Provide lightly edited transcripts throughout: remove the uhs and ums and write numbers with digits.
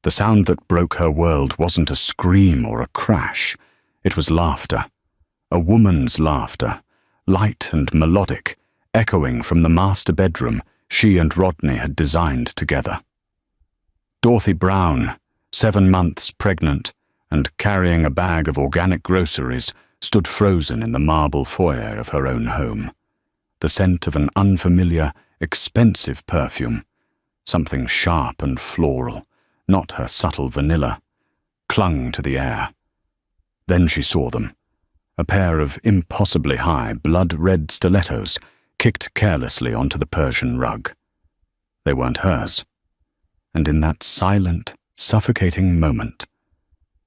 The sound that broke her world wasn't a scream or a crash. It was laughter. A woman's laughter, light and melodic, echoing from the master bedroom she and Rodney had designed together. Dorothy Brown, 7 months pregnant and carrying a bag of organic groceries, stood frozen in the marble foyer of her own home. The scent of an unfamiliar, expensive perfume, something sharp and floral, not her subtle vanilla, clung to the air. Then she saw them, a pair of impossibly high, blood-red stilettos kicked carelessly onto the Persian rug. They weren't hers. And in that silent, suffocating moment,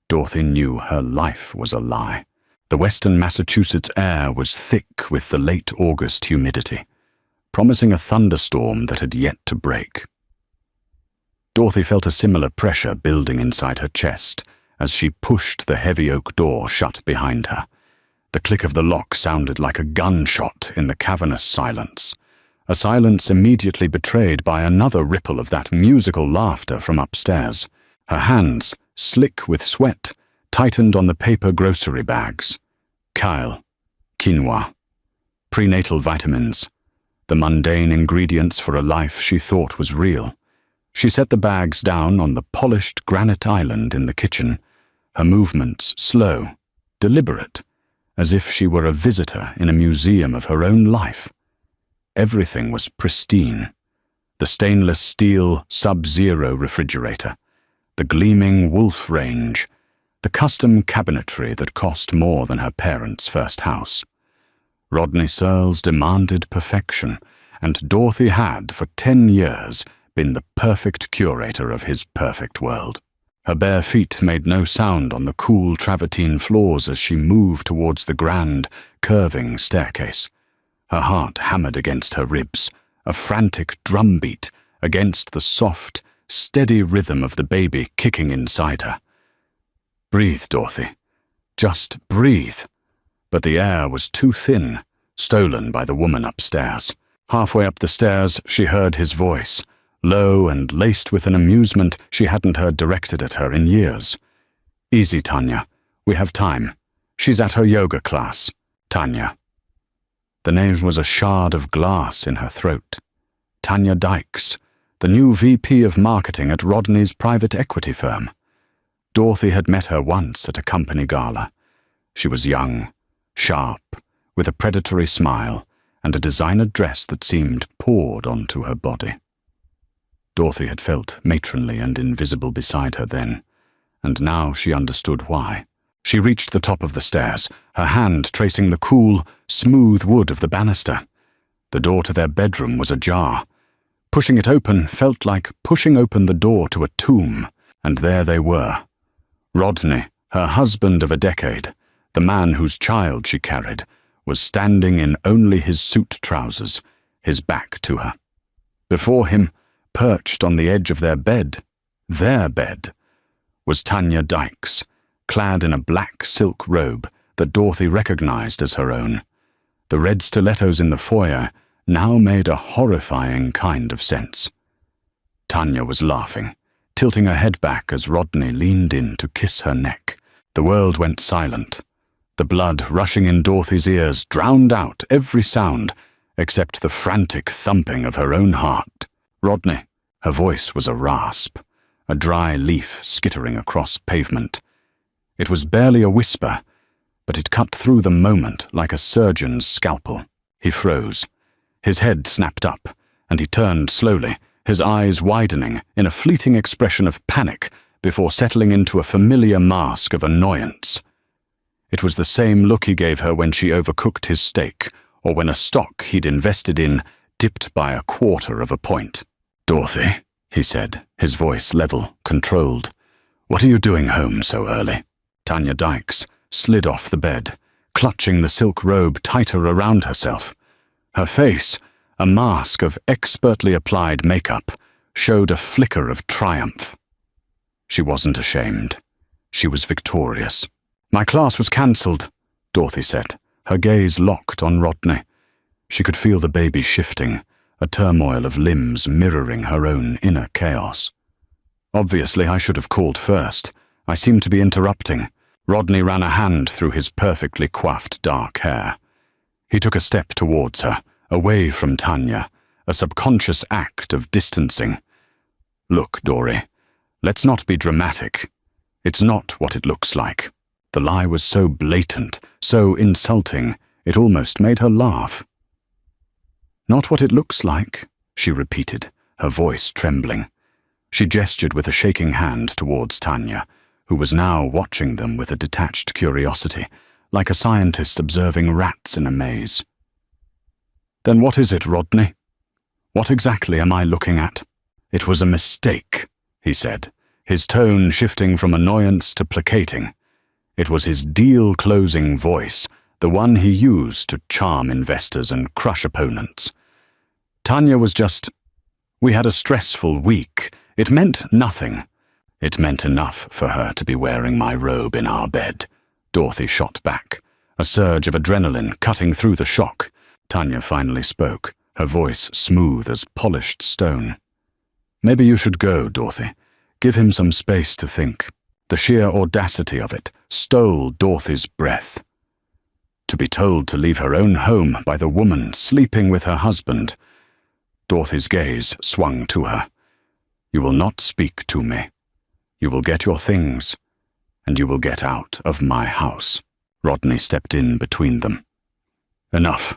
Dorothy knew her life was a lie. The western Massachusetts air was thick with the late August humidity, promising a thunderstorm that had yet to break. Dorothy felt a similar pressure building inside her chest as she pushed the heavy oak door shut behind her. The click of the lock sounded like a gunshot in the cavernous silence, a silence immediately betrayed by another ripple of that musical laughter from upstairs. Her hands, slick with sweat, tightened on the paper grocery bags. Kale, quinoa, prenatal vitamins, the mundane ingredients for a life she thought was real. She set the bags down on the polished granite island in the kitchen, her movements slow, deliberate, as if she were a visitor in a museum of her own life. Everything was pristine. The stainless steel Sub-Zero refrigerator, the gleaming Wolf range, the custom cabinetry that cost more than her parents' first house. Rodney Searles demanded perfection, and Dorothy had, for 10 years, been the perfect curator of his perfect world. Her bare feet made no sound on the cool travertine floors as she moved towards the grand, curving staircase. Her heart hammered against her ribs, a frantic drumbeat against the soft, steady rhythm of the baby kicking inside her. Breathe, Dorothy. Just breathe. But the air was too thin, stolen by the woman upstairs. Halfway up the stairs, she heard his voice, low and laced with an amusement she hadn't heard directed at her in years. Easy, Tanya. We have time. She's at her yoga class. Tanya. The name was a shard of glass in her throat. Tanya Dykes, the new VP of marketing at Rodney's private equity firm. Dorothy had met her once at a company gala. She was young, sharp, with a predatory smile and a designer dress that seemed poured onto her body. Dorothy had felt matronly and invisible beside her then, and now she understood why. She reached the top of the stairs, her hand tracing the cool, smooth wood of the banister. The door to their bedroom was ajar. Pushing it open felt like pushing open the door to a tomb, and there they were. Rodney, her husband of a decade, the man whose child she carried, was standing in only his suit trousers, his back to her. Before him, perched on the edge of their bed, was Tanya Dykes, clad in a black silk robe that Dorothy recognized as her own. The red stilettos in the foyer now made a horrifying kind of sense. Tanya was laughing, tilting her head back as Rodney leaned in to kiss her neck. The world went silent. The blood rushing in Dorothy's ears drowned out every sound except the frantic thumping of her own heart. Rodney, her voice was a rasp, a dry leaf skittering across pavement. It was barely a whisper, but it cut through the moment like a surgeon's scalpel. He froze. His head snapped up, and he turned slowly, his eyes widening in a fleeting expression of panic before settling into a familiar mask of annoyance. It was the same look he gave her when she overcooked his steak, or when a stock he'd invested in dipped by 1/4 of a point. "Dorothy," he said, his voice level, controlled. "What are you doing home so early?" Tanya Dykes slid off the bed, clutching the silk robe tighter around herself. Her face, a mask of expertly applied makeup, showed a flicker of triumph. She wasn't ashamed. She was victorious. "My class was cancelled," Dorothy said, her gaze locked on Rodney. She could feel the baby shifting, a turmoil of limbs mirroring her own inner chaos. Obviously, I should have called first. I seemed to be interrupting. Rodney ran a hand through his perfectly coiffed dark hair. He took a step towards her, away from Tanya, a subconscious act of distancing. Look, Dory, let's not be dramatic. It's not what it looks like. The lie was so blatant, so insulting, it almost made her laugh. Not what it looks like, she repeated, her voice trembling. She gestured with a shaking hand towards Tanya, who was now watching them with a detached curiosity, like a scientist observing rats in a maze. Then what is it, Rodney? What exactly am I looking at? It was a mistake, he said, his tone shifting from annoyance to placating. It was his deal-closing voice, the one he used to charm investors and crush opponents. Tanya was just... We had a stressful week. It meant nothing. It meant enough for her to be wearing my robe in our bed. Dorothy shot back, a surge of adrenaline cutting through the shock. Tanya finally spoke, her voice smooth as polished stone. Maybe you should go, Dorothy. Give him some space to think. The sheer audacity of it stole Dorothy's breath. To be told to leave her own home by the woman sleeping with her husband. Dorothy's gaze swung to her. You will not speak to me. You will get your things, and you will get out of my house. Rodney stepped in between them. Enough.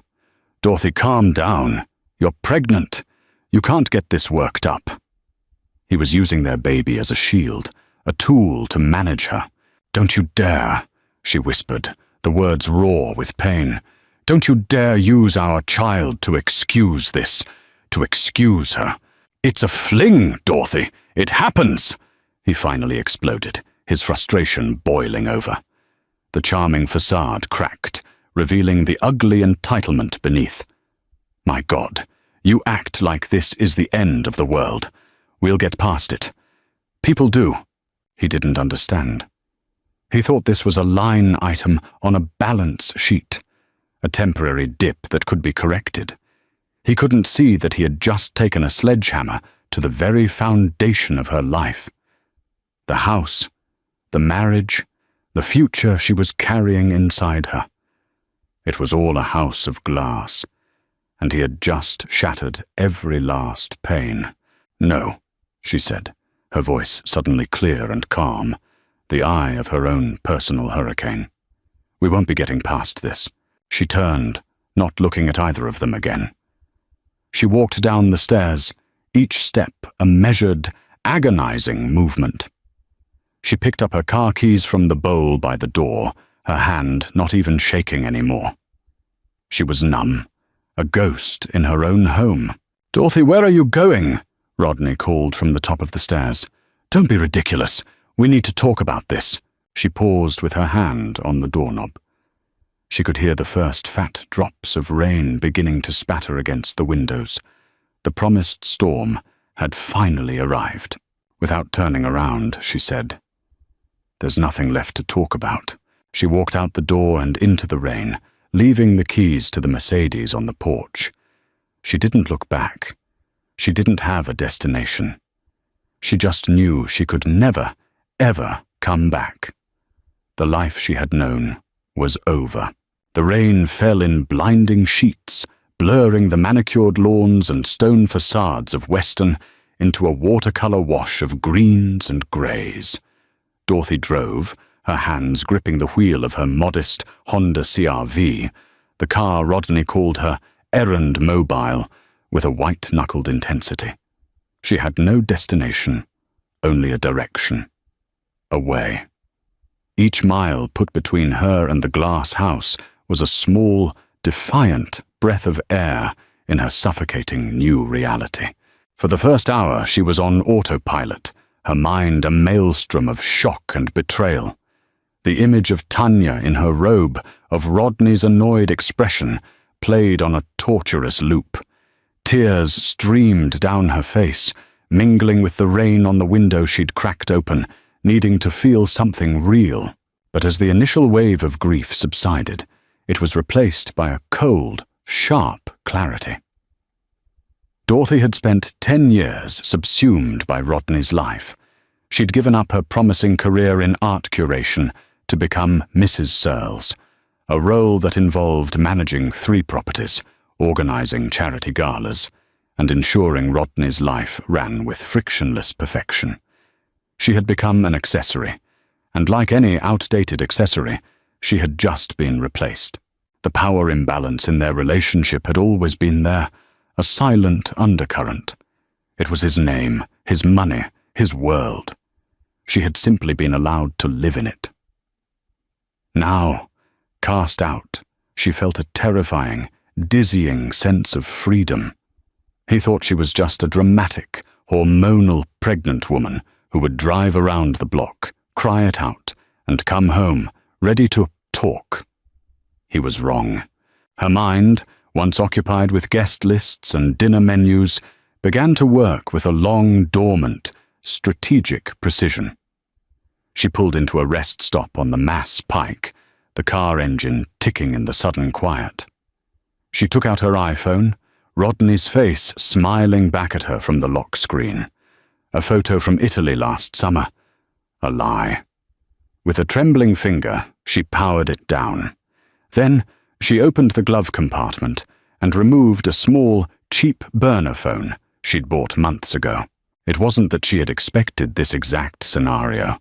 Dorothy, calm down. You're pregnant. You can't get this worked up. He was using their baby as a shield, a tool to manage her. Don't you dare, she whispered, the words raw with pain. Don't you dare use our child to excuse this, to excuse her. It's a fling, Dorothy. It happens. He finally exploded, his frustration boiling over. The charming facade cracked, revealing the ugly entitlement beneath. My God, you act like this is the end of the world. We'll get past it. People do. He didn't understand. He thought this was a line item on a balance sheet, a temporary dip that could be corrected. He couldn't see that he had just taken a sledgehammer to the very foundation of her life. The house, the marriage, the future she was carrying inside her. It was all a house of glass, and he had just shattered every last pane. No, she said, her voice suddenly clear and calm, the eye of her own personal hurricane. We won't be getting past this. She turned, not looking at either of them again. She walked down the stairs, each step a measured, agonizing movement. She picked up her car keys from the bowl by the door, her hand not even shaking anymore. She was numb, a ghost in her own home. Dorothy, where are you going? Rodney called from the top of the stairs. Don't be ridiculous. We need to talk about this. She paused with her hand on the doorknob. She could hear the first fat drops of rain beginning to spatter against the windows. The promised storm had finally arrived. Without turning around, she said, There's nothing left to talk about. She walked out the door and into the rain, leaving the keys to the Mercedes on the porch. She didn't look back. She didn't have a destination. She just knew she could never, ever come back. The life she had known was over. The rain fell in blinding sheets, blurring the manicured lawns and stone facades of Weston into a watercolor wash of greens and greys. Dorothy drove, her hands gripping the wheel of her modest Honda CR-V, the car Rodney called her errand mobile, with a white-knuckled intensity. She had no destination, only a direction. Away. Each mile put between her and the glass house was a small, defiant breath of air in her suffocating new reality. For the first hour, she was on autopilot, her mind a maelstrom of shock and betrayal. The image of Tanya in her robe, of Rodney's annoyed expression, played on a torturous loop. Tears streamed down her face, mingling with the rain on the window she'd cracked open, needing to feel something real. But as the initial wave of grief subsided, it was replaced by a cold, sharp clarity. Dorothy had spent 10 years subsumed by Rodney's life. She'd given up her promising career in art curation to become Mrs. Searles, a role that involved managing 3 properties, organizing charity galas, and ensuring Rodney's life ran with frictionless perfection. She had become an accessory, and like any outdated accessory, she had just been replaced. The power imbalance in their relationship had always been there, a silent undercurrent. It was his name, his money, his world. She had simply been allowed to live in it. Now, cast out, she felt a terrifying, dizzying sense of freedom. He thought she was just a dramatic, hormonal pregnant woman who would drive around the block, cry it out, and come home, ready to talk. He was wrong. Her mind, once occupied with guest lists and dinner menus, began to work with a long, dormant, strategic precision. She pulled into a rest stop on the Mass Pike, the car engine ticking in the sudden quiet. She took out her iPhone, Rodney's face smiling back at her from the lock screen. A photo from Italy last summer. A lie. With a trembling finger, she powered it down. Then she opened the glove compartment and removed a small, cheap burner phone she'd bought months ago. It wasn't that she had expected this exact scenario,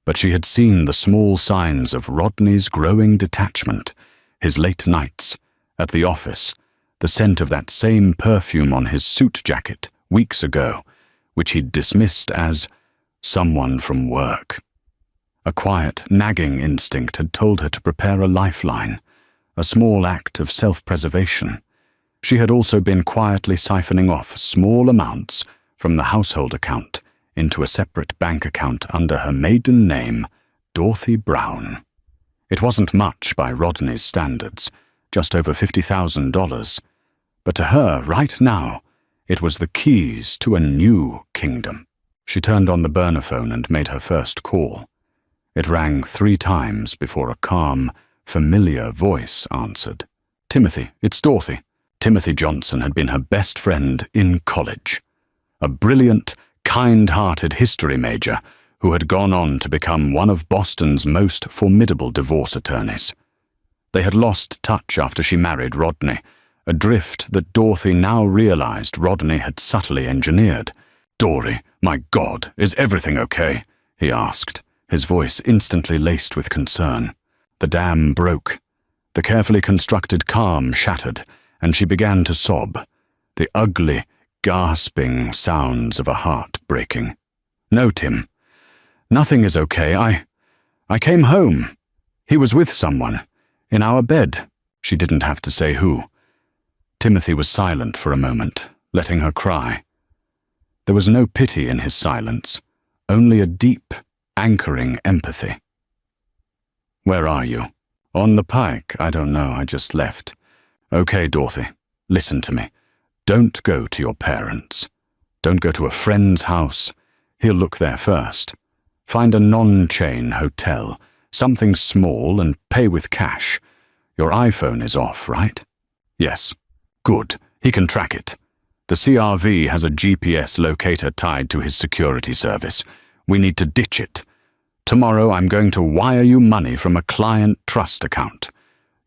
but she had seen the small signs of Rodney's growing detachment, his late nights, at the office, the scent of that same perfume on his suit jacket weeks ago, which he'd dismissed as someone from work. A quiet, nagging instinct had told her to prepare a lifeline, a small act of self-preservation. She had also been quietly siphoning off small amounts from the household account into a separate bank account under her maiden name, Dorothy Brown. It wasn't much by Rodney's standards, just over $50,000, but to her, right now, it was the keys to a new kingdom. She turned on the burner phone and made her first call. It rang 3 times before a calm, familiar voice answered. "Timothy, it's Dorothy." Timothy Johnson had been her best friend in college. A brilliant, kind-hearted history major who had gone on to become one of Boston's most formidable divorce attorneys. They had lost touch after she married Rodney, a drift that Dorothy now realized Rodney had subtly engineered. "Dory, my God, is everything okay?" he asked, his voice instantly laced with concern. The dam broke. The carefully constructed calm shattered, and she began to sob, the ugly, gasping sounds of a heart breaking. "No, Tim. Nothing is okay. I came home. He was with someone. In our bed." She didn't have to say who. Timothy was silent for a moment, letting her cry. There was no pity in his silence, only a deep, anchoring empathy. "Where are you?" "On the pike. I don't know. I just left." "Okay, Dorothy. Listen to me. Don't go to your parents. Don't go to a friend's house. He'll look there first. Find a non-chain hotel, something small, and pay with cash. Your iPhone is off, right?" "Yes." "Good. He can track it. The CRV has a GPS locator tied to his security service. We need to ditch it. Tomorrow I'm going to wire you money from a client trust account.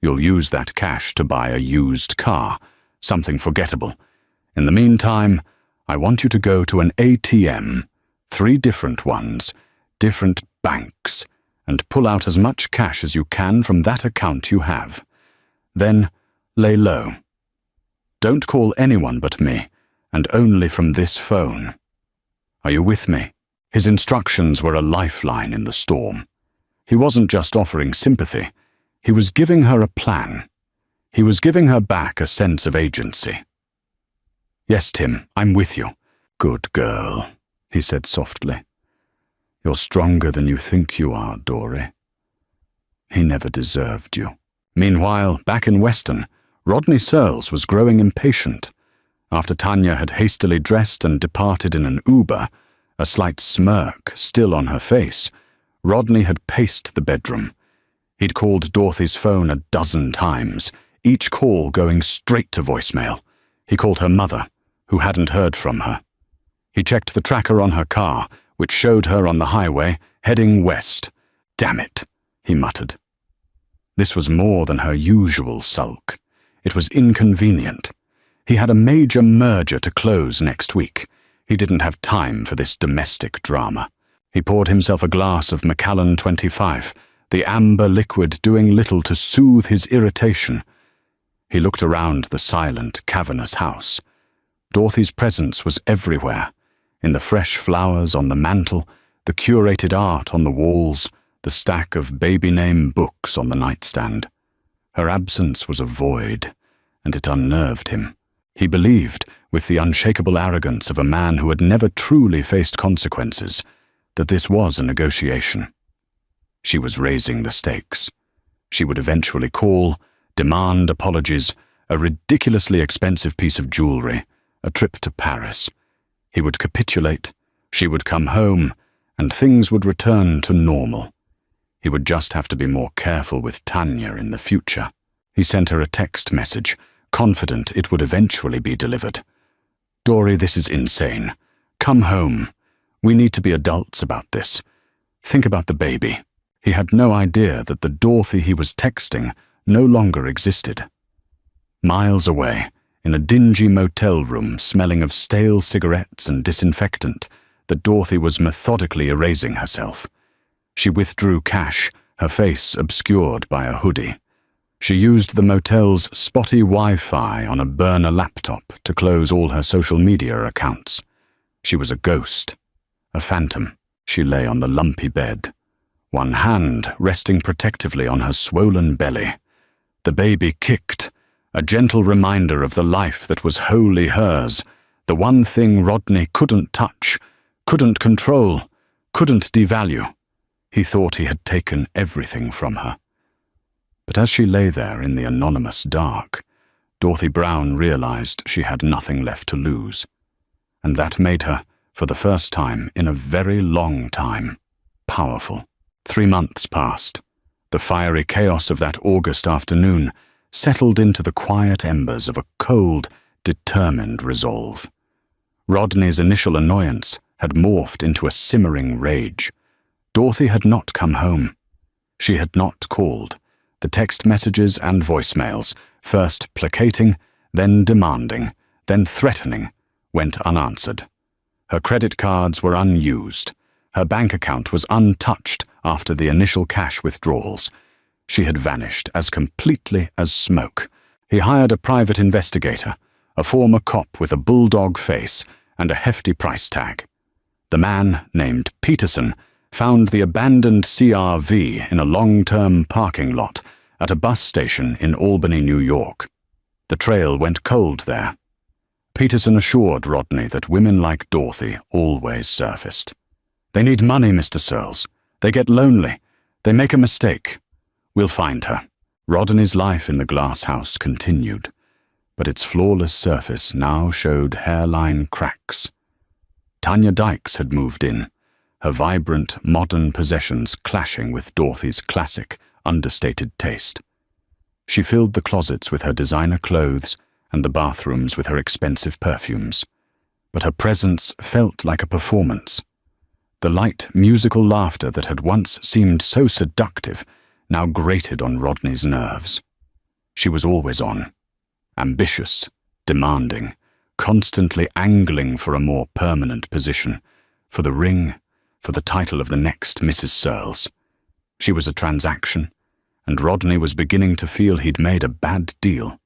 You'll use that cash to buy a used car, something forgettable. In the meantime, I want you to go to an ATM, 3 different ones, different banks, and pull out as much cash as you can from that account you have. Then lay low. Don't call anyone but me, and only from this phone. Are you with me?" His instructions were a lifeline in the storm. He wasn't just offering sympathy. He was giving her a plan. He was giving her back a sense of agency. "Yes, Tim, I'm with you." "Good girl," he said softly. "You're stronger than you think you are, Dory. He never deserved you." Meanwhile, back in Weston, Rodney Searles was growing impatient. After Tanya had hastily dressed and departed in an Uber, a slight smirk still on her face, Rodney had paced the bedroom. He'd called Dorothy's phone a dozen times, each call going straight to voicemail. He called her mother, who hadn't heard from her. He checked the tracker on her car, which showed her on the highway, heading west. "Damn it," he muttered. This was more than her usual sulk. It was inconvenient. He had a major merger to close next week. He didn't have time for this domestic drama. He poured himself a glass of Macallan 25, the amber liquid doing little to soothe his irritation. He looked around the silent, cavernous house. Dorothy's presence was everywhere, in the fresh flowers on the mantel, the curated art on the walls, the stack of baby-name books on the nightstand. Her absence was a void, and it unnerved him. He believed, with the unshakable arrogance of a man who had never truly faced consequences, that this was a negotiation. She was raising the stakes. She would eventually call, demand apologies, a ridiculously expensive piece of jewelry, a trip to Paris. He would capitulate, she would come home, and things would return to normal. He would just have to be more careful with Tanya in the future. He sent her a text message, confident it would eventually be delivered. "Dory, this is insane. Come home. We need to be adults about this. Think about the baby." He had no idea that the Dorothy he was texting no longer existed. Miles away, in a dingy motel room smelling of stale cigarettes and disinfectant, that Dorothy was methodically erasing herself. She withdrew cash, her face obscured by a hoodie. She used the motel's spotty Wi-Fi on a burner laptop to close all her social media accounts. She was a ghost, a phantom. She lay on the lumpy bed, one hand resting protectively on her swollen belly. The baby kicked, a gentle reminder of the life that was wholly hers, the one thing Rodney couldn't touch, couldn't control, couldn't devalue. He thought he had taken everything from her. But as she lay there in the anonymous dark, Dorothy Brown realized she had nothing left to lose. And that made her, for the first time in a very long time, powerful. 3 months passed. The fiery chaos of that August afternoon settled into the quiet embers of a cold, determined resolve. Rodney's initial annoyance had morphed into a simmering rage. Dorothy had not come home. She had not called. The text messages and voicemails, first placating, then demanding, then threatening, went unanswered. Her credit cards were unused. Her bank account was untouched after the initial cash withdrawals. She had vanished as completely as smoke. He hired a private investigator, a former cop with a bulldog face and a hefty price tag. The man, named Peterson, found the abandoned CR-V in a long-term parking lot at a bus station in Albany, New York. The trail went cold there. Peterson assured Rodney that women like Dorothy always surfaced. "They need money, Mr. Searles. They get lonely. They make a mistake. We'll find her." Rodney's life in the glass house continued, but its flawless surface now showed hairline cracks. Tanya Dykes had moved in, her vibrant, modern possessions clashing with Dorothy's classic, understated taste. She filled the closets with her designer clothes and the bathrooms with her expensive perfumes, but her presence felt like a performance. The light, musical laughter that had once seemed so seductive now grated on Rodney's nerves. She was always on, ambitious, demanding, constantly angling for a more permanent position, for the ring, for the title of the next Mrs. Searles. She was a transaction, and Rodney was beginning to feel he'd made a bad deal.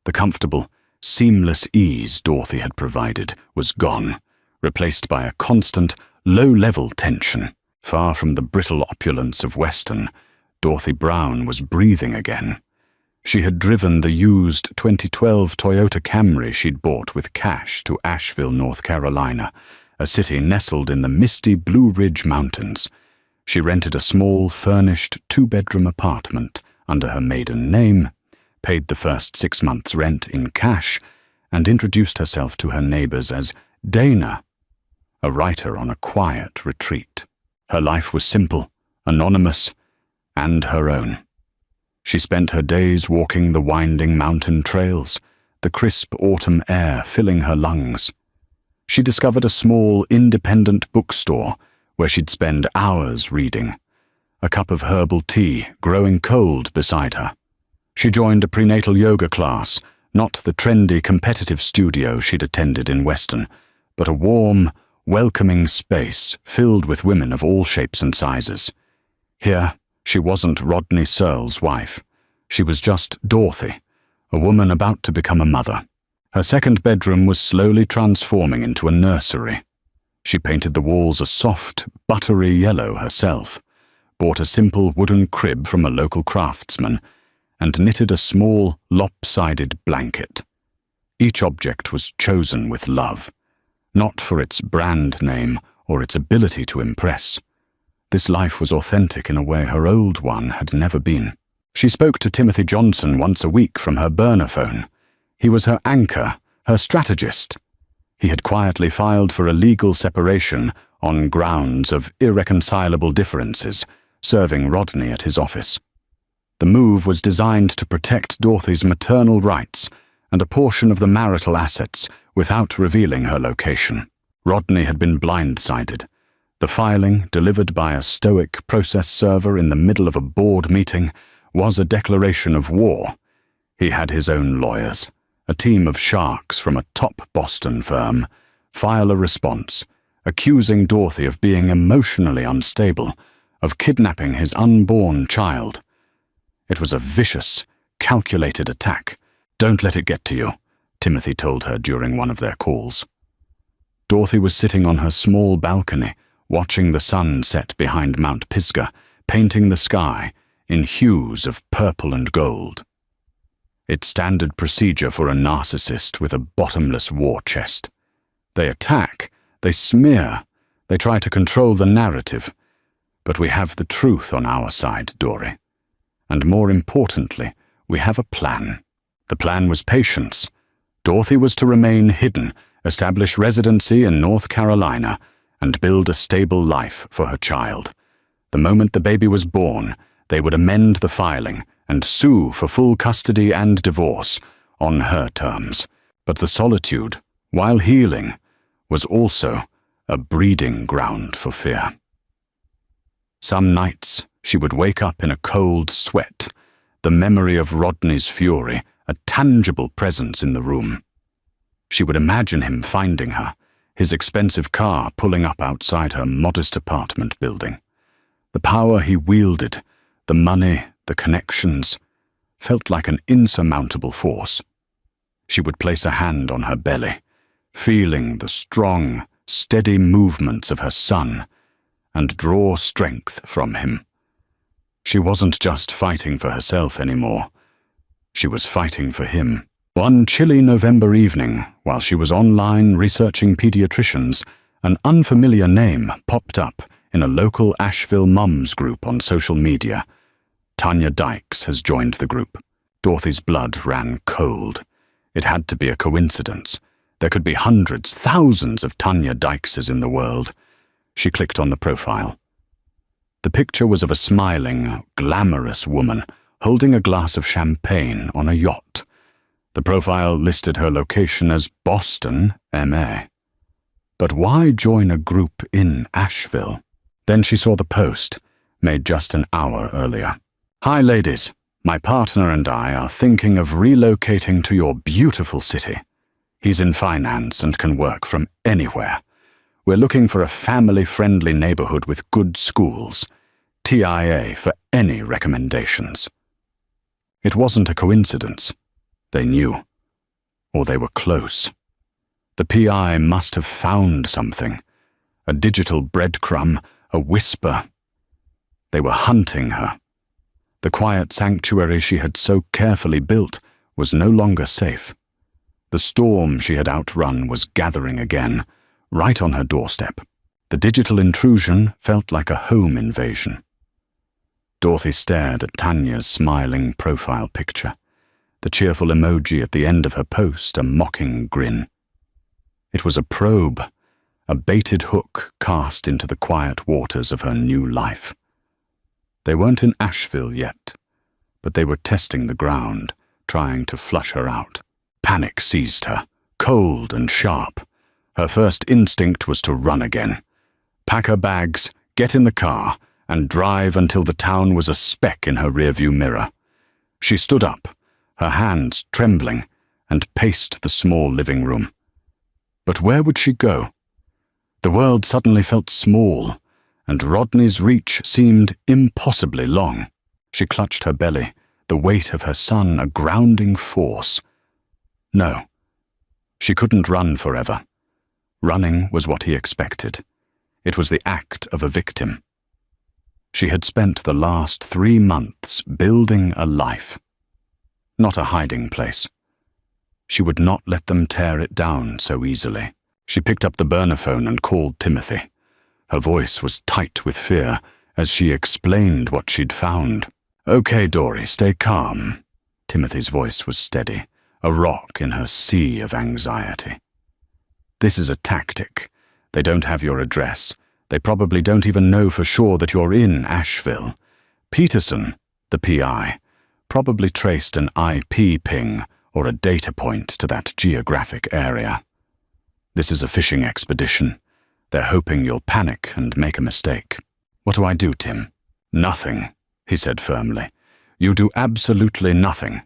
The comfortable, seamless ease Dorothy had provided was gone, replaced by a constant, low-level tension. Far from the brittle opulence of Weston, Dorothy Brown was breathing again. She had driven the used 2012 Toyota Camry she'd bought with cash to Asheville, North Carolina, a city nestled in the misty Blue Ridge Mountains. She rented a small, furnished 2-bedroom apartment under her maiden name, paid the first 6 months' rent in cash, and introduced herself to her neighbors as Dana, a writer on a quiet retreat. Her life was simple, anonymous, and her own. She spent her days walking the winding mountain trails, the crisp autumn air filling her lungs. She discovered a small, independent bookstore where she'd spend hours reading, a cup of herbal tea growing cold beside her. She joined a prenatal yoga class, not the trendy competitive studio she'd attended in Weston, but a warm, welcoming space filled with women of all shapes and sizes. Here, she wasn't Rodney Searle's wife. She was just Dorothy, a woman about to become a mother. Her second bedroom was slowly transforming into a nursery. She painted the walls a soft, buttery yellow herself, bought a simple wooden crib from a local craftsman, and knitted a small, lopsided blanket. Each object was chosen with love, not for its brand name or its ability to impress. This life was authentic in a way her old one had never been. She spoke to Timothy Johnson once a week from her burner phone. He was her anchor, her strategist. He had quietly filed for a legal separation on grounds of irreconcilable differences, serving Rodney at his office. The move was designed to protect Dorothy's maternal rights and a portion of the marital assets without revealing her location. Rodney had been blindsided. The filing, delivered by a stoic process server in the middle of a board meeting, was a declaration of war. He had his own lawyers, a team of sharks from a top Boston firm, file a response, accusing Dorothy of being emotionally unstable, of kidnapping his unborn child. It was a vicious, calculated attack. "Don't let it get to you," Timothy told her during one of their calls. Dorothy was sitting on her small balcony, watching the sun set behind Mount Pisgah, painting the sky in hues of purple and gold. It's standard procedure for a narcissist with a bottomless war chest. They attack, they smear, they try to control the narrative. But we have the truth on our side, Dory. And more importantly, we have a plan. The plan was patience. Dorothy was to remain hidden, establish residency in North Carolina, and build a stable life for her child. The moment the baby was born, they would amend the filing and sue for full custody and divorce on her terms. But the solitude, while healing, was also a breeding ground for fear. Some nights, she would wake up in a cold sweat, the memory of Rodney's fury, a tangible presence in the room. She would imagine him finding her, his expensive car pulling up outside her modest apartment building. The power he wielded, the money, the connections, felt like an insurmountable force. She would place a hand on her belly, feeling the strong, steady movements of her son, and draw strength from him. She wasn't just fighting for herself anymore. She was fighting for him. One chilly November evening, while she was online researching pediatricians, an unfamiliar name popped up in a local Asheville moms group on social media. Tanya Dykes has joined the group. Dorothy's blood ran cold. It had to be a coincidence. There could be hundreds, thousands of Tanya Dykeses in the world. She clicked on the profile. The picture was of a smiling, glamorous woman holding a glass of champagne on a yacht. The profile listed her location as Boston, MA. But why join a group in Asheville? Then she saw the post, made just an hour earlier. "Hi ladies, my partner and I are thinking of relocating to your beautiful city. He's in finance and can work from anywhere. We're looking for a family-friendly neighborhood with good schools. TIA for any recommendations." It wasn't a coincidence. They knew. Or they were close. The PI must have found something. A digital breadcrumb, a whisper. They were hunting her. The quiet sanctuary she had so carefully built was no longer safe. The storm she had outrun was gathering again, right on her doorstep. The digital intrusion felt like a home invasion. Dorothy stared at Tanya's smiling profile picture, the cheerful emoji at the end of her post a mocking grin. It was a probe, a baited hook cast into the quiet waters of her new life. They weren't in Asheville yet, but they were testing the ground, trying to flush her out. Panic seized her, cold and sharp. Her first instinct was to run again. Pack her bags, get in the car, and drive until the town was a speck in her rearview mirror. She stood up, her hands trembling, and paced the small living room. But where would she go? The world suddenly felt small, and Rodney's reach seemed impossibly long. She clutched her belly, the weight of her son a grounding force. No, she couldn't run forever. Running was what he expected. It was the act of a victim. She had spent the last 3 months building a life, not a hiding place. She would not let them tear it down so easily. She picked up the burner phone and called Timothy. Her voice was tight with fear as she explained what she'd found. "Okay, Dory, stay calm." Timothy's voice was steady, a rock in her sea of anxiety. "This is a tactic. They don't have your address. They probably don't even know for sure that you're in Asheville. Peterson, the PI, probably traced an IP ping or a data point to that geographic area. This is a fishing expedition. They're hoping you'll panic and make a mistake." "What do I do, Tim?" "Nothing," he said firmly. "You do absolutely nothing.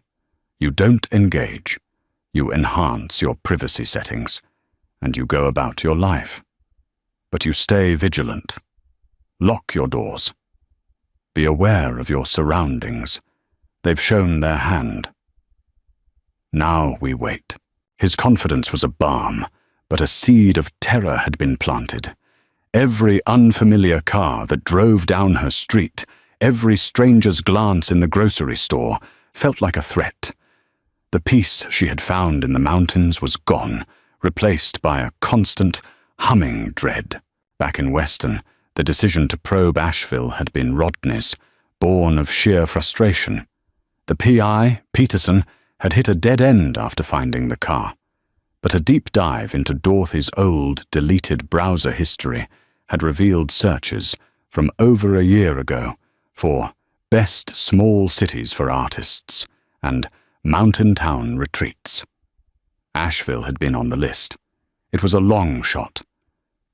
You don't engage. You enhance your privacy settings, and you go about your life. But you stay vigilant. Lock your doors. Be aware of your surroundings. They've shown their hand. Now we wait." His confidence was a balm, but a seed of terror had been planted. Every unfamiliar car that drove down her street, every stranger's glance in the grocery store, felt like a threat. The peace she had found in the mountains was gone, replaced by a constant, humming dread. Back in Weston, the decision to probe Asheville had been Rodney's, born of sheer frustration. The PI, Peterson, had hit a dead end after finding the car. But a deep dive into Dorothy's old, deleted browser history had revealed searches from over a year ago for best small cities for artists and mountain town retreats. Asheville had been on the list. It was a long shot,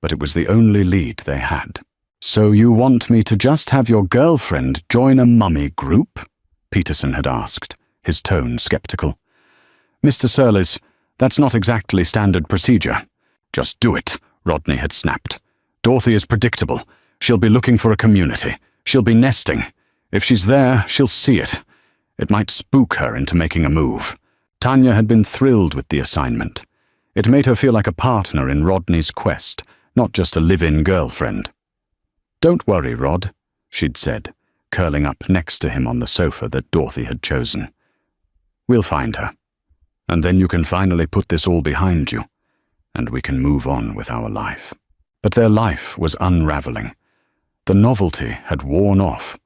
but it was the only lead they had. "So you want me to just have your girlfriend join a mummy group?" Peterson had asked, his tone skeptical. "Mr. Surlees, that's not exactly standard procedure." "Just do it," Rodney had snapped. "Dorothy is predictable. She'll be looking for a community. She'll be nesting. If she's there, she'll see it. It might spook her into making a move." Tanya had been thrilled with the assignment. It made her feel like a partner in Rodney's quest, not just a live-in girlfriend. "Don't worry, Rod," she'd said, curling up next to him on the sofa that Dorothy had chosen. "We'll find her. And then you can finally put this all behind you, and we can move on with our life." But their life was unraveling. The novelty had worn off.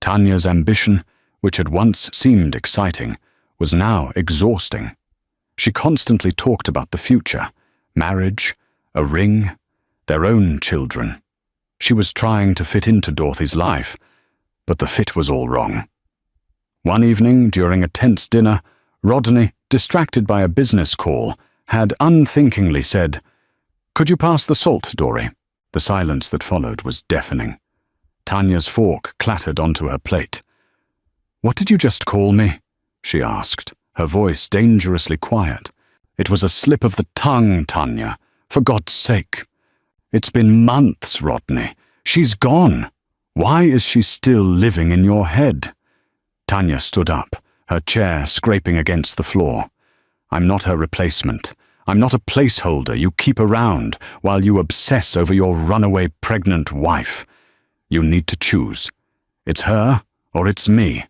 Tanya's ambition, which had once seemed exciting, was now exhausting. She constantly talked about the future, marriage, a ring, their own children. She was trying to fit into Dorothy's life, but the fit was all wrong. One evening, during a tense dinner, Rodney, distracted by a business call, had unthinkingly said, "Could you pass the salt, Dory?" The silence that followed was deafening. Tanya's fork clattered onto her plate. "What did you just call me?" she asked, her voice dangerously quiet. "It was a slip of the tongue, Tanya. For God's sake." "It's been months, Rodney. She's gone. Why is she still living in your head?" Tanya stood up, her chair scraping against the floor. "I'm not her replacement. I'm not a placeholder you keep around while you obsess over your runaway pregnant wife. You need to choose. It's her or it's me."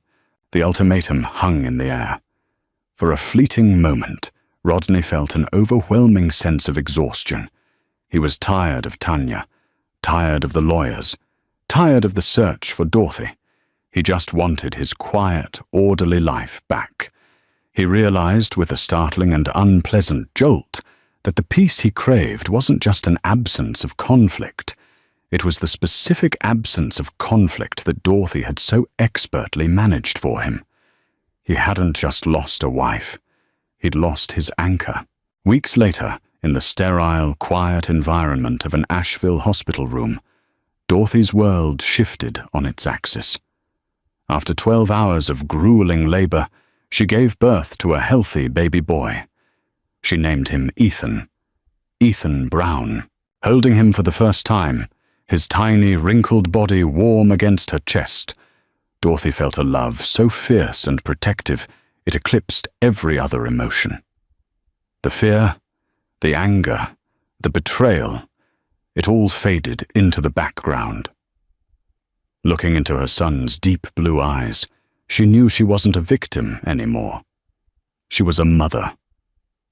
The ultimatum hung in the air. For a fleeting moment, Rodney felt an overwhelming sense of exhaustion. He was tired of Tanya, tired of the lawyers, tired of the search for Dorothy. He just wanted his quiet, orderly life back. He realized with a startling and unpleasant jolt that the peace he craved wasn't just an absence of conflict. It was the specific absence of conflict that Dorothy had so expertly managed for him. He hadn't just lost a wife. He'd lost his anchor. Weeks later, In the sterile, quiet environment of an Asheville hospital room, Dorothy's world shifted on its axis. After 12 hours of grueling labor, she gave birth to a healthy baby boy. She named him Ethan Brown. Holding him for the first time, his tiny, wrinkled body warm against her chest, Dorothy felt a love so fierce and protective it eclipsed every other emotion. The fear, the anger, the betrayal, it all faded into the background. Looking into her son's deep blue eyes, she knew she wasn't a victim anymore. She was a mother,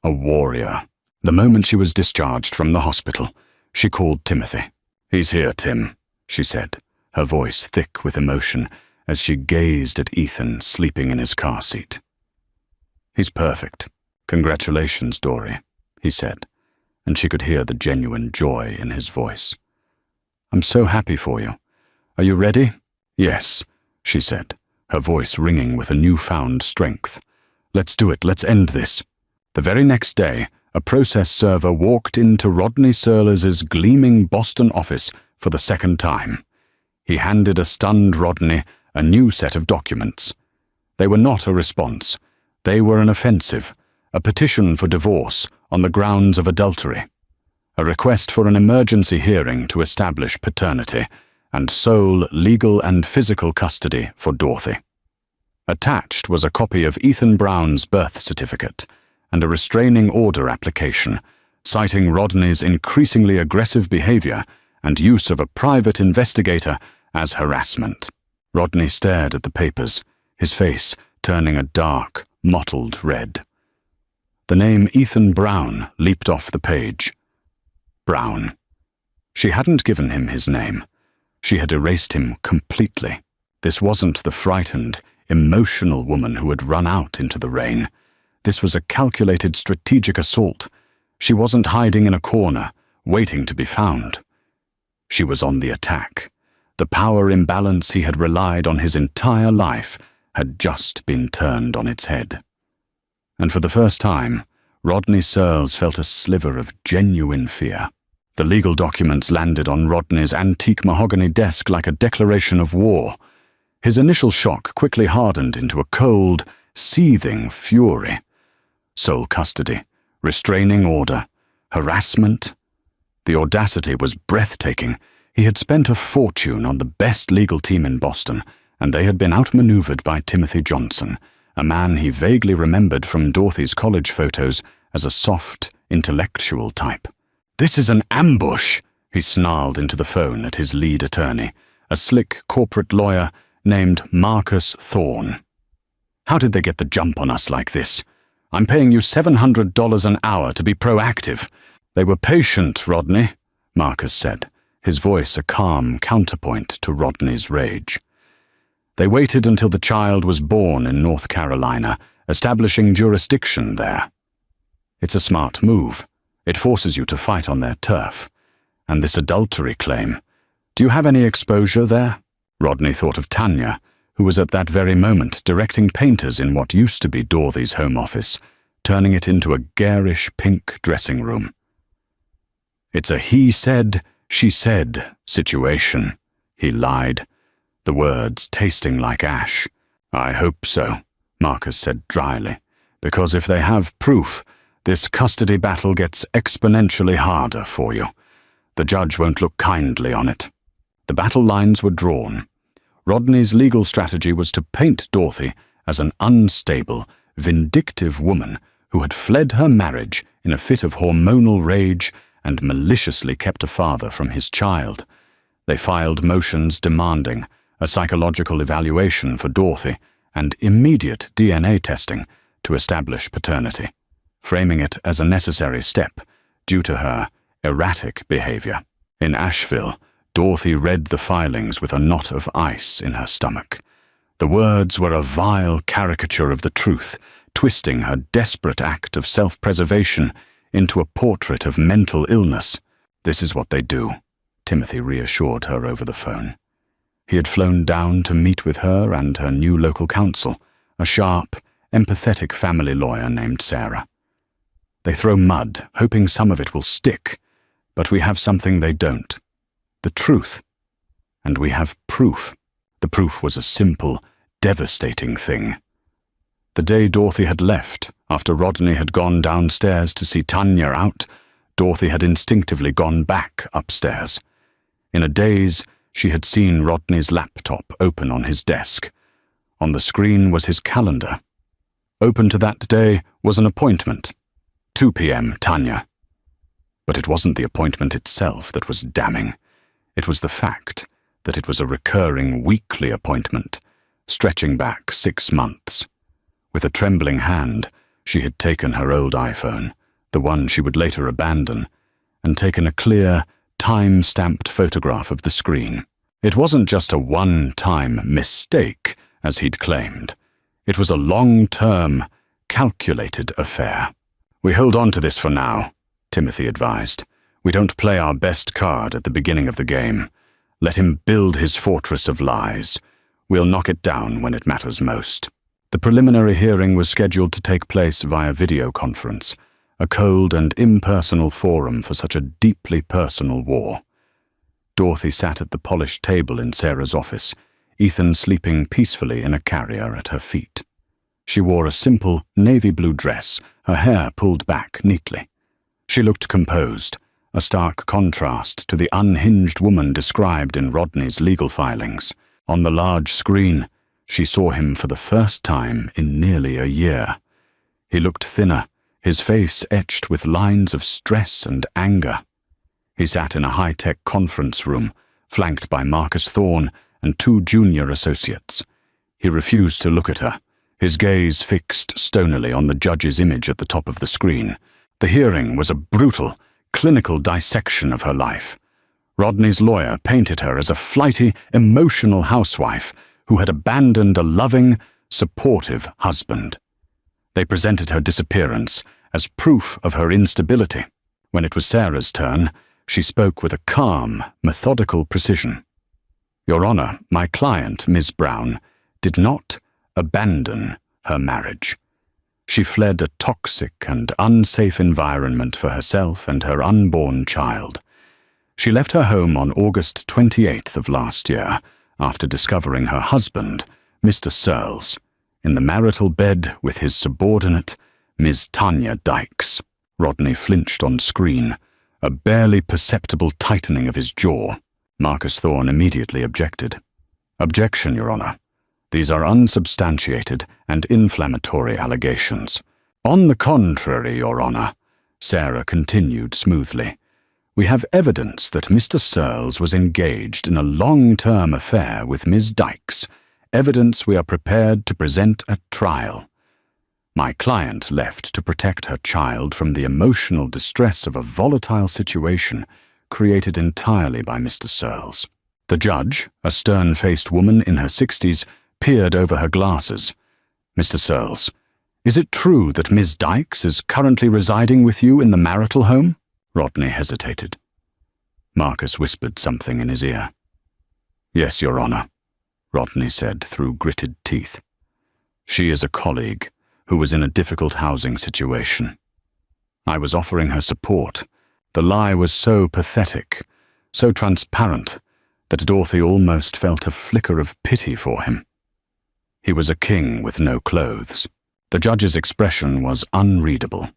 a warrior. The moment she was discharged from the hospital, she called Timothy. "He's here, Tim," she said, her voice thick with emotion as she gazed at Ethan sleeping in his car seat. "He's perfect. Congratulations, Dory," he said, and she could hear the genuine joy in his voice. "I'm so happy for you. Are you ready?" "Yes," she said, her voice ringing with a newfound strength. "Let's do it. Let's end this." The very next day, a process server walked into Rodney Searles's gleaming Boston office for the second time. He handed a stunned Rodney a new set of documents. They were not a response. They were an offensive, a petition for divorce on the grounds of adultery, a request for an emergency hearing to establish paternity, and sole legal and physical custody for Dorothy. Attached was a copy of Ethan Brown's birth certificate and a restraining order application, citing Rodney's increasingly aggressive behavior and use of a private investigator as harassment. Rodney stared at the papers, his face turning a dark, mottled red. The name Ethan Brown leaped off the page. Brown. She hadn't given him his name. She had erased him completely. This wasn't the frightened, emotional woman who had run out into the rain. This was a calculated strategic assault. She wasn't hiding in a corner, waiting to be found. She was on the attack. The power imbalance he had relied on his entire life had just been turned on its head. And for the first time, Rodney Searles felt a sliver of genuine fear. The legal documents landed on Rodney's antique mahogany desk like a declaration of war. His initial shock quickly hardened into a cold, seething fury. Sole custody, restraining order, harassment. The audacity was breathtaking. He had spent a fortune on the best legal team in Boston, and they had been outmaneuvered by Timothy Johnson, a man he vaguely remembered from Dorothy's college photos as a soft, intellectual type. "This is an ambush," he snarled into the phone at his lead attorney, a slick corporate lawyer named Marcus Thorne. "How did they get the jump on us like this? I'm paying you $700 an hour to be proactive." "They were patient, Rodney," Marcus said, his voice a calm counterpoint to Rodney's rage. "They waited until the child was born in North Carolina, establishing jurisdiction there. It's a smart move. It forces you to fight on their turf. And this adultery claim, do you have any exposure there?" Rodney thought of Tanya, who was at that very moment directing painters in what used to be Dorothy's home office, turning it into a garish pink dressing room. "It's a he said, she said situation," he lied, the words tasting like ash. "I hope so," Marcus said dryly, "because if they have proof, this custody battle gets exponentially harder for you. The judge won't look kindly on it." The battle lines were drawn. Rodney's legal strategy was to paint Dorothy as an unstable, vindictive woman who had fled her marriage in a fit of hormonal rage and maliciously kept a father from his child. They filed motions demanding a psychological evaluation for Dorothy and immediate DNA testing to establish paternity, framing it as a necessary step due to her erratic behavior. In Asheville, Dorothy read the filings with a knot of ice in her stomach. The words were a vile caricature of the truth, twisting her desperate act of self-preservation into a portrait of mental illness. "This is what they do," Timothy reassured her over the phone. He had flown down to meet with her and her new local counsel, a sharp, empathetic family lawyer named Sarah. They throw mud, hoping some of it will stick, but we have something they don't. The truth. And we have proof. The proof was a simple, devastating thing. The day Dorothy had left, after Rodney had gone downstairs to see Tanya out, Dorothy had instinctively gone back upstairs. In a daze, she had seen Rodney's laptop open on his desk. On the screen was his calendar. Open to that day was an appointment. 2 p.m., Tanya. But it wasn't the appointment itself that was damning. It was the fact that it was a recurring weekly appointment, stretching back 6 months. With a trembling hand, she had taken her old iPhone, the one she would later abandon, and taken a clear, time-stamped photograph of the screen. It wasn't just a one-time mistake, as he'd claimed. It was a long-term, calculated affair. "We hold on to this for now," Timothy advised. "We don't play our best card at the beginning of the game. Let him build his fortress of lies. We'll knock it down when it matters most." The preliminary hearing was scheduled to take place via video conference, a cold and impersonal forum for such a deeply personal war. Dorothy sat at the polished table in Sarah's office, Ethan sleeping peacefully in a carrier at her feet. She wore a simple navy blue dress, her hair pulled back neatly. She looked composed, a stark contrast to the unhinged woman described in Rodney's legal filings. On the large screen, she saw him for the first time in nearly a year. He looked thinner, his face etched with lines of stress and anger. He sat in a high-tech conference room, flanked by Marcus Thorne and 2 junior associates. He refused to look at her, his gaze fixed stonily on the judge's image at the top of the screen. The hearing was a brutal, clinical dissection of her life. Rodney's lawyer painted her as a flighty, emotional housewife who had abandoned a loving, supportive husband. They presented her disappearance as proof of her instability. When it was Sarah's turn, she spoke with a calm, methodical precision. "Your Honor, my client, Ms. Brown, did not abandon her marriage. She fled a toxic and unsafe environment for herself and her unborn child. She left her home on August 28th of last year after discovering her husband, Mr. Searles, in the marital bed with his subordinate, Ms. Tanya Dykes." Rodney flinched on screen, a barely perceptible tightening of his jaw. Marcus Thorne immediately objected. "Objection, Your Honor. These are unsubstantiated and inflammatory allegations." "On the contrary, Your Honor," Sarah continued smoothly, "we have evidence that Mr. Searles was engaged in a long-term affair with Ms. Dykes, evidence we are prepared to present at trial. My client left to protect her child from the emotional distress of a volatile situation created entirely by Mr. Searles." The judge, a stern-faced woman in her 60s, peered over her glasses. "Mr. Searles, is it true that Ms. Dykes is currently residing with you in the marital home?" Rodney hesitated. Marcus whispered something in his ear. "Yes, Your Honor," Rodney said through gritted teeth. "She is a colleague who was in a difficult housing situation. I was offering her support. The lie was so pathetic, so transparent, that Dorothy almost felt a flicker of pity for him. He was a king with no clothes." The judge's expression was unreadable.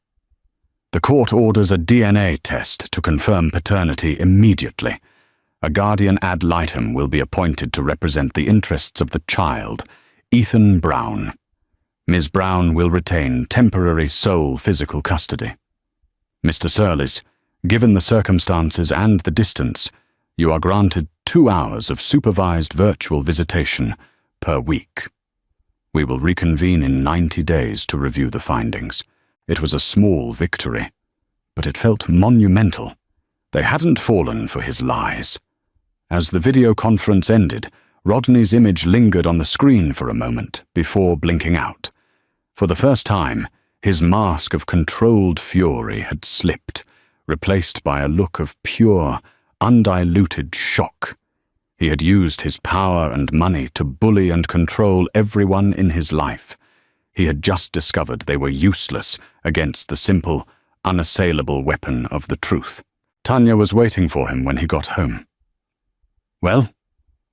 "The court orders a DNA test to confirm paternity immediately. A guardian ad litem will be appointed to represent the interests of the child, Ethan Brown. Ms. Brown will retain temporary sole physical custody. Mr. Searles, given the circumstances and the distance, you are granted 2 hours of supervised virtual visitation per week. We will reconvene in 90 days to review the findings." It was a small victory, but it felt monumental. They hadn't fallen for his lies. As the video conference ended, Rodney's image lingered on the screen for a moment before blinking out. For the first time, his mask of controlled fury had slipped, replaced by a look of pure, undiluted shock. He had used his power and money to bully and control everyone in his life. He had just discovered they were useless against the simple, unassailable weapon of the truth. Tanya was waiting for him when he got home. "Well,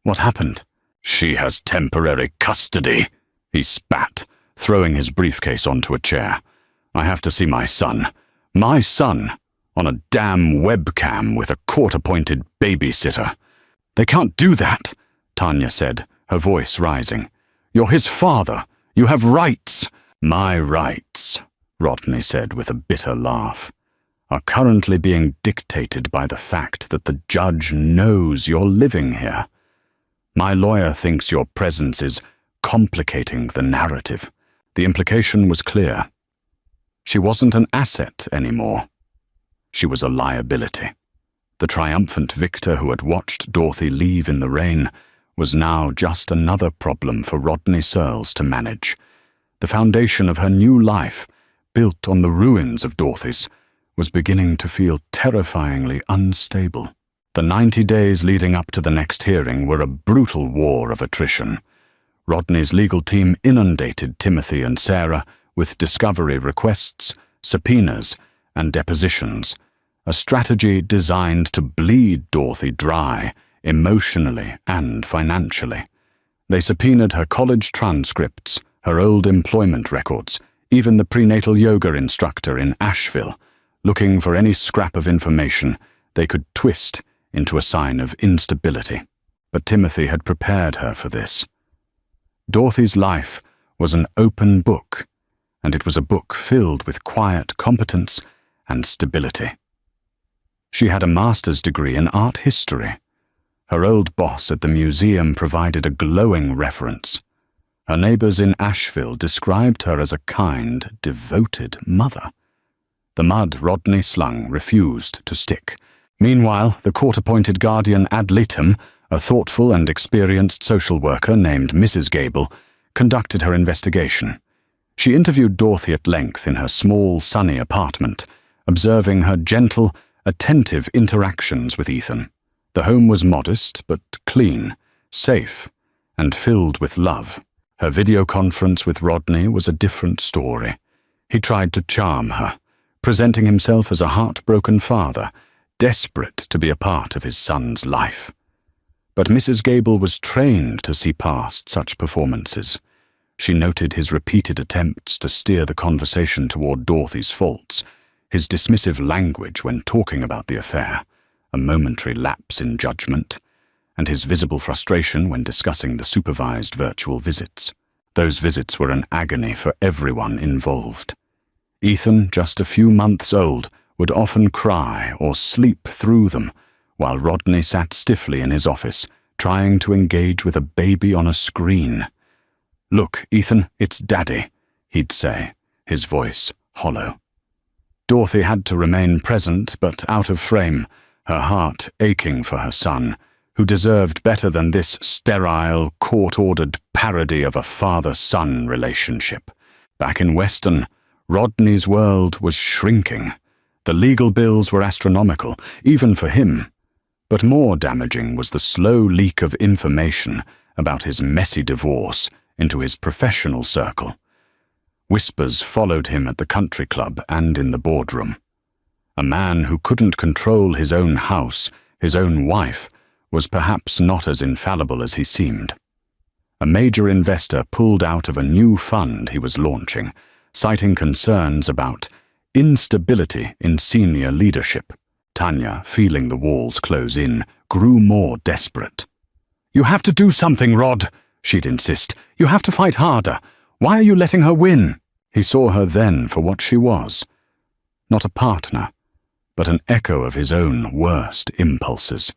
what happened?" "She has temporary custody," he spat, throwing his briefcase onto a chair. "I have to see my son. My son, on a damn webcam with a court-appointed babysitter." "They can't do that," Tanya said, her voice rising. "You're his father. You have rights." "My rights," Rodney said with a bitter laugh, "are currently being dictated by the fact that the judge knows you're living here. My lawyer thinks your presence is complicating the narrative." The implication was clear. She wasn't an asset anymore. She was a liability. The triumphant victor who had watched Dorothy leave in the rain was now just another problem for Rodney Searles to manage. The foundation of her new life, built on the ruins of Dorothy's, was beginning to feel terrifyingly unstable. The 90 days leading up to the next hearing were a brutal war of attrition. Rodney's legal team inundated Timothy and Sarah with discovery requests, subpoenas, and depositions, a strategy designed to bleed Dorothy dry, emotionally and financially. They subpoenaed her college transcripts, her old employment records, even the prenatal yoga instructor in Asheville, looking for any scrap of information they could twist into a sign of instability. But Timothy had prepared her for this. Dorothy's life was an open book, and it was a book filled with quiet competence and stability. She had a master's degree in art history. Her old boss at the museum provided a glowing reference. Her neighbors in Asheville described her as a kind, devoted mother. The mud Rodney slung refused to stick. Meanwhile, the court-appointed guardian ad litem, a thoughtful and experienced social worker named Mrs. Gable, conducted her investigation. She interviewed Dorothy at length in her small, sunny apartment, observing her gentle, attentive interactions with Ethan. The home was modest but clean, safe, and filled with love. Her video conference with Rodney was a different story. He tried to charm her, presenting himself as a heartbroken father, desperate to be a part of his son's life. But Mrs. Gable was trained to see past such performances. She noted his repeated attempts to steer the conversation toward Dorothy's faults, his dismissive language when talking about the affair, a momentary lapse in judgment, and his visible frustration when discussing the supervised virtual visits. Those visits were an agony for everyone involved. Ethan, just a few months old, would often cry or sleep through them, while Rodney sat stiffly in his office, trying to engage with a baby on a screen. "Look, Ethan, it's Daddy," he'd say, his voice hollow. Dorothy had to remain present but out of frame, her heart aching for her son, who deserved better than this sterile, court-ordered parody of a father-son relationship. Back in Weston, Rodney's world was shrinking. The legal bills were astronomical, even for him. But more damaging was the slow leak of information about his messy divorce into his professional circle. Whispers followed him at the country club and in the boardroom. A man who couldn't control his own house, his own wife, was perhaps not as infallible as he seemed. A major investor pulled out of a new fund he was launching, citing concerns about instability in senior leadership. Tanya, feeling the walls close in, grew more desperate. "You have to do something, Rod," she'd insist. "You have to fight harder. Why are you letting her win?" He saw her then for what she was. Not a partner, but an echo of his own worst impulses.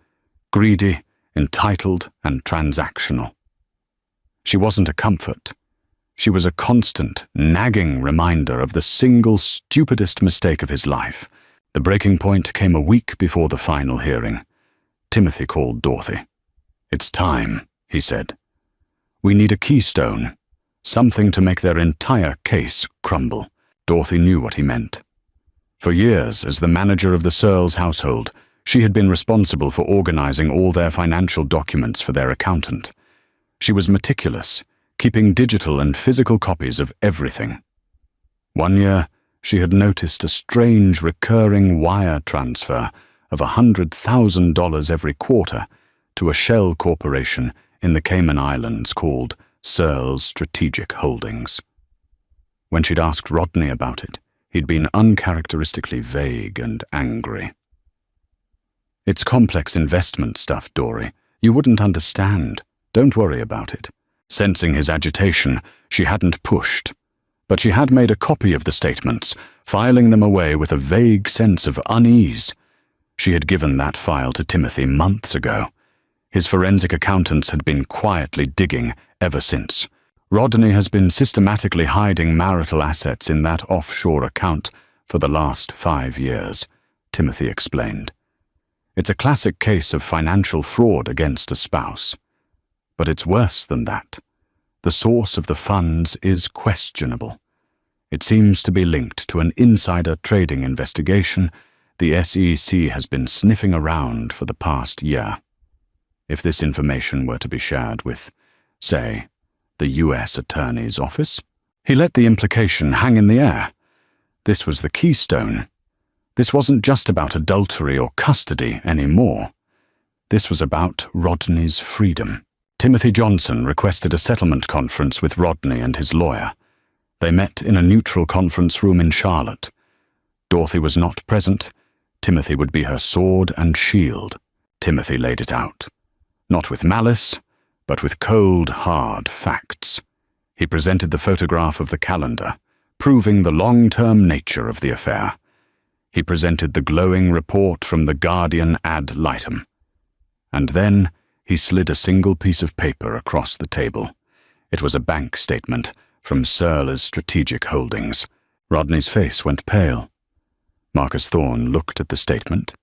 Greedy, entitled, and transactional. She wasn't a comfort. She was a constant, nagging reminder of the single stupidest mistake of his life. The breaking point came a week before the final hearing. Timothy called Dorothy. "It's time," he said. "We need a keystone, something to make their entire case crumble." Dorothy knew what he meant. For years, as the manager of the Searles household, she had been responsible for organizing all their financial documents for their accountant. She was meticulous, keeping digital and physical copies of everything. One year, She had noticed a strange recurring wire transfer of $100,000 every quarter to a shell corporation in the Cayman Islands called Searles Strategic Holdings. When she'd asked Rodney about it, he'd been uncharacteristically vague and angry. "It's complex investment stuff, Dory. You wouldn't understand. Don't worry about it." Sensing his agitation, she hadn't pushed. But she had made a copy of the statements, filing them away with a vague sense of unease. She had given that file to Timothy months ago. His forensic accountants had been quietly digging ever since. Rodney has been systematically hiding marital assets in that offshore account for the last 5 years, Timothy explained. It's a classic case of financial fraud against a spouse. But it's worse than that. The source of the funds is questionable. It seems to be linked to an insider trading investigation the SEC has been sniffing around for the past year. If this information were to be shared with, say, the U.S. Attorney's Office, he let the implication hang in the air. This was the keystone. This wasn't just about adultery or custody anymore. This was about Rodney's freedom. Timothy Johnson requested a settlement conference with Rodney and his lawyer. They met in a neutral conference room in Charlotte. Dorothy was not present. Timothy would be her sword and shield. Timothy laid it out. Not with malice, but with cold, hard facts. He presented the photograph of the calendar, proving the long-term nature of the affair. He presented the glowing report from the Guardian ad litem. And then he slid a single piece of paper across the table. It was a bank statement from Searles Strategic Holdings. Rodney's face went pale. Marcus Thorne looked at the statement,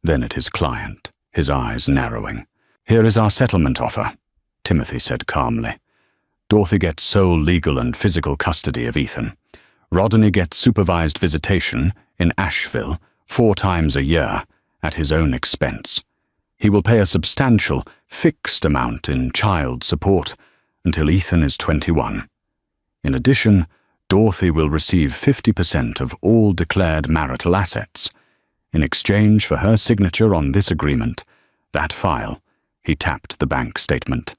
then at his client, his eyes narrowing. "Here is our settlement offer," Timothy said calmly. "Dorothy gets sole legal and physical custody of Ethan. Rodney gets supervised visitation in Asheville 4 times a year at his own expense. He will pay a substantial, fixed amount in child support until Ethan is 21. In addition, Dorothy will receive 50% of all declared marital assets. In exchange for her signature on this agreement, that file," he tapped the bank statement,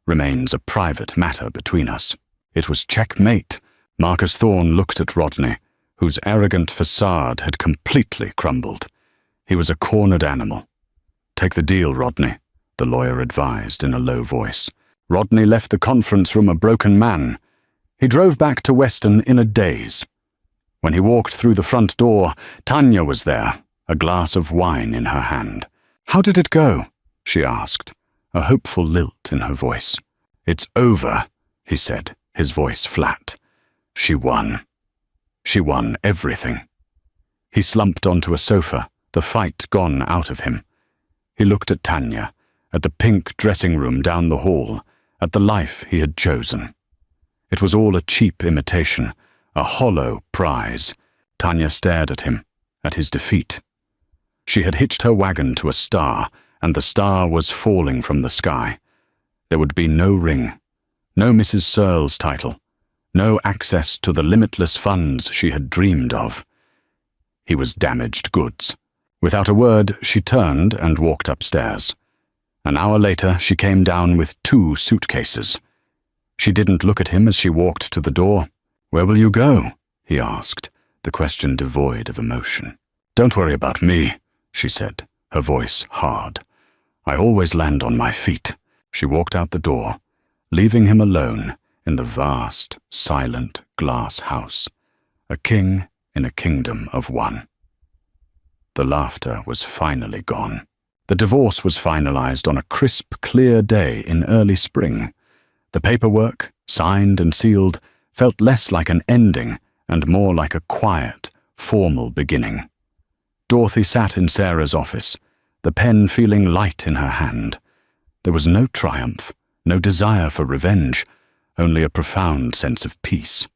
"remains a private matter between us." It was checkmate. Marcus Thorne looked at Rodney, whose arrogant facade had completely crumbled. He was a cornered animal. "Take the deal, Rodney," the lawyer advised in a low voice. Rodney left the conference room a broken man. He drove back to Weston in a daze. When he walked through the front door, Tanya was there, a glass of wine in her hand. "How did it go?" she asked, a hopeful lilt in her voice. "It's over," he said, his voice flat. "She won. She won everything." He slumped onto a sofa, the fight gone out of him. He looked at Tanya, at the pink dressing room down the hall, at the life he had chosen. It was all a cheap imitation, a hollow prize. Tanya stared at him, at his defeat. She had hitched her wagon to a star, and the star was falling from the sky. There would be no ring, no Mrs. Searles title, no access to the limitless funds she had dreamed of. He was damaged goods. Without a word, she turned and walked upstairs. An hour later, she came down with 2 suitcases. She didn't look at him as she walked to the door. "Where will you go?" he asked, the question devoid of emotion. "Don't worry about me," she said, her voice hard. "I always land on my feet." She walked out the door, leaving him alone in the vast, silent glass house, a king in a kingdom of one. The laughter was finally gone. The divorce was finalized on a crisp, clear day in early spring. The paperwork, signed and sealed, felt less like an ending and more like a quiet, formal beginning. Dorothy sat in Sarah's office, the pen feeling light in her hand. There was no triumph, no desire for revenge, only a profound sense of peace.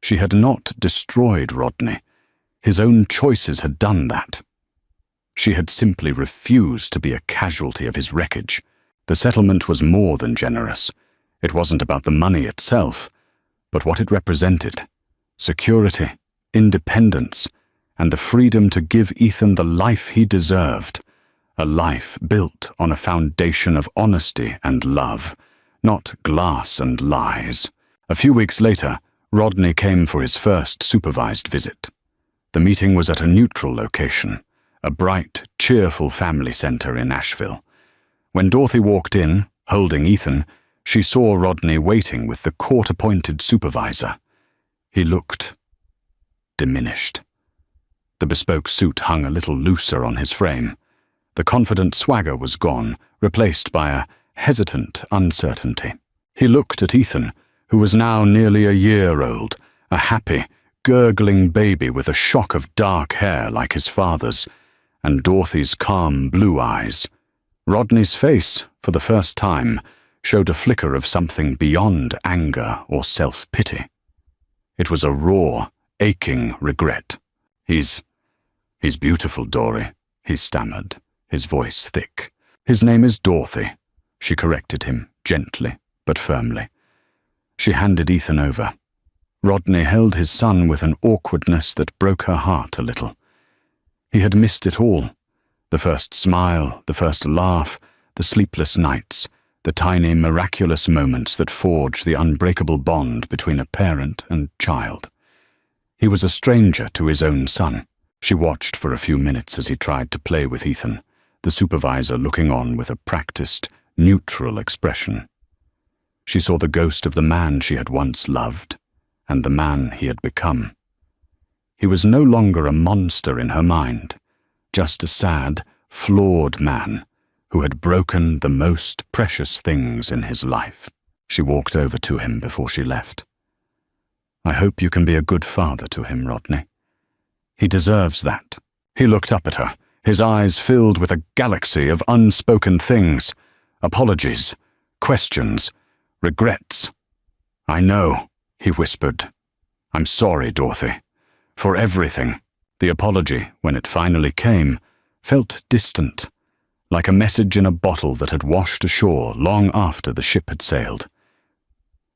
She had not destroyed Rodney. His own choices had done that. She had simply refused to be a casualty of his wreckage. The settlement was more than generous. It wasn't about the money itself, but what it represented: security, independence, and the freedom to give Ethan the life he deserved, a life built on a foundation of honesty and love, not glass and lies. A few weeks later, Rodney came for his first supervised visit. The meeting was at a neutral location, a bright, cheerful family center in Asheville. When Dorothy walked in, holding Ethan, she saw Rodney waiting with the court-appointed supervisor. He looked diminished. The bespoke suit hung a little looser on his frame. The confident swagger was gone, replaced by a hesitant uncertainty. He looked at Ethan, who was now nearly a year old, a happy, gurgling baby with a shock of dark hair like his father's, and Dorothy's calm blue eyes. Rodney's face, for the first time, showed a flicker of something beyond anger or self-pity. It was a raw, aching regret. He's beautiful, Dory, he stammered, his voice thick. His name is Dorothy, she corrected him, gently but firmly. She handed Ethan over. Rodney held his son with an awkwardness that broke her heart a little. He had missed it all. The first smile, the first laugh, the sleepless nights, the tiny miraculous moments that forge the unbreakable bond between a parent and child. He was a stranger to his own son. She watched for a few minutes as he tried to play with Ethan, the supervisor looking on with a practiced, neutral expression. She saw the ghost of the man she had once loved, and the man he had become. He was no longer a monster in her mind, just a sad, flawed man who had broken the most precious things in his life. She walked over to him before she left. I hope you can be a good father to him, Rodney. He deserves that. He looked up at her, his eyes filled with a galaxy of unspoken things, apologies, questions, regrets. I know, he whispered. I'm sorry, Dorothy, for everything. The apology, when it finally came, felt distant, like a message in a bottle that had washed ashore long after the ship had sailed.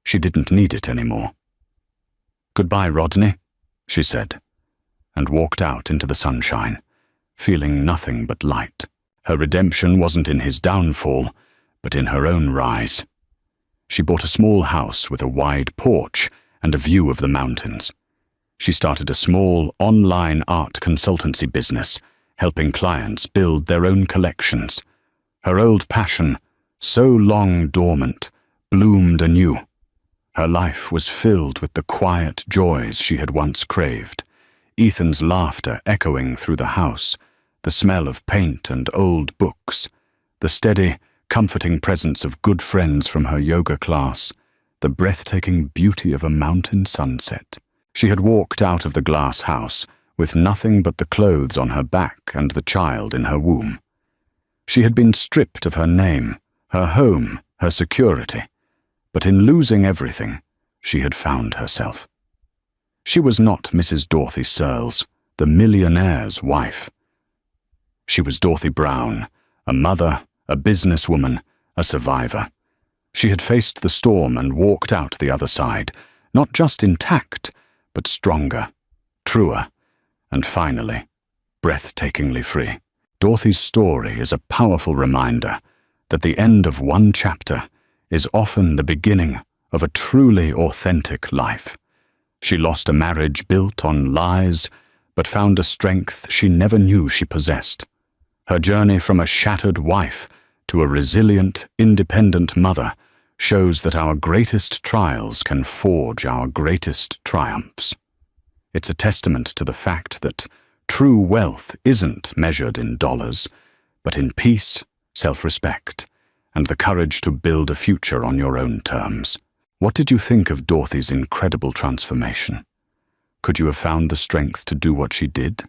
She didn't need it anymore. Goodbye, Rodney, she said, and walked out into the sunshine, feeling nothing but light. Her redemption wasn't in his downfall, but in her own rise. She bought a small house with a wide porch and a view of the mountains. She started a small online art consultancy business, helping clients build their own collections. Her old passion, so long dormant, bloomed anew. Her life was filled with the quiet joys she had once craved. Ethan's laughter echoing through the house, the smell of paint and old books, the steady, comforting presence of good friends from her yoga class, the breathtaking beauty of a mountain sunset. She had walked out of the glass house with nothing but the clothes on her back and the child in her womb. She had been stripped of her name, her home, her security, but in losing everything, she had found herself. She was not Mrs. Dorothy Searles, the millionaire's wife. She was Dorothy Brown, a mother, a businesswoman, a survivor. She had faced the storm and walked out the other side, not just intact, but stronger, truer, and finally, breathtakingly free. Dorothy's story is a powerful reminder that the end of one chapter is often the beginning of a truly authentic life. She lost a marriage built on lies, but found a strength she never knew she possessed. Her journey from a shattered wife to a resilient, independent mother shows that our greatest trials can forge our greatest triumphs. It's a testament to the fact that true wealth isn't measured in dollars, but in peace, self-respect, and the courage to build a future on your own terms. What did you think of Dorothy's incredible transformation? Could you have found the strength to do what she did?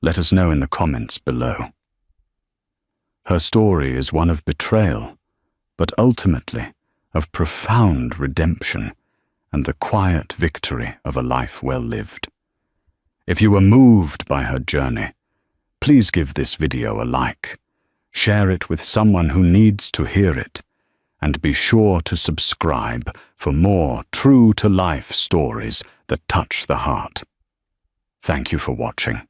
Let us know in the comments below. Her story is one of betrayal, but ultimately of profound redemption and the quiet victory of a life well lived. If you were moved by her journey, please give this video a like, share it with someone who needs to hear it, and be sure to subscribe for more true-to-life stories that touch the heart. Thank you for watching.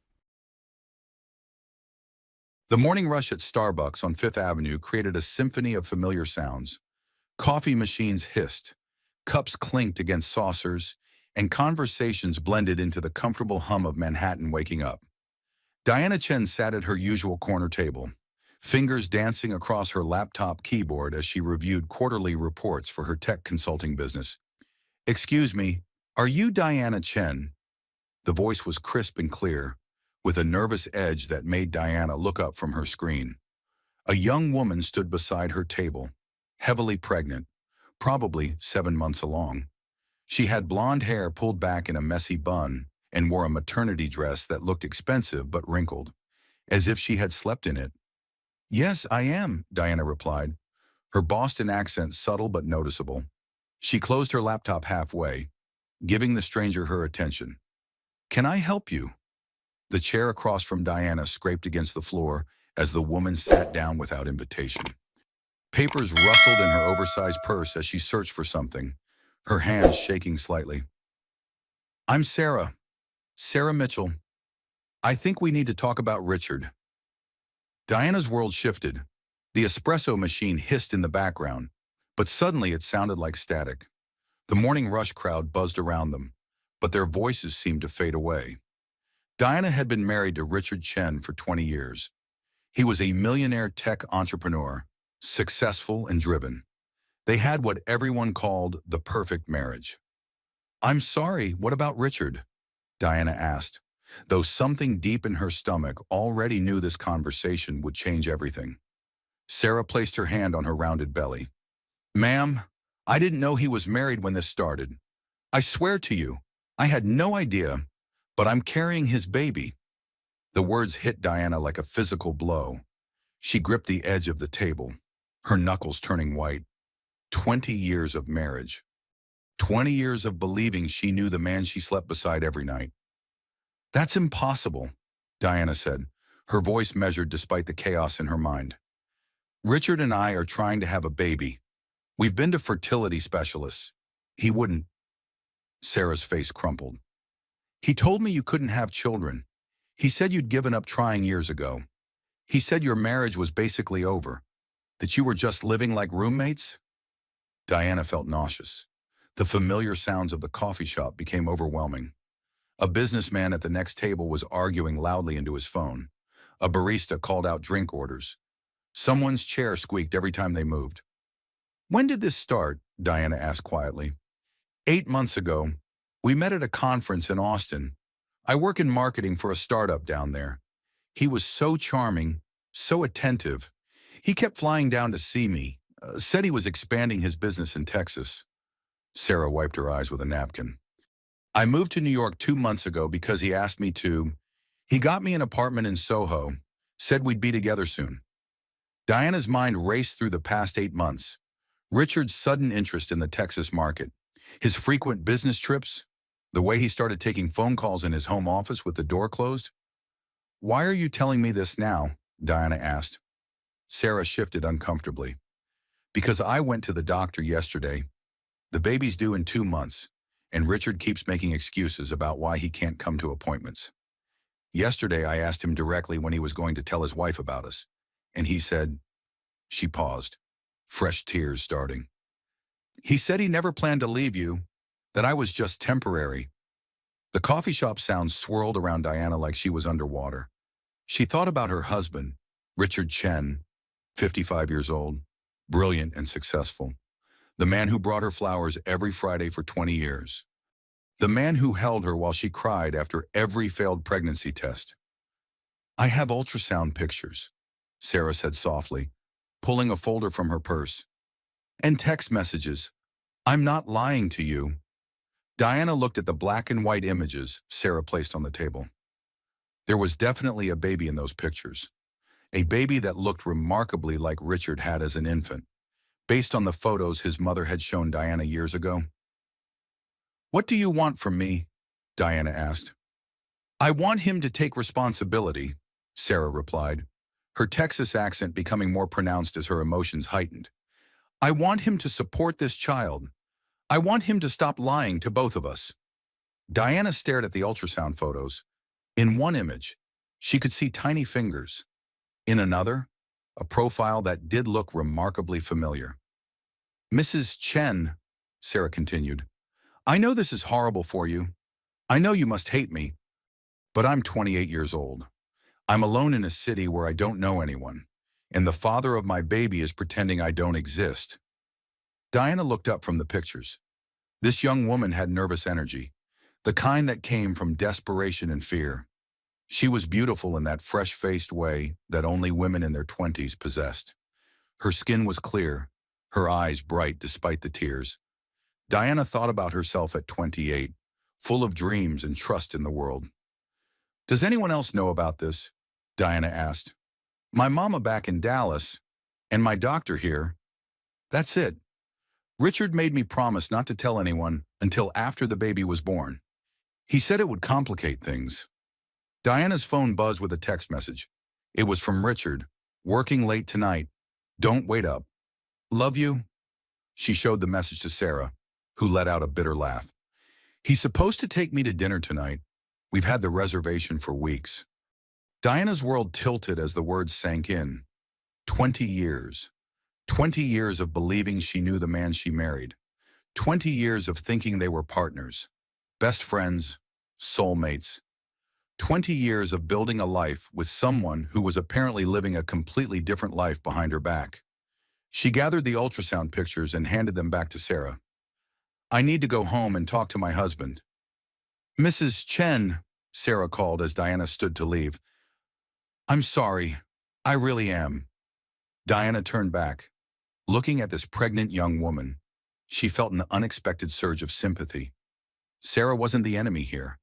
The morning rush at Starbucks on Fifth Avenue created a symphony of familiar sounds. Coffee machines hissed, cups clinked against saucers, and conversations blended into the comfortable hum of Manhattan waking up. Diana Chen sat at her usual corner table, fingers dancing across her laptop keyboard as she reviewed quarterly reports for her tech consulting business. "Excuse me, are you Diana Chen?" The voice was crisp and clear, with a nervous edge that made Diana look up from her screen. A young woman stood beside her table, heavily pregnant, probably 7 months along. She had blonde hair pulled back in a messy bun and wore a maternity dress that looked expensive but wrinkled, as if she had slept in it. "Yes, I am," Diana replied, her Boston accent subtle but noticeable. She closed her laptop halfway, giving the stranger her attention. "Can I help you?" The chair across from Diana scraped against the floor as the woman sat down without invitation. Papers rustled in her oversized purse as she searched for something, her hands shaking slightly. "I'm Sarah Mitchell. I think we need to talk about Richard." Diana's world shifted. The espresso machine hissed in the background, but suddenly it sounded like static. The morning rush crowd buzzed around them, but their voices seemed to fade away. Diana had been married to Richard Chen for 20 years. He was a millionaire tech entrepreneur, successful and driven. They had what everyone called the perfect marriage. "I'm sorry, what about Richard?" Diana asked, though something deep in her stomach already knew this conversation would change everything. Sarah placed her hand on her rounded belly. "Ma'am, I didn't know he was married when this started. I swear to you, I had no idea, but I'm carrying his baby." The words hit Diana like a physical blow. She gripped the edge of the table, her knuckles turning white. 20 years of marriage. 20 years of believing she knew the man she slept beside every night. "That's impossible," Diana said, her voice measured despite the chaos in her mind. "Richard and I are trying to have a baby. We've been to fertility specialists. He wouldn't." Sarah's face crumpled. "He told me you couldn't have children. He said you'd given up trying years ago. He said your marriage was basically over, that you were just living like roommates." Diana felt nauseous. The familiar sounds of the coffee shop became overwhelming. A businessman at the next table was arguing loudly into his phone. A barista called out drink orders. Someone's chair squeaked every time they moved. "When did this start?" Diana asked quietly. 8 months ago. We met at a conference in Austin. I work in marketing for a startup down there. He was so charming, so attentive. He kept flying down to see me, said he was expanding his business in Texas." Sarah wiped her eyes with a napkin. "I moved to New York 2 months ago because he asked me to. He got me an apartment in Soho, said we'd be together soon." Diana's mind raced through the past 8 months. Richard's sudden interest in the Texas market, his frequent business trips, the way he started taking phone calls in his home office with the door closed. "Why are you telling me this now?" Diana asked. Sarah shifted uncomfortably. "Because I went to the doctor yesterday. The baby's due in 2 months, and Richard keeps making excuses about why he can't come to appointments. Yesterday I asked him directly when he was going to tell his wife about us, and he said—" She paused, fresh tears starting. "He said he never planned to leave you, that I was just temporary." The coffee shop sounds swirled around Diana like she was underwater. She thought about her husband, Richard Chen, 55 years old, brilliant and successful. The man who brought her flowers every Friday for 20 years. The man who held her while she cried after every failed pregnancy test. "I have ultrasound pictures," Sarah said softly, pulling a folder from her purse. "And text messages. I'm not lying to you." Diana looked at the black and white images Sarah placed on the table. There was definitely a baby in those pictures. A baby that looked remarkably like Richard had as an infant, based on the photos his mother had shown Diana years ago. "What do you want from me?" Diana asked. "I want him to take responsibility," Sarah replied, her Texas accent becoming more pronounced as her emotions heightened. "I want him to support this child. I want him to stop lying to both of us." Diana stared at the ultrasound photos, In one image, she could see tiny fingers. In another, a profile that did look remarkably familiar. "Mrs. Chen," Sarah continued, "I know this is horrible for you. I know you must hate me, but I'm 28 years old. I'm alone in a city where I don't know anyone, and the father of my baby is pretending I don't exist." Diana looked up from the pictures. This young woman had nervous energy, the kind that came from desperation and fear. She was beautiful in that fresh-faced way that only women in their 20s possessed. Her skin was clear, her eyes bright despite the tears. Diana thought about herself at 28, full of dreams and trust in the world. "Does anyone else know about this?" Diana asked. "My mama back in Dallas, and my doctor here. That's it. Richard made me promise not to tell anyone until after the baby was born. He said it would complicate things." Diana's phone buzzed with a text message. It was from Richard. "Working late tonight. Don't wait up. Love you." She showed the message to Sarah, who let out a bitter laugh. "He's supposed to take me to dinner tonight. We've had the reservation for weeks." Diana's world tilted as the words sank in. 20 years. 20 years of believing she knew the man she married. 20 years of thinking they were partners, best friends, soulmates. 20 years of building a life with someone who was apparently living a completely different life behind her back. She gathered the ultrasound pictures and handed them back to Sarah. "I need to go home and talk to my husband." "Mrs. Chen," Sarah called as Diana stood to leave. "I'm sorry. I really am." Diana turned back. Looking at this pregnant young woman, she felt an unexpected surge of sympathy. Sarah wasn't the enemy here.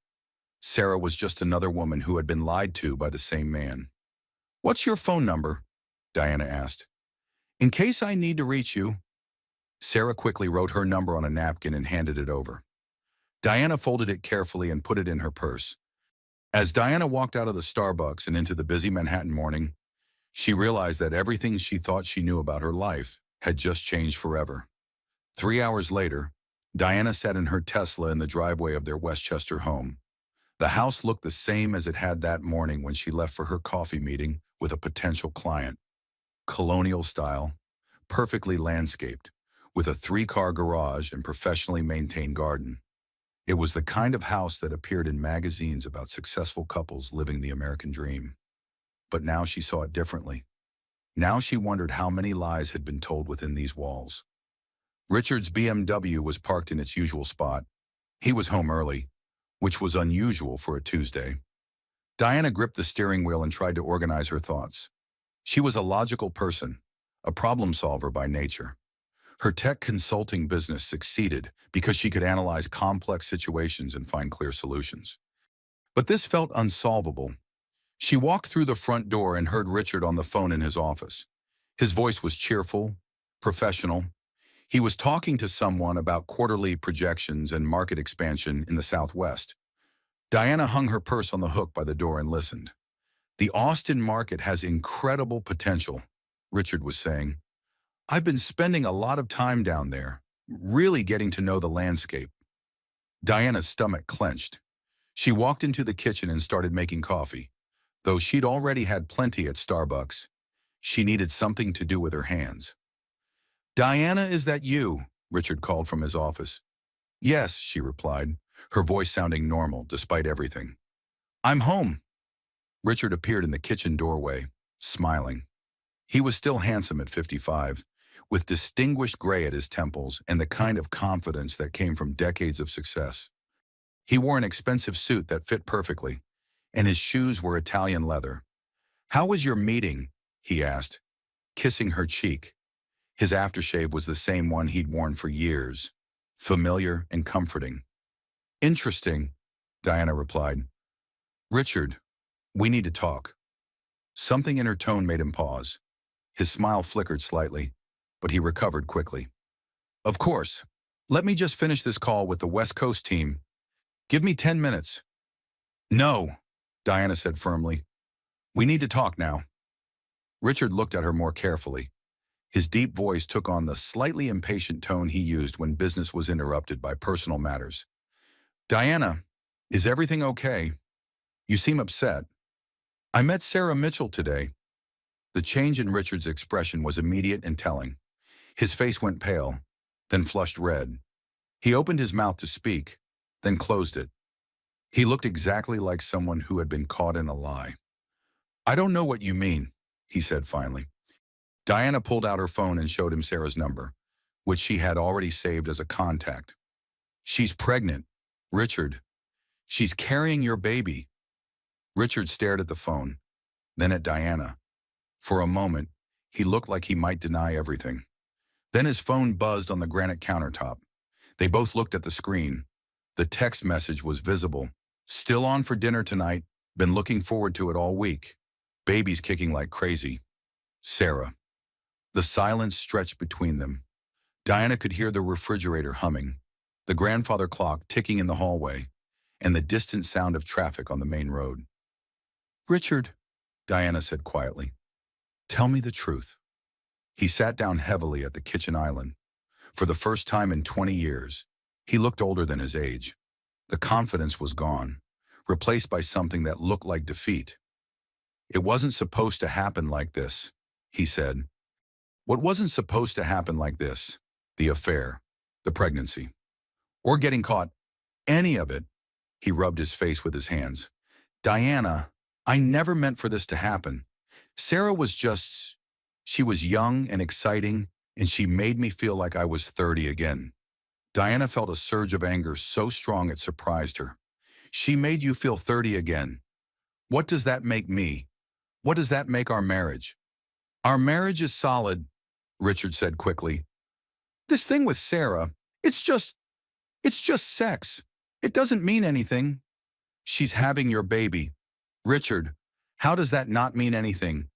Sarah was just another woman who had been lied to by the same man. "What's your phone number?" Diana asked. "In case I need to reach you." Sarah quickly wrote her number on a napkin and handed it over. Diana folded it carefully and put it in her purse. As Diana walked out of the Starbucks and into the busy Manhattan morning, she realized that everything she thought she knew about her life had just changed forever. 3 hours later, Diana sat in her Tesla in the driveway of their Westchester home. The house looked the same as it had that morning when she left for her coffee meeting with a potential client. Colonial style, perfectly landscaped, with a 3-car garage and professionally maintained garden. It was the kind of house that appeared in magazines about successful couples living the American dream. But now she saw it differently. Now she wondered how many lies had been told within these walls. Richard's BMW was parked in its usual spot. He was home early, which was unusual for a Tuesday. Diana gripped the steering wheel and tried to organize her thoughts. She was a logical person, a problem solver by nature. Her tech consulting business succeeded because she could analyze complex situations and find clear solutions. But this felt unsolvable. She walked through the front door and heard Richard on the phone in his office. His voice was cheerful, professional. He was talking to someone about quarterly projections and market expansion in the Southwest. Diana hung her purse on the hook by the door and listened. "The Austin market has incredible potential," Richard was saying. "I've been spending a lot of time down there, really getting to know the landscape." Diana's stomach clenched. She walked into the kitchen and started making coffee. Though she'd already had plenty at Starbucks, she needed something to do with her hands. "Diana, is that you?" Richard called from his office. "Yes," she replied, her voice sounding normal despite everything. "I'm home." Richard appeared in the kitchen doorway, smiling. He was still handsome at 55, with distinguished gray at his temples and the kind of confidence that came from decades of success. He wore an expensive suit that fit perfectly, and his shoes were Italian leather. "How was your meeting?" he asked, kissing her cheek. His aftershave was the same one he'd worn for years, familiar and comforting. "Interesting," Diana replied. "Richard, we need to talk." Something in her tone made him pause. His smile flickered slightly, but he recovered quickly. "Of course. Let me just finish this call with the West Coast team. Give me 10 minutes. "No," Diana said firmly. "We need to talk now." Richard looked at her more carefully. His deep voice took on the slightly impatient tone he used when business was interrupted by personal matters. "Diana, is everything okay?" You seem upset. I met Sarah Mitchell today. The change in Richard's expression was immediate and telling. His face went pale, then flushed red. He opened his mouth to speak, then closed it. He looked exactly like someone who had been caught in a lie. I don't know what you mean, he said finally. Diana pulled out her phone and showed him Sarah's number, which she had already saved as a contact. She's pregnant, Richard. She's carrying your baby. Richard stared at the phone, then at Diana. For a moment, he looked like he might deny everything. Then his phone buzzed on the granite countertop. They both looked at the screen. The text message was visible. Still on for dinner tonight. Been looking forward to it all week. Baby's kicking like crazy. Sarah. The silence stretched between them. Diana could hear the refrigerator humming, the grandfather clock ticking in the hallway, and the distant sound of traffic on the main road. Richard, Diana said quietly, tell me the truth. He sat down heavily at the kitchen island. For the first time in 20 years, he looked older than his age. The confidence was gone, replaced by something that looked like defeat. It wasn't supposed to happen like this, he said. What wasn't supposed to happen like this? The affair, the pregnancy, or getting caught, any of it. He rubbed his face with his hands. Diana, I never meant for this to happen. Sarah was she was young and exciting, and she made me feel like I was 30 again. Diana felt a surge of anger so strong it surprised her. She made you feel 30 again. What does that make me? What does that make our marriage? Our marriage is solid, Richard said quickly. This thing with Sarah, it's just sex. It doesn't mean anything. She's having your baby. Richard, how does that not mean anything?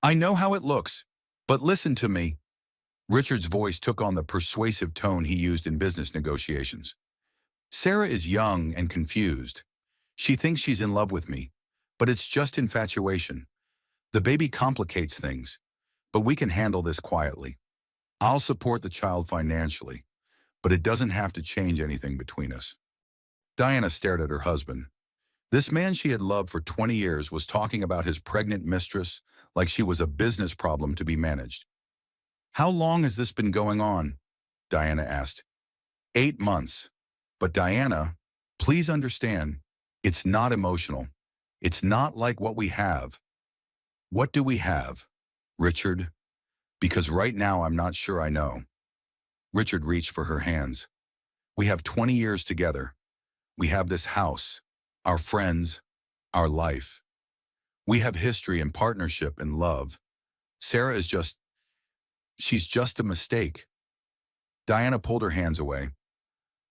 I know how it looks, but listen to me. Richard's voice took on the persuasive tone he used in business negotiations. Sarah is young and confused. She thinks she's in love with me, but it's just infatuation. The baby complicates things, but we can handle this quietly. I'll support the child financially, but it doesn't have to change anything between us. Diana stared at her husband. This man she had loved for 20 years was talking about his pregnant mistress like she was a business problem to be managed. How long has this been going on? Diana asked. 8 months. But Diana, please understand, it's not emotional. It's not like what we have. What do we have, Richard? Because right now I'm not sure I know. Richard reached for her hands. We have 20 years together. We have this house, our friends, our life. We have history and partnership and love. Sarah is she's just a mistake. Diana pulled her hands away.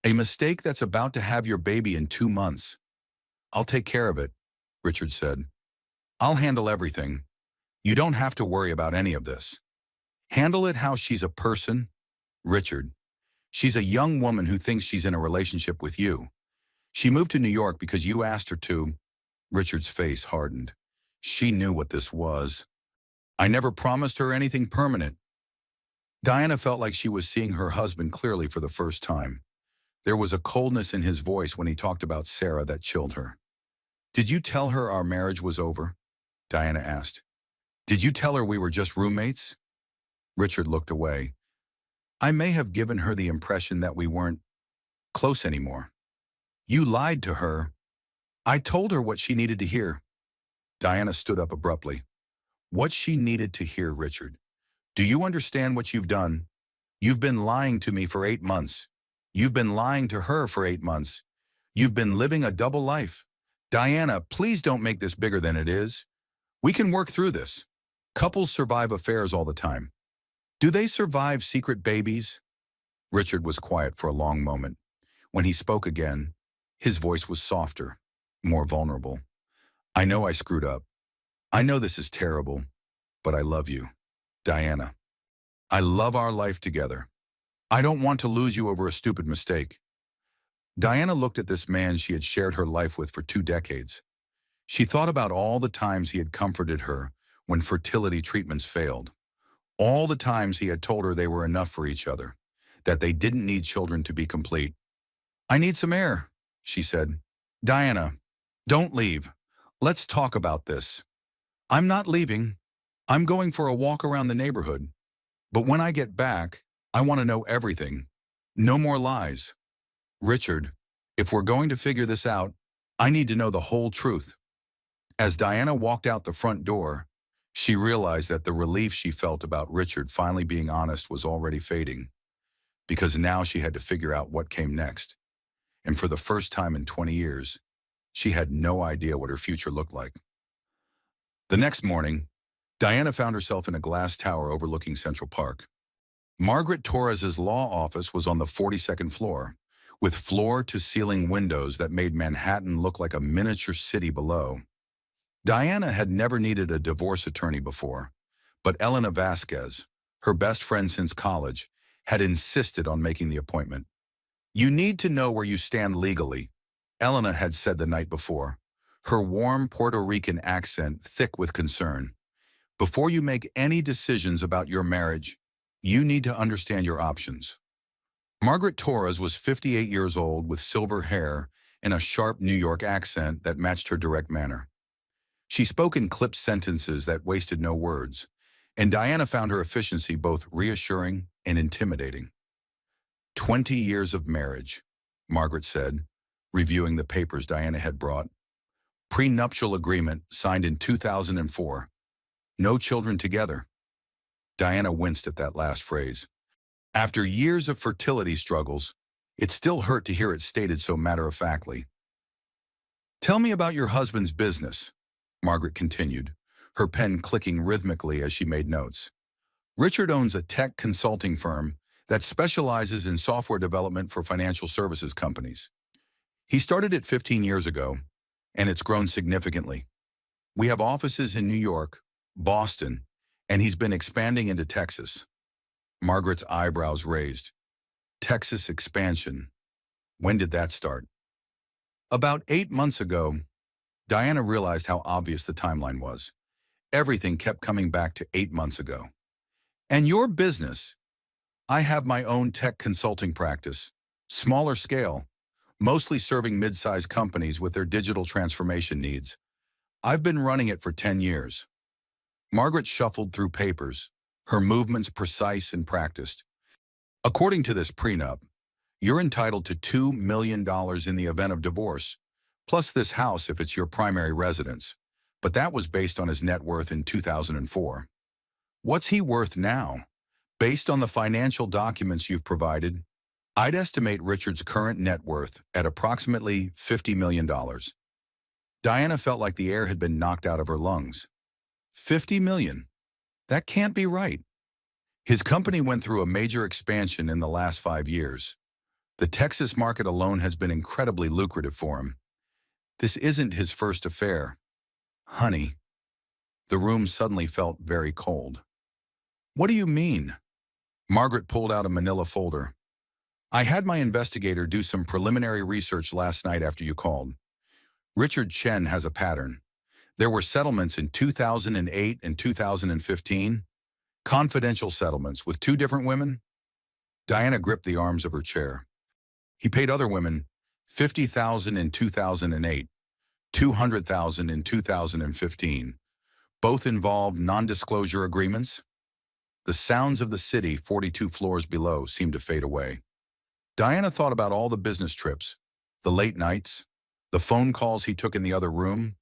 A mistake that's about to have your baby in 2 months. I'll take care of it, Richard said. I'll handle everything. You don't have to worry about any of this. Handle it how she's a person, Richard. She's a young woman who thinks she's in a relationship with you. She moved to New York because you asked her to. Richard's face hardened. She knew what this was. I never promised her anything permanent. Diana felt like she was seeing her husband clearly for the first time. There was a coldness in his voice when he talked about Sarah that chilled her. Did you tell her our marriage was over? Diana asked. Did you tell her we were just roommates? Richard looked away. I may have given her the impression that we weren't close anymore. You lied to her. I told her what she needed to hear. Diana stood up abruptly. What she needed to hear, Richard. Do you understand what you've done? You've been lying to me for 8 months. You've been lying to her for 8 months. You've been living a double life. Diana, please don't make this bigger than it is. We can work through this. Couples survive affairs all the time. Do they survive secret babies? Richard was quiet for a long moment. When he spoke again, his voice was softer, more vulnerable. I know I screwed up. I know this is terrible, but I love you, Diana. I love our life together. I don't want to lose you over a stupid mistake. Diana looked at this man she had shared her life with for 2 decades. She thought about all the times he had comforted her when fertility treatments failed. All the times he had told her they were enough for each other, that they didn't need children to be complete. I need some air, she said. Diana, don't leave. Let's talk about this. I'm not leaving. I'm going for a walk around the neighborhood. But when I get back, I want to know everything. No more lies. Richard, if we're going to figure this out, I need to know the whole truth. As Diana walked out the front door, she realized that the relief she felt about Richard finally being honest was already fading, because now she had to figure out what came next. And for the first time in 20 years, she had no idea what her future looked like. The next morning, Diana found herself in a glass tower overlooking Central Park. Margaret Torres's law office was on the 42nd floor, with floor-to-ceiling windows that made Manhattan look like a miniature city below. Diana had never needed a divorce attorney before, but Elena Vasquez, her best friend since college, had insisted on making the appointment. "You need to know where you stand legally," Elena had said the night before, her warm Puerto Rican accent thick with concern. "Before you make any decisions about your marriage, you need to understand your options." Margaret Torres was 58 years old with silver hair and a sharp New York accent that matched her direct manner. She spoke in clipped sentences that wasted no words, and Diana found her efficiency both reassuring and intimidating. 20 years of marriage, Margaret said, reviewing the papers Diana had brought. Prenuptial agreement signed in 2004. No children together. Diana winced at that last phrase. After years of fertility struggles, it still hurt to hear it stated so matter-of-factly. "Tell me about your husband's business," Margaret continued, her pen clicking rhythmically as she made notes. "Richard owns a tech consulting firm that specializes in software development for financial services companies. He started it 15 years ago, and it's grown significantly. We have offices in New York, Boston, and he's been expanding into Texas." Margaret's eyebrows raised. Texas expansion. When did that start? About 8 months ago, Diana realized how obvious the timeline was. Everything kept coming back to 8 months ago. "And your business?" "I have my own tech consulting practice, smaller scale, mostly serving mid-sized companies with their digital transformation needs. I've been running it for 10 years. Margaret shuffled through papers, her movements precise and practiced. "According to this prenup, you're entitled to $2 million in the event of divorce, plus this house if it's your primary residence. But that was based on his net worth in 2004. What's he worth now? Based on the financial documents you've provided, I'd estimate Richard's current net worth at approximately $50 million. Diana felt like the air had been knocked out of her lungs. 50 million? That can't be right. His company went through a major expansion in the last 5 years. The Texas market alone has been incredibly lucrative for him. This isn't his first affair. Honey." The room suddenly felt very cold. "What do you mean?" Margaret pulled out a manila folder. "I had my investigator do some preliminary research last night after you called. Richard Chen has a pattern. There were settlements in 2008 and 2015, confidential settlements with 2 different women." Diana gripped the arms of her chair. "He paid other women $50,000 in 2008, $200,000 in 2015. Both involved non-disclosure agreements." The sounds of the city 42 floors below seemed to fade away. Diana thought about all the business trips, the late nights, the phone calls he took in the other room.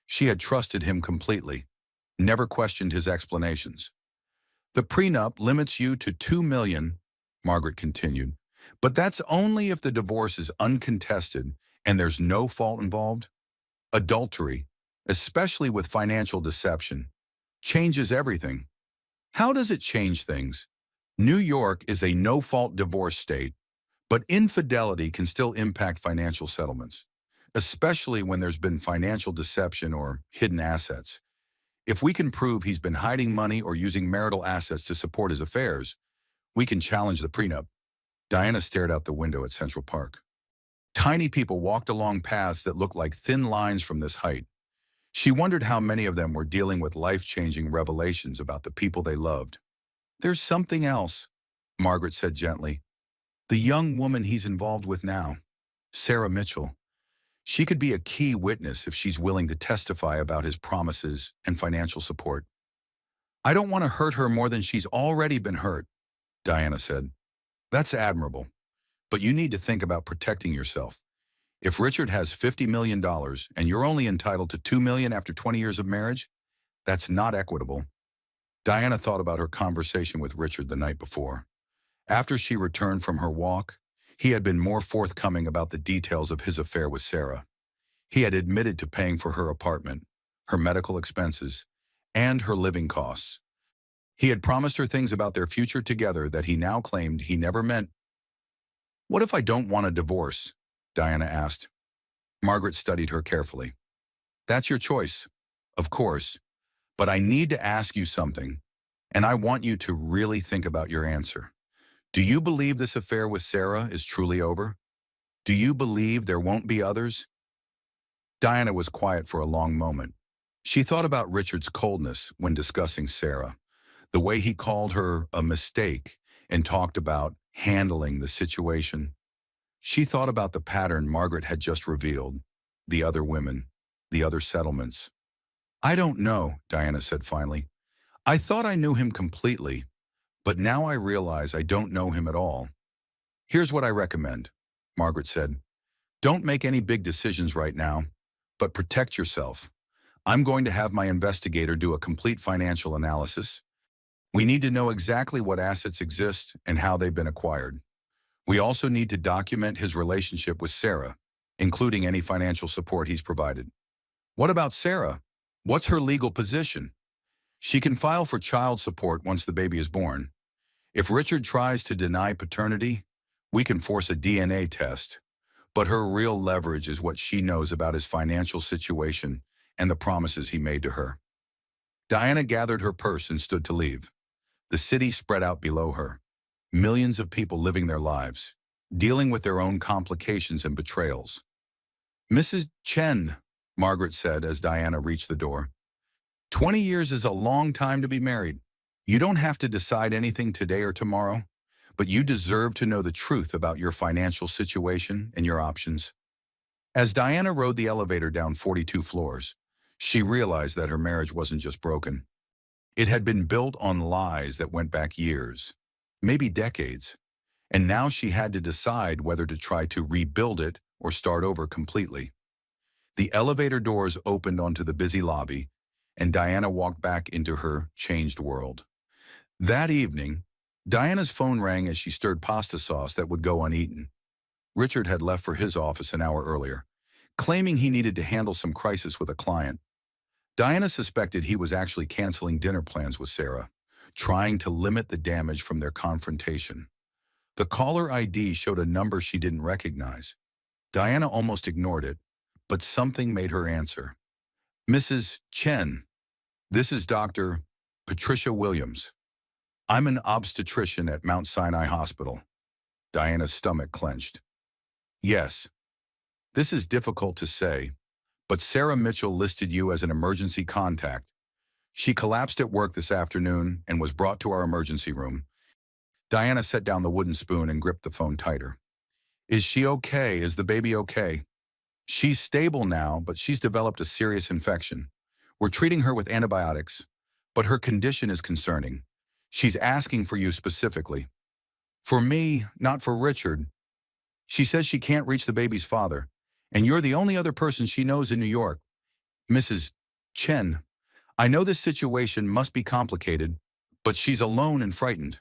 She had trusted him completely, never questioned his explanations. "The prenup limits you to $2 million, Margaret continued, "but that's only if the divorce is uncontested and there's no fault involved. Adultery, especially with financial deception, changes everything." "How does it change things?" "New York is a no-fault divorce state, but infidelity can still impact financial settlements, especially when there's been financial deception or hidden assets. If we can prove he's been hiding money or using marital assets to support his affairs, we can challenge the prenup." Diana stared out the window at Central Park. Tiny people walked along paths that looked like thin lines from this height. She wondered how many of them were dealing with life-changing revelations about the people they loved. "There's something else," Margaret said gently. "The young woman he's involved with now, Sarah Mitchell. She could be a key witness if she's willing to testify about his promises and financial support. I don't want to hurt her more than she's already been hurt, Diana said. That's admirable, but you need to think about protecting yourself. If Richard has $50 million and you're only entitled to $2 million after 20 years of marriage, that's not equitable. Diana thought about her conversation with Richard the night before. After she returned from her walk, he had been more forthcoming about the details of his affair with Sarah. He had admitted to paying for her apartment, her medical expenses, and her living costs. He had promised her things about their future together that he now claimed he never meant. "What if I don't want a divorce?" Diana asked. Margaret studied her carefully. "That's your choice, of course, but I need to ask you something, and I want you to really think about your answer. Do you believe this affair with Sarah is truly over? Do you believe there won't be others?" Diana was quiet for a long moment. She thought about Richard's coldness when discussing Sarah, the way he called her a mistake and talked about handling the situation. She thought about the pattern Margaret had just revealed, the other women, the other settlements. "I don't know," Diana said finally. "I thought I knew him completely, but now I realize I don't know him at all. Here's what I recommend," Margaret said. "Don't make any big decisions right now, but protect yourself. I'm going to have my investigator do a complete financial analysis. We need to know exactly what assets exist and how they've been acquired. We also need to document his relationship with Sarah, including any financial support he's provided." "What about Sarah? What's her legal position?" "She can file for child support once the baby is born. If Richard tries to deny paternity, we can force a DNA test. But her real leverage is what she knows about his financial situation and the promises he made to her." Diana gathered her purse and stood to leave. The city spread out below her. Millions of people living their lives, dealing with their own complications and betrayals. "Mrs. Chen," Margaret said as Diana reached the door, 20 years is a long time to be married. You don't have to decide anything today or tomorrow, but you deserve to know the truth about your financial situation and your options." As Diana rode the elevator down 42 floors, she realized that her marriage wasn't just broken. It had been built on lies that went back years, maybe decades, and now she had to decide whether to try to rebuild it or start over completely. The elevator doors opened onto the busy lobby, and Diana walked back into her changed world. That evening, Diana's phone rang as she stirred pasta sauce that would go uneaten. Richard had left for his office an hour earlier, claiming he needed to handle some crisis with a client. Diana suspected he was actually canceling dinner plans with Sarah, trying to limit the damage from their confrontation. The caller ID showed a number she didn't recognize. Diana almost ignored it, but something made her answer. "Mrs. Chen, this is Dr. Patricia Williams. I'm an obstetrician at Mount Sinai Hospital." Diana's stomach clenched. "Yes, this is difficult to say, but Sarah Mitchell listed you as an emergency contact. She collapsed at work this afternoon and was brought to our emergency room." Diana set down the wooden spoon and gripped the phone tighter. "Is she okay? Is the baby okay?" "She's stable now, but she's developed a serious infection. We're treating her with antibiotics, but her condition is concerning. She's asking for you specifically." "For me, not for Richard. She says she can't reach the baby's father, and you're the only other person she knows in New York. Mrs. Chen, I know this situation must be complicated, but she's alone and frightened."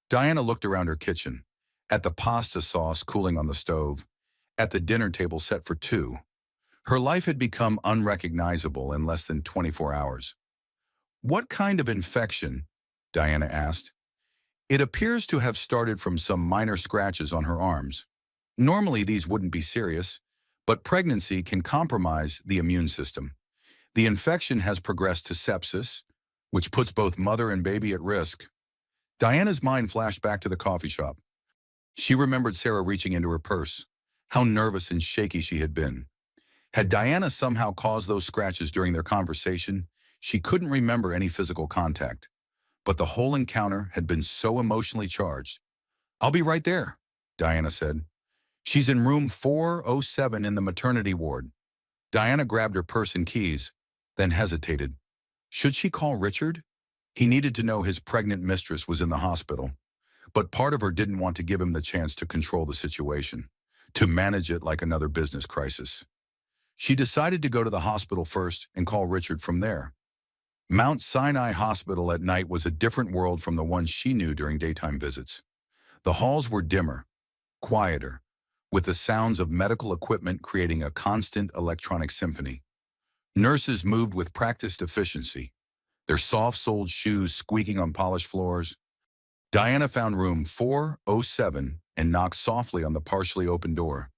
Diana looked around her kitchen, at the pasta sauce cooling on the stove, at the dinner table set for two. Her life had become unrecognizable in less than 24 hours. "What kind of infection?" Diana asked. "It appears to have started from some minor scratches on her arms. Normally these wouldn't be serious, but pregnancy can compromise the immune system. The infection has progressed to sepsis, which puts both mother and baby at risk." Diana's mind flashed back to the coffee shop. She remembered Sarah reaching into her purse, how nervous and shaky she had been. Had Diana somehow caused those scratches during their conversation? She couldn't remember any physical contact, but the whole encounter had been so emotionally charged. "I'll be right there," Diana said. She's in room 407 in the maternity ward. Diana grabbed her purse and keys, then hesitated. Should she call Richard? He needed to know his pregnant mistress was in the hospital, but part of her didn't want to give him the chance to control the situation, to manage it like another business crisis. She decided to go to the hospital first and call Richard from there. Mount Sinai Hospital at night was a different world from the one she knew during daytime visits. The halls were dimmer, quieter, with the sounds of medical equipment creating a constant electronic symphony. Nurses moved with practiced efficiency, their soft-soled shoes squeaking on polished floors. Diana found room 407 and knocked softly on the partially open door.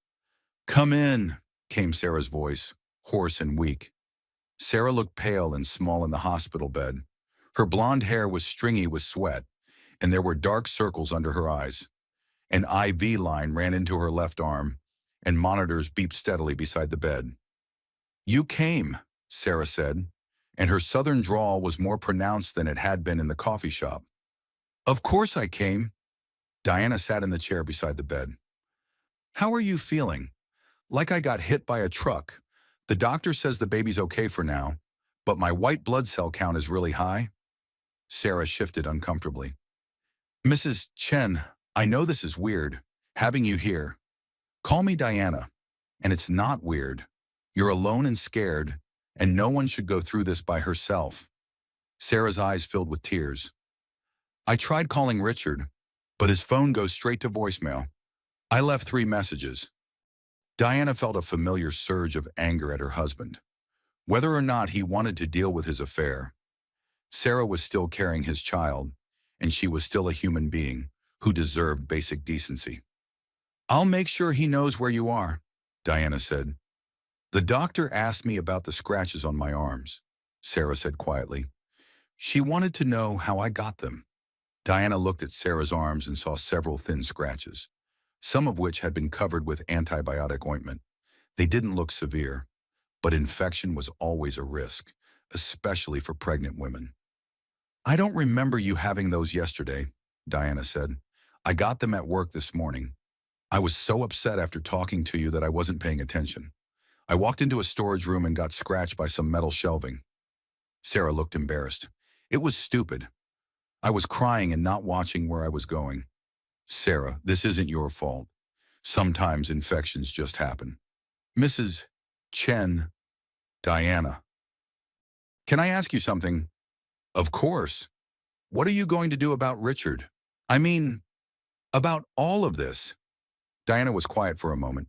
"Come in," came Sarah's voice, hoarse and weak. Sarah looked pale and small in the hospital bed. Her blonde hair was stringy with sweat, and there were dark circles under her eyes. An IV line ran into her left arm, and monitors beeped steadily beside the bed. "You came," Sarah said, and her southern drawl was more pronounced than it had been in the coffee shop. "Of course I came." Diana sat in the chair beside the bed. "How are you feeling?" "Like I got hit by a truck. The doctor says the baby's okay for now, but my white blood cell count is really high." Sarah shifted uncomfortably. "Mrs. Chen, I know this is weird, having you here. Call me Diana, and it's not weird. You're alone and scared, and no one should go through this by herself." Sarah's eyes filled with tears. "I tried calling Richard, but his phone goes straight to voicemail. I left 3 messages." Diana felt a familiar surge of anger at her husband. Whether or not he wanted to deal with his affair, Sarah was still carrying his child, and she was still a human being who deserved basic decency. "I'll make sure he knows where you are," Diana said. "The doctor asked me about the scratches on my arms," Sarah said quietly. "She wanted to know how I got them." Diana looked at Sarah's arms and saw several thin scratches, some of which had been covered with antibiotic ointment. They didn't look severe, but infection was always a risk, especially for pregnant women. "I don't remember you having those yesterday," Diana said. "I got them at work this morning. I was so upset after talking to you that I wasn't paying attention. I walked into a storage room and got scratched by some metal shelving." Sarah looked embarrassed. "It was stupid. I was crying and not watching where I was going." "Sarah, this isn't your fault. Sometimes infections just happen." "Mrs. Chen." "Diana. Can I ask you something?" "Of course. What are you going to do about Richard? I mean, about all of this?" Diana was quiet for a moment.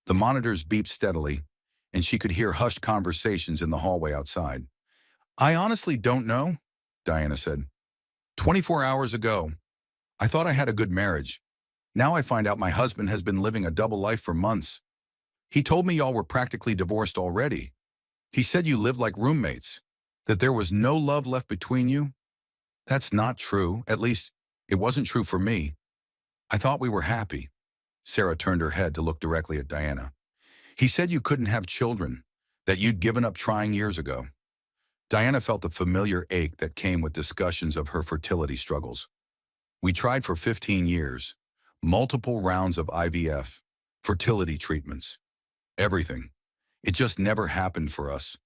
The monitors beeped steadily, and she could hear hushed conversations in the hallway outside. "I honestly don't know," Diana said. 24 hours ago, I thought I had a good marriage. Now I find out my husband has been living a double life for months. He told me y'all were practically divorced already. He said you lived like roommates, that there was no love left between you. That's not true. At least, it wasn't true for me. I thought we were happy." Sarah turned her head to look directly at Diana. "He said you couldn't have children, that you'd given up trying years ago." Diana felt the familiar ache that came with discussions of her fertility struggles. "We tried for 15 years, multiple rounds of IVF, fertility treatments, everything. It just never happened for us."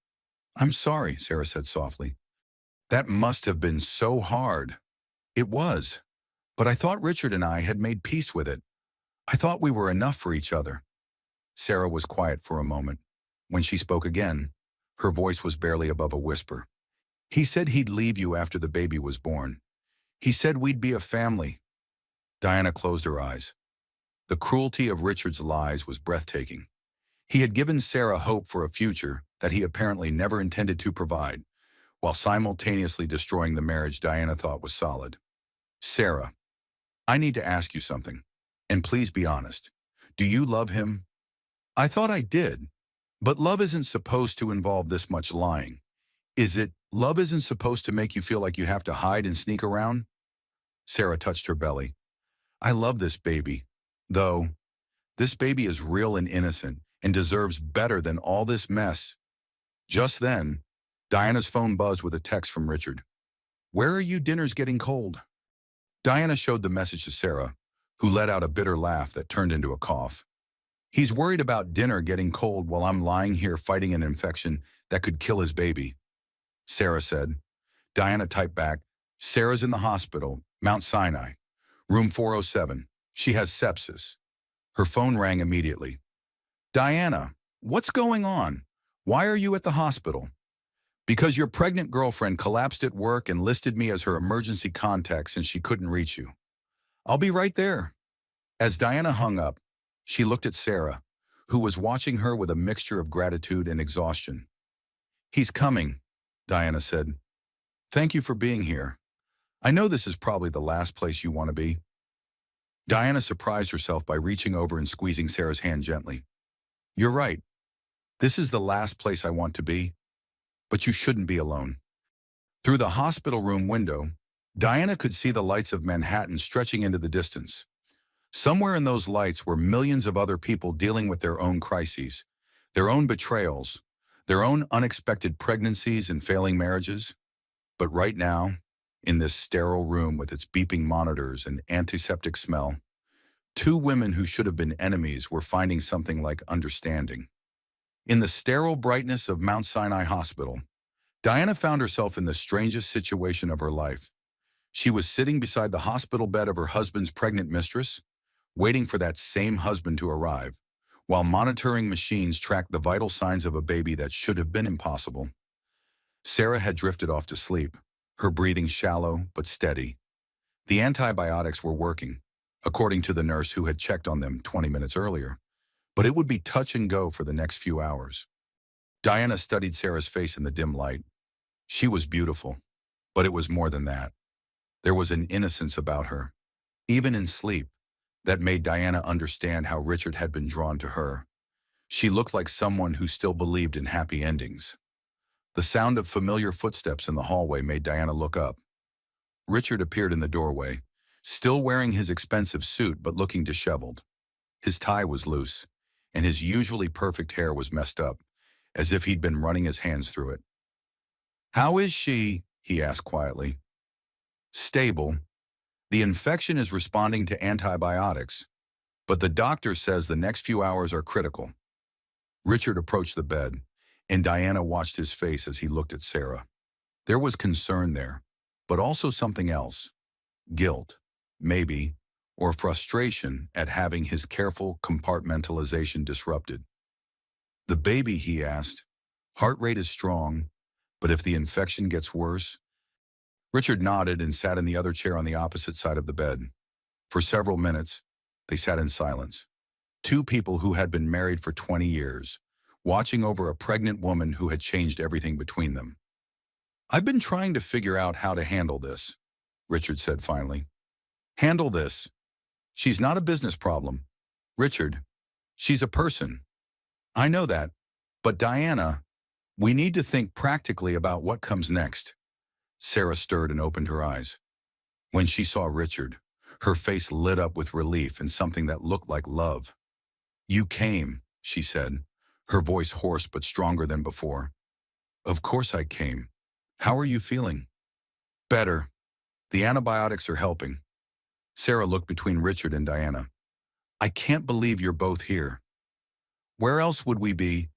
"I'm sorry," Sarah said softly. "That must have been so hard." "It was, but I thought Richard and I had made peace with it. I thought we were enough for each other." Sarah was quiet for a moment. When she spoke again, her voice was barely above a whisper. "He said he'd leave you after the baby was born. He said we'd be a family." Diana closed her eyes. The cruelty of Richard's lies was breathtaking. He had given Sarah hope for a future that he apparently never intended to provide, while simultaneously destroying the marriage Diana thought was solid. "Sarah, I need to ask you something, and please be honest. Do you love him?" "I thought I did, but love isn't supposed to involve this much lying. Is it? Love isn't supposed to make you feel like you have to hide and sneak around?" Sarah touched her belly. "I love this baby, though. This baby is real and innocent and deserves better than all this mess." Just then, Diana's phone buzzed with a text from Richard. "Where are you? Dinner's getting cold." Diana showed the message to Sarah, who let out a bitter laugh that turned into a cough. He's worried about dinner getting cold while I'm lying here fighting an infection that could kill his baby, Sarah said. Diana typed back, Sarah's in the hospital, Mount Sinai, room 407. She has sepsis. Her phone rang immediately. Diana, what's going on? Why are you at the hospital? Because your pregnant girlfriend collapsed at work and listed me as her emergency contact since she couldn't reach you. I'll be right there. As Diana hung up, she looked at Sarah, who was watching her with a mixture of gratitude and exhaustion. He's coming, Diana said. Thank you for being here. I know this is probably the last place you want to be. Diana surprised herself by reaching over and squeezing Sarah's hand gently. You're right. This is the last place I want to be, but you shouldn't be alone. Through the hospital room window, Diana could see the lights of Manhattan stretching into the distance. Somewhere in those lights were millions of other people dealing with their own crises, their own betrayals, their own unexpected pregnancies and failing marriages. But right now, in this sterile room with its beeping monitors and antiseptic smell, two women who should have been enemies were finding something like understanding. In the sterile brightness of Mount Sinai Hospital, Diana found herself in the strangest situation of her life. She was sitting beside the hospital bed of her husband's pregnant mistress, waiting for that same husband to arrive, while monitoring machines tracked the vital signs of a baby that should have been impossible. Sarah had drifted off to sleep, her breathing shallow but steady. The antibiotics were working, according to the nurse who had checked on them 20 minutes earlier, but it would be touch and go for the next few hours. Diana studied Sarah's face in the dim light. She was beautiful, but it was more than that. There was an innocence about her, even in sleep, that made Diana understand how Richard had been drawn to her. She looked like someone who still believed in happy endings. The sound of familiar footsteps in the hallway made Diana look up. Richard appeared in the doorway, still wearing his expensive suit but looking disheveled. His tie was loose, and his usually perfect hair was messed up, as if he'd been running his hands through it. "How is she?" he asked quietly. "Stable. The infection is responding to antibiotics, but the doctor says the next few hours are critical." Richard approached the bed, and Diana watched his face as he looked at Sarah. There was concern there, but also something else. Guilt, maybe, or frustration at having his careful compartmentalization disrupted. "The baby," he asked. "Heart rate is strong, but if the infection gets worse?" Richard nodded and sat in the other chair on the opposite side of the bed. For several minutes, they sat in silence. Two people who had been married for 20 years, watching over a pregnant woman who had changed everything between them. "I've been trying to figure out how to handle this," Richard said finally. "Handle this? She's not a business problem. Richard, she's a person. I know that. But Diana, we need to think practically about what comes next." Sarah stirred and opened her eyes. When she saw Richard, her face lit up with relief and something that looked like love. "You came," she said, her voice hoarse but stronger than before. "Of course I came. How are you feeling?" "Better. The antibiotics are helping." Sarah looked between Richard and Diana. "I can't believe you're both here." "Where else would we be?"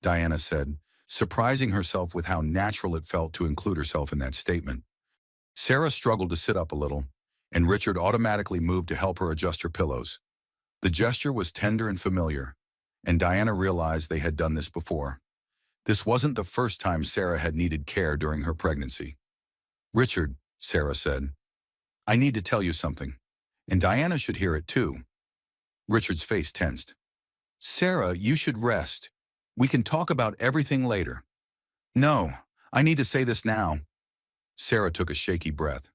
Diana said, surprising herself with how natural it felt to include herself in that statement. Sarah struggled to sit up a little, and Richard automatically moved to help her adjust her pillows. The gesture was tender and familiar, and Diana realized they had done this before. This wasn't the first time Sarah had needed care during her pregnancy. "Richard," Sarah said, "I need to tell you something, and Diana should hear it too." Richard's face tensed. "Sarah, you should rest. We can talk about everything later." "No, I need to say this now." Sarah took a shaky breath.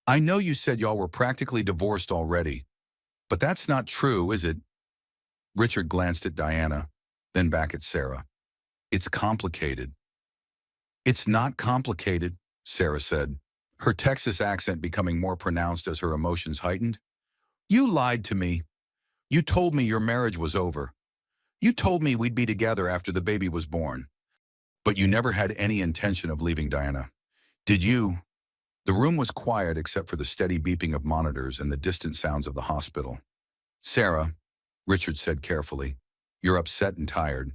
"I know you said y'all were practically divorced already, but that's not true, is it?" Richard glanced at Diana, then back at Sarah. "It's complicated." "It's not complicated," Sarah said, her Texas accent becoming more pronounced as her emotions heightened. "You lied to me. You told me your marriage was over. You told me we'd be together after the baby was born. But you never had any intention of leaving, Diana. Did you?" The room was quiet except for the steady beeping of monitors and the distant sounds of the hospital. "Sarah, Richard said carefully. You're upset and tired.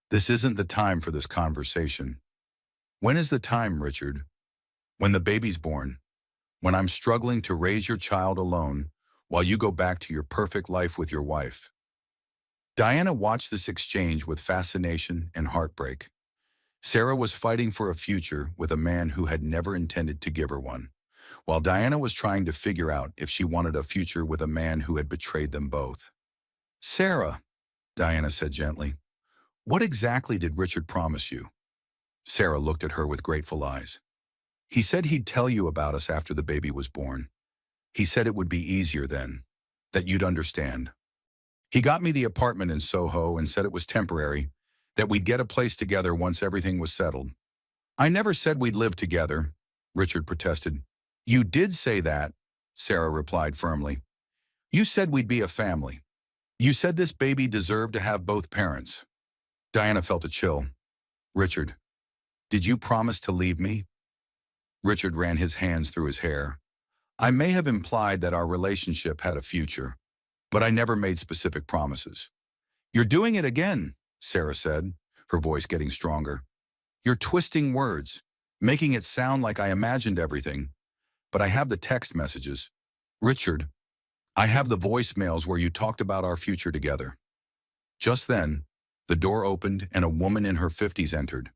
This isn't the time for this conversation. When is the time, Richard? When the baby's born. When I'm struggling to raise your child alone while you go back to your perfect life with your wife. Diana watched this exchange with fascination and heartbreak. Sarah was fighting for a future with a man who had never intended to give her one, while Diana was trying to figure out if she wanted a future with a man who had betrayed them both. Sarah, Diana said gently, what exactly did Richard promise you? Sarah looked at her with grateful eyes. He said he'd tell you about us after the baby was born. He said it would be easier then, that you'd understand. He got me the apartment in Soho and said it was temporary, that we'd get a place together once everything was settled. I never said we'd live together, Richard protested. You did say that, Sarah replied firmly. You said we'd be a family. You said this baby deserved to have both parents. Diana felt a chill. Richard, did you promise to leave me? Richard ran his hands through his hair. I may have implied that our relationship had a future, but I never made specific promises. You're doing it again, Sarah said, her voice getting stronger. You're twisting words, making it sound like I imagined everything. But I have the text messages. Richard, I have the voicemails where you talked about our future together. Just then, the door opened and a woman in her 50s entered.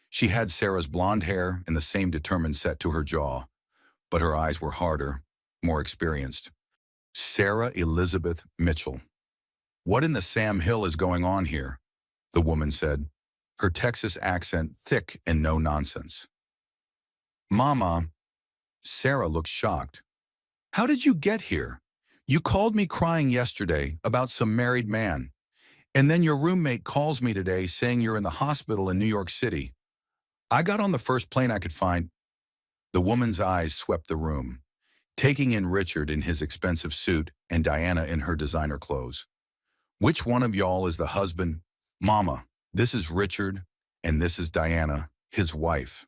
She had Sarah's blonde hair and the same determined set to her jaw, but her eyes were harder, more experienced. Sarah Elizabeth Mitchell. What in the Sam Hill is going on here? The woman said, her Texas accent thick and no nonsense. Mama, Sarah looked shocked. How did you get here? You called me crying yesterday about some married man, and then your roommate calls me today saying you're in the hospital in New York City. I got on the first plane I could find. The woman's eyes swept the room, taking in Richard in his expensive suit and Diana in her designer clothes. Which one of y'all is the husband? Mama, this is Richard, and this is Diana, his wife.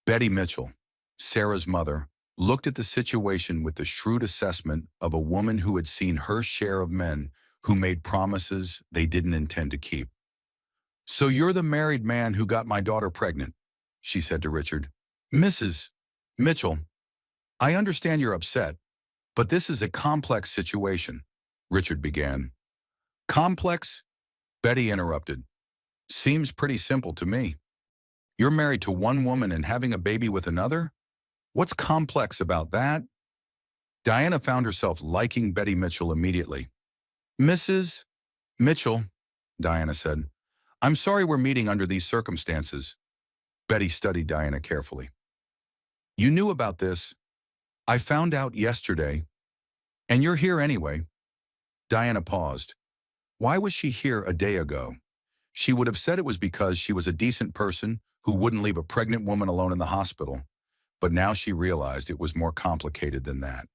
Betty Mitchell, Sarah's mother, looked at the situation with the shrewd assessment of a woman who had seen her share of men who made promises they didn't intend to keep. So you're the married man who got my daughter pregnant, she said to Richard. Mrs. Mitchell, I understand you're upset, but this is a complex situation, Richard began. Complex? Betty interrupted. Seems pretty simple to me. You're married to one woman and having a baby with another? What's complex about that? Diana found herself liking Betty Mitchell immediately. Mrs. Mitchell, Diana said, I'm sorry we're meeting under these circumstances. Betty studied Diana carefully. You knew about this. I found out yesterday. And you're here anyway. Diana paused. Why was she here a day ago? She would have said it was because she was a decent person who wouldn't leave a pregnant woman alone in the hospital. But now she realized it was more complicated than that.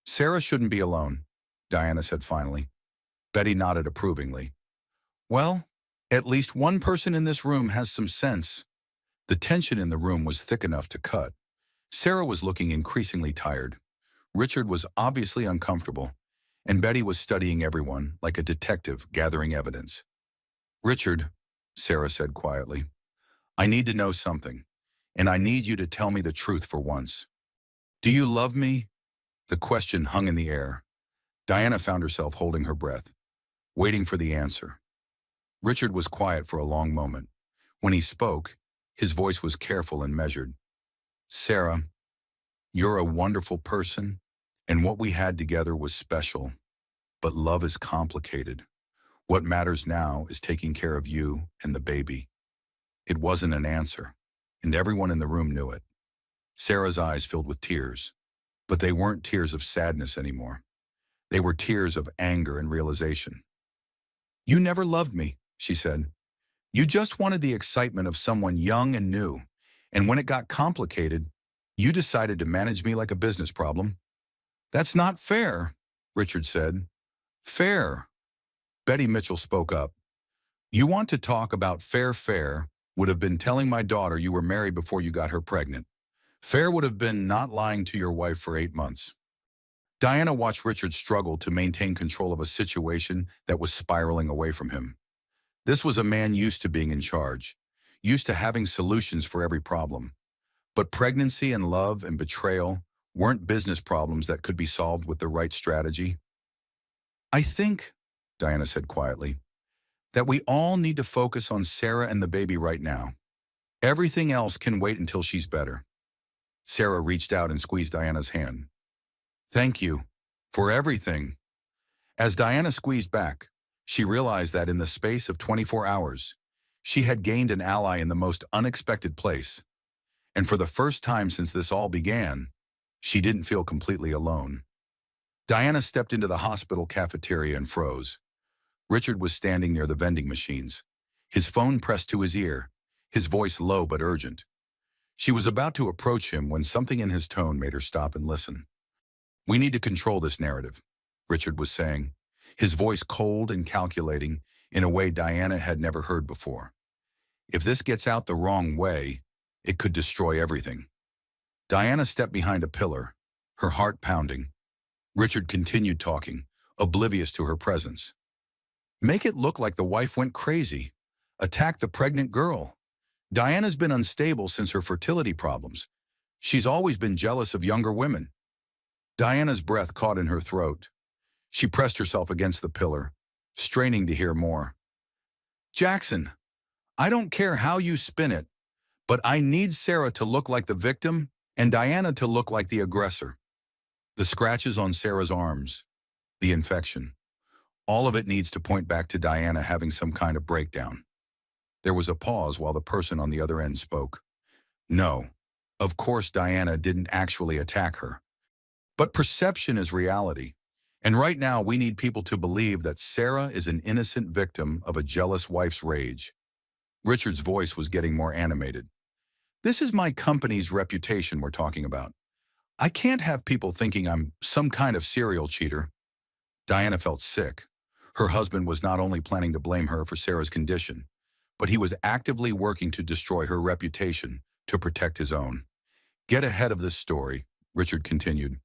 Sarah shouldn't be alone, Diana said finally. Betty nodded approvingly. Well, at least one person in this room has some sense. The tension in the room was thick enough to cut. Sarah was looking increasingly tired. Richard was obviously uncomfortable, and Betty was studying everyone like a detective gathering evidence. Richard, Sarah said quietly, I need to know something, and I need you to tell me the truth for once. Do you love me? The question hung in the air. Diana found herself holding her breath, waiting for the answer. Richard was quiet for a long moment. When he spoke, his voice was careful and measured. Sarah, you're a wonderful person, and what we had together was special. But love is complicated. What matters now is taking care of you and the baby. It wasn't an answer, and everyone in the room knew it. Sarah's eyes filled with tears, but they weren't tears of sadness anymore. They were tears of anger and realization. You never loved me, she said. You just wanted the excitement of someone young and new, and when it got complicated, you decided to manage me like a business problem. That's not fair, Richard said. Fair. Betty Mitchell spoke up. You want to talk about fair would have been telling my daughter you were married before you got her pregnant. Fair would have been not lying to your wife for 8 months. Diana watched Richard struggle to maintain control of a situation that was spiraling away from him. This was a man used to being in charge, used to having solutions for every problem. But pregnancy and love and betrayal weren't business problems that could be solved with the right strategy. I think, Diana said quietly, that we all need to focus on Sarah and the baby right now. Everything else can wait until she's better. Sarah reached out and squeezed Diana's hand. Thank you for everything. As Diana squeezed back, she realized that in the space of 24 hours, she had gained an ally in the most unexpected place. And for the first time since this all began, she didn't feel completely alone. Diana stepped into the hospital cafeteria and froze. Richard was standing near the vending machines, his phone pressed to his ear, his voice low but urgent. She was about to approach him when something in his tone made her stop and listen. We need to control this narrative, Richard was saying, his voice cold and calculating in a way Diana had never heard before. If this gets out the wrong way, it could destroy everything. Diana stepped behind a pillar, her heart pounding. Richard continued talking, oblivious to her presence. Make it look like the wife went crazy. Attack the pregnant girl. Diana's been unstable since her fertility problems. She's always been jealous of younger women. Diana's breath caught in her throat. She pressed herself against the pillar, straining to hear more. Jackson, I don't care how you spin it, but I need Sarah to look like the victim and Diana to look like the aggressor. The scratches on Sarah's arms, the infection, all of it needs to point back to Diana having some kind of breakdown. There was a pause while the person on the other end spoke. No, of course Diana didn't actually attack her. But perception is reality. And right now we need people to believe that Sarah is an innocent victim of a jealous wife's rage. Richard's voice was getting more animated. This is my company's reputation we're talking about. I can't have people thinking I'm some kind of serial cheater. Diana felt sick. Her husband was not only planning to blame her for Sarah's condition, but he was actively working to destroy her reputation to protect his own. Get ahead of this story, Richard continued.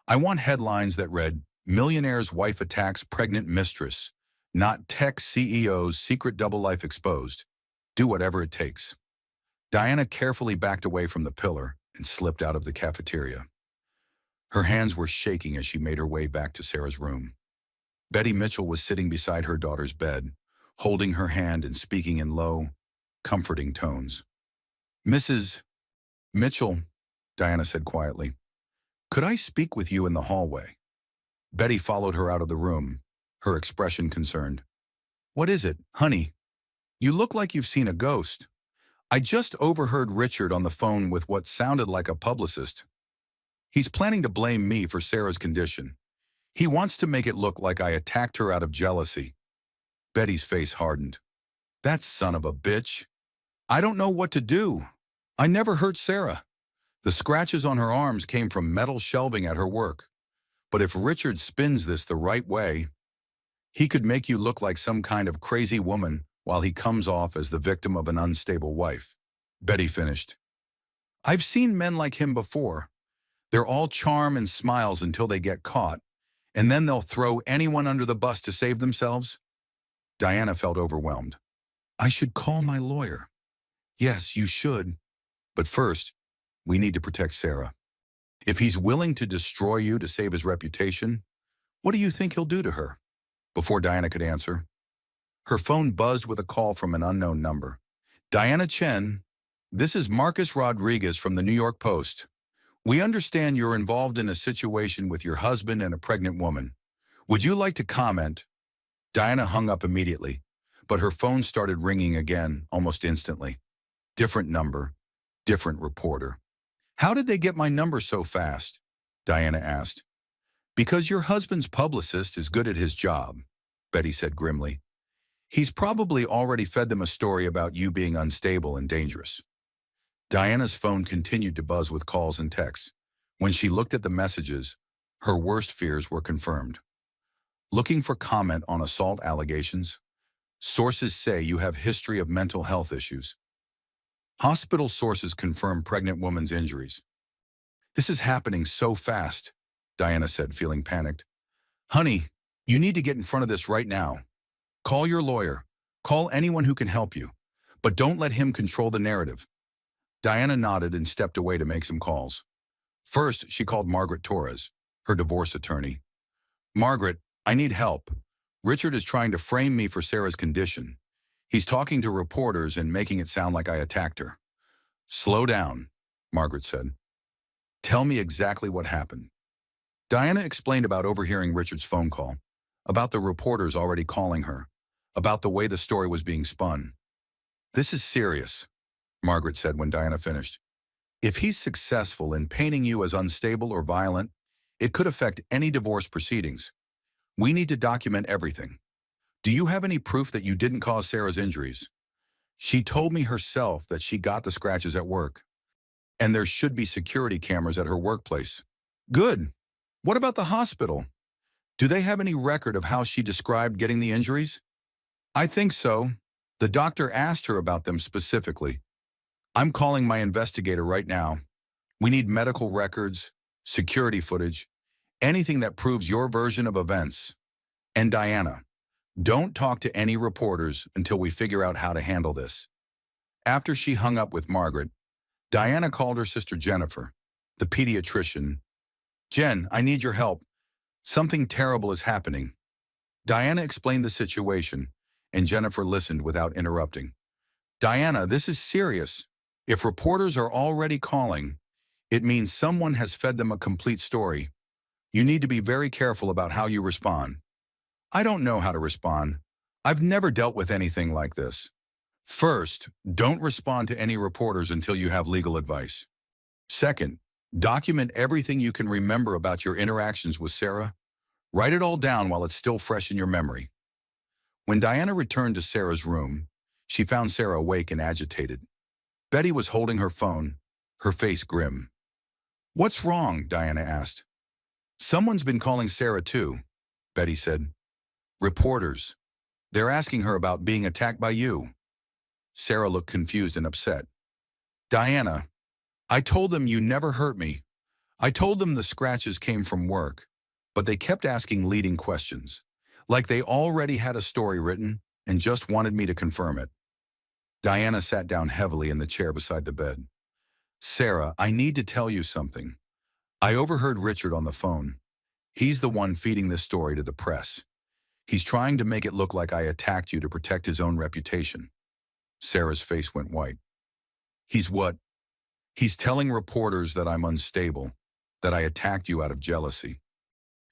I want headlines that read, Millionaire's wife attacks pregnant mistress, not tech CEO's secret double life exposed. Do whatever it takes. Diana carefully backed away from the pillar and slipped out of the cafeteria. Her hands were shaking as she made her way back to Sarah's room. Betty Mitchell was sitting beside her daughter's bed, holding her hand and speaking in low, comforting tones. Mrs. Mitchell, Diana said quietly, could I speak with you in the hallway? Betty followed her out of the room, her expression concerned. What is it, honey? You look like you've seen a ghost. I just overheard Richard on the phone with what sounded like a publicist. He's planning to blame me for Sarah's condition. He wants to make it look like I attacked her out of jealousy. Betty's face hardened. That son of a bitch. I don't know what to do. I never hurt Sarah. The scratches on her arms came from metal shelving at her work. But if Richard spins this the right way, he could make you look like some kind of crazy woman while he comes off as the victim of an unstable wife. Betty finished. I've seen men like him before. They're all charm and smiles until they get caught, and then they'll throw anyone under the bus to save themselves. Diana felt overwhelmed. I should call my lawyer. Yes, you should. But first, we need to protect Sarah. If he's willing to destroy you to save his reputation, what do you think he'll do to her? Before Diana could answer, her phone buzzed with a call from an unknown number. Diana Chen, this is Marcus Rodriguez from the New York Post. We understand you're involved in a situation with your husband and a pregnant woman. Would you like to comment? Diana hung up immediately, but her phone started ringing again almost instantly. Different number, different reporter. How did they get my number so fast? Diana asked. Because your husband's publicist is good at his job, Betty said grimly. He's probably already fed them a story about you being unstable and dangerous. Diana's phone continued to buzz with calls and texts. When she looked at the messages, her worst fears were confirmed. Looking for comment on assault allegations? Sources say you have history of mental health issues. Hospital sources confirm pregnant woman's injuries. This is happening so fast. Diana said, feeling panicked. Honey, you need to get in front of this right now. Call your lawyer. Call anyone who can help you. But don't let him control the narrative. Diana nodded and stepped away to make some calls. First, she called Margaret Torres, her divorce attorney. Margaret, I need help. Richard is trying to frame me for Sarah's condition. He's talking to reporters and making it sound like I attacked her. Slow down, Margaret said. Tell me exactly what happened. Diana explained about overhearing Richard's phone call, about the reporters already calling her, about the way the story was being spun. This is serious, Margaret said when Diana finished. If he's successful in painting you as unstable or violent, it could affect any divorce proceedings. We need to document everything. Do you have any proof that you didn't cause Sarah's injuries? She told me herself that she got the scratches at work, and there should be security cameras at her workplace. Good. What about the hospital? Do they have any record of how she described getting the injuries? I think so. The doctor asked her about them specifically. I'm calling my investigator right now. We need medical records, security footage, anything that proves your version of events. And Diana, don't talk to any reporters until we figure out how to handle this. After she hung up with Margaret, Diana called her sister Jennifer, the pediatrician. Jen, I need your help. Something terrible is happening. Diana explained the situation, and Jennifer listened without interrupting. Diana, this is serious. If reporters are already calling, it means someone has fed them a complete story. You need to be very careful about how you respond. I don't know how to respond. I've never dealt with anything like this. First, don't respond to any reporters until you have legal advice. Second, document everything you can remember about your interactions with Sarah. Write it all down while it's still fresh in your memory. When Diana returned to Sarah's room, she found Sarah awake and agitated. Betty was holding her phone, her face grim. What's wrong? Diana asked. Someone's been calling Sarah too, Betty said. Reporters. They're asking her about being attacked by you. Sarah looked confused and upset. Diana, I told them you never hurt me. I told them the scratches came from work, but they kept asking leading questions, like they already had a story written and just wanted me to confirm it. Diana sat down heavily in the chair beside the bed. Sarah, I need to tell you something. I overheard Richard on the phone. He's the one feeding this story to the press. He's trying to make it look like I attacked you to protect his own reputation. Sarah's face went white. He's what? He's telling reporters that I'm unstable, that I attacked you out of jealousy.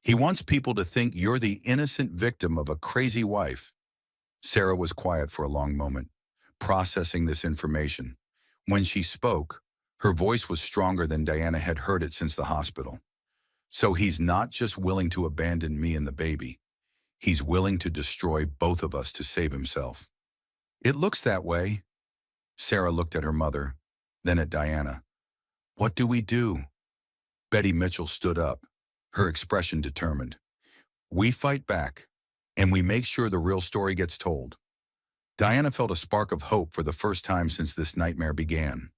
He wants people to think you're the innocent victim of a crazy wife. Sarah was quiet for a long moment, processing this information. When she spoke, her voice was stronger than Diana had heard it since the hospital. So he's not just willing to abandon me and the baby. He's willing to destroy both of us to save himself. It looks that way. Sarah looked at her mother, then at Diana. What do we do? Betty Mitchell stood up, her expression determined. We fight back, and we make sure the real story gets told. Diana felt a spark of hope for the first time since this nightmare began.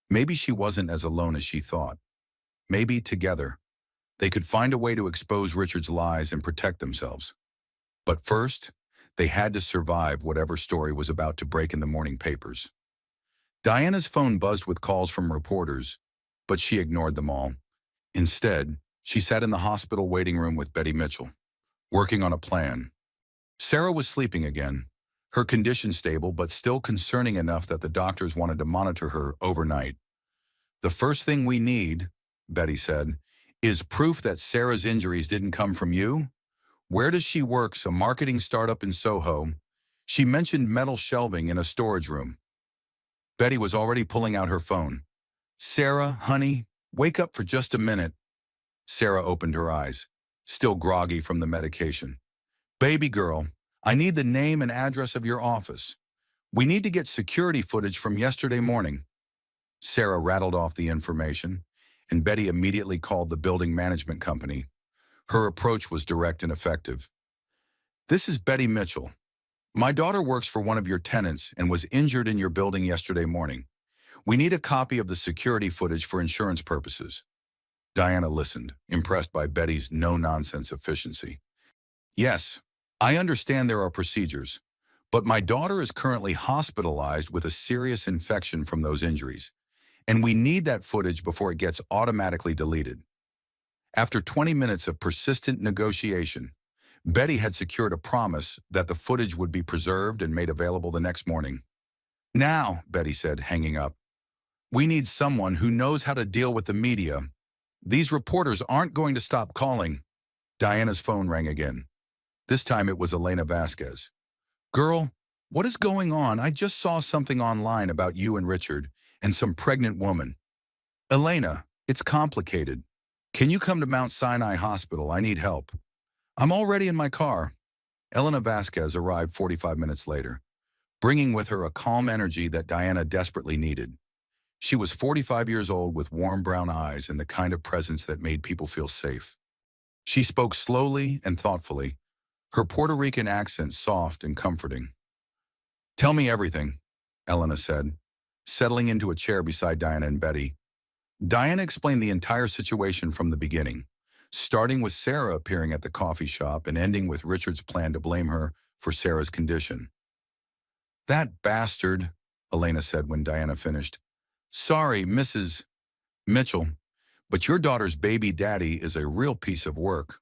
Maybe she wasn't as alone as she thought. Maybe together, they could find a way to expose Richard's lies and protect themselves. But first, they had to survive whatever story was about to break in the morning papers. Diana's phone buzzed with calls from reporters, but she ignored them all. Instead, she sat in the hospital waiting room with Betty Mitchell, working on a plan. Sarah was sleeping again, her condition stable but still concerning enough that the doctors wanted to monitor her overnight. The first thing we need, Betty said, is proof that Sarah's injuries didn't come from you. Where does she work? A marketing startup in Soho. She mentioned metal shelving in a storage room. Betty was already pulling out her phone. Sarah, honey, wake up for just a minute. Sarah opened her eyes, still groggy from the medication. Baby girl, I need the name and address of your office. We need to get security footage from yesterday morning. Sarah rattled off the information, and Betty immediately called the building management company. Her approach was direct and effective. This is Betty Mitchell. My daughter works for one of your tenants and was injured in your building yesterday morning. We need a copy of the security footage for insurance purposes. Diana listened, impressed by Betty's no-nonsense efficiency. Yes, I understand there are procedures, but my daughter is currently hospitalized with a serious infection from those injuries, and we need that footage before it gets automatically deleted. After 20 minutes of persistent negotiation, Betty had secured a promise that the footage would be preserved and made available the next morning. Now, Betty said, hanging up, we need someone who knows how to deal with the media. These reporters aren't going to stop calling. Diana's phone rang again. This time it was Elena Vasquez. Girl, what is going on? I just saw something online about you and Richard and some pregnant woman. Elena, it's complicated. Can you come to Mount Sinai Hospital? I need help. I'm already in my car. Elena Vasquez arrived 45 minutes later, bringing with her a calm energy that Diana desperately needed. She was 45 years old with warm brown eyes and the kind of presence that made people feel safe. She spoke slowly and thoughtfully, her Puerto Rican accent soft and comforting. Tell me everything, Elena said, settling into a chair beside Diana and Betty. Diana explained the entire situation from the beginning, starting with Sarah appearing at the coffee shop and ending with Richard's plan to blame her for Sarah's condition. That bastard, Elena said when Diana finished. Sorry, Mrs. Mitchell, but your daughter's baby daddy is a real piece of work.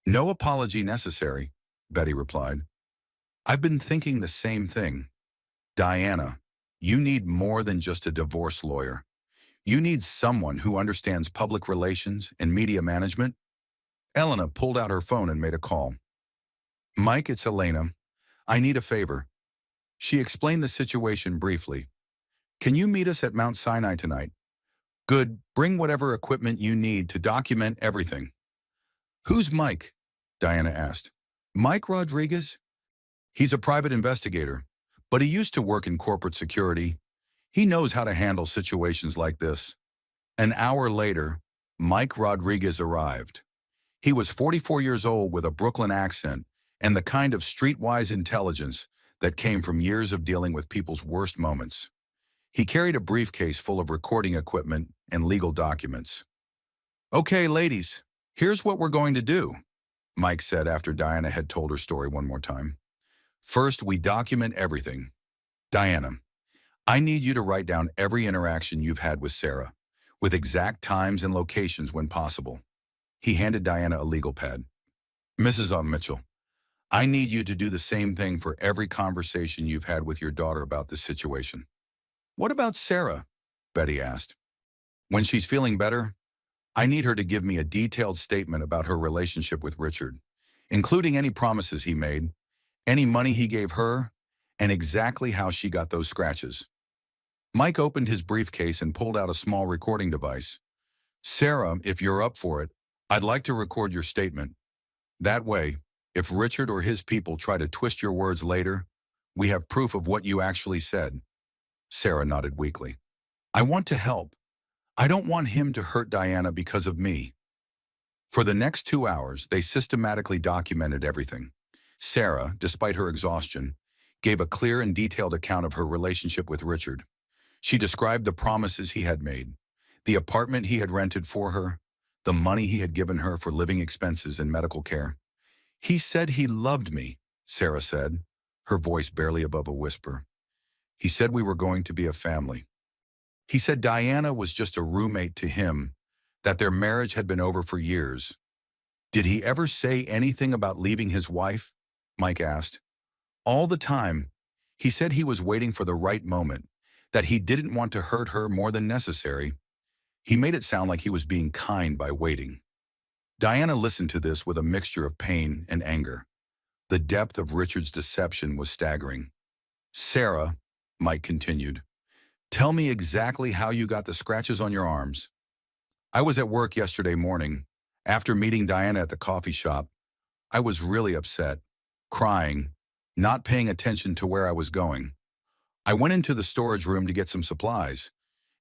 No apology necessary, Betty replied. I've been thinking the same thing. Diana, you need more than just a divorce lawyer. You need someone who understands public relations and media management. Elena pulled out her phone and made a call. Mike, it's Elena. I need a favor. She explained the situation briefly. Can you meet us at Mount Sinai tonight? Good, bring whatever equipment you need to document everything. Who's Mike? Diana asked. Mike Rodriguez? He's a private investigator, but he used to work in corporate security. He knows how to handle situations like this. An hour later, Mike Rodriguez arrived. He was 44 years old with a Brooklyn accent and the kind of streetwise intelligence that came from years of dealing with people's worst moments. He carried a briefcase full of recording equipment and legal documents. Okay, ladies, here's what we're going to do, Mike said after Diana had told her story one more time. First, we document everything. Diana, I need you to write down every interaction you've had with Sarah, with exact times and locations when possible. He handed Diana a legal pad. Mrs. Mitchell, I need you to do the same thing for every conversation you've had with your daughter about this situation. What about Sarah? Betty asked. When she's feeling better, I need her to give me a detailed statement about her relationship with Richard, including any promises he made, any money he gave her, and exactly how she got those scratches. Mike opened his briefcase and pulled out a small recording device. Sarah, if you're up for it, I'd like to record your statement. That way, if Richard or his people try to twist your words later, we have proof of what you actually said. Sarah nodded weakly. I want to help. I don't want him to hurt Diana because of me. For the next 2 hours, they systematically documented everything. Sarah, despite her exhaustion, gave a clear and detailed account of her relationship with Richard. She described the promises he had made, the apartment he had rented for her, the money he had given her for living expenses and medical care. He said he loved me, Sarah said, her voice barely above a whisper. He said we were going to be a family. He said Diana was just a roommate to him, that their marriage had been over for years. Did he ever say anything about leaving his wife? Mike asked. All the time, he said he was waiting for the right moment, that he didn't want to hurt her more than necessary. He made it sound like he was being kind by waiting. Diana listened to this with a mixture of pain and anger. The depth of Richard's deception was staggering. Sarah, Mike continued, tell me exactly how you got the scratches on your arms. I was at work yesterday morning. After meeting Diana at the coffee shop, I was really upset, crying, not paying attention to where I was going. I went into the storage room to get some supplies,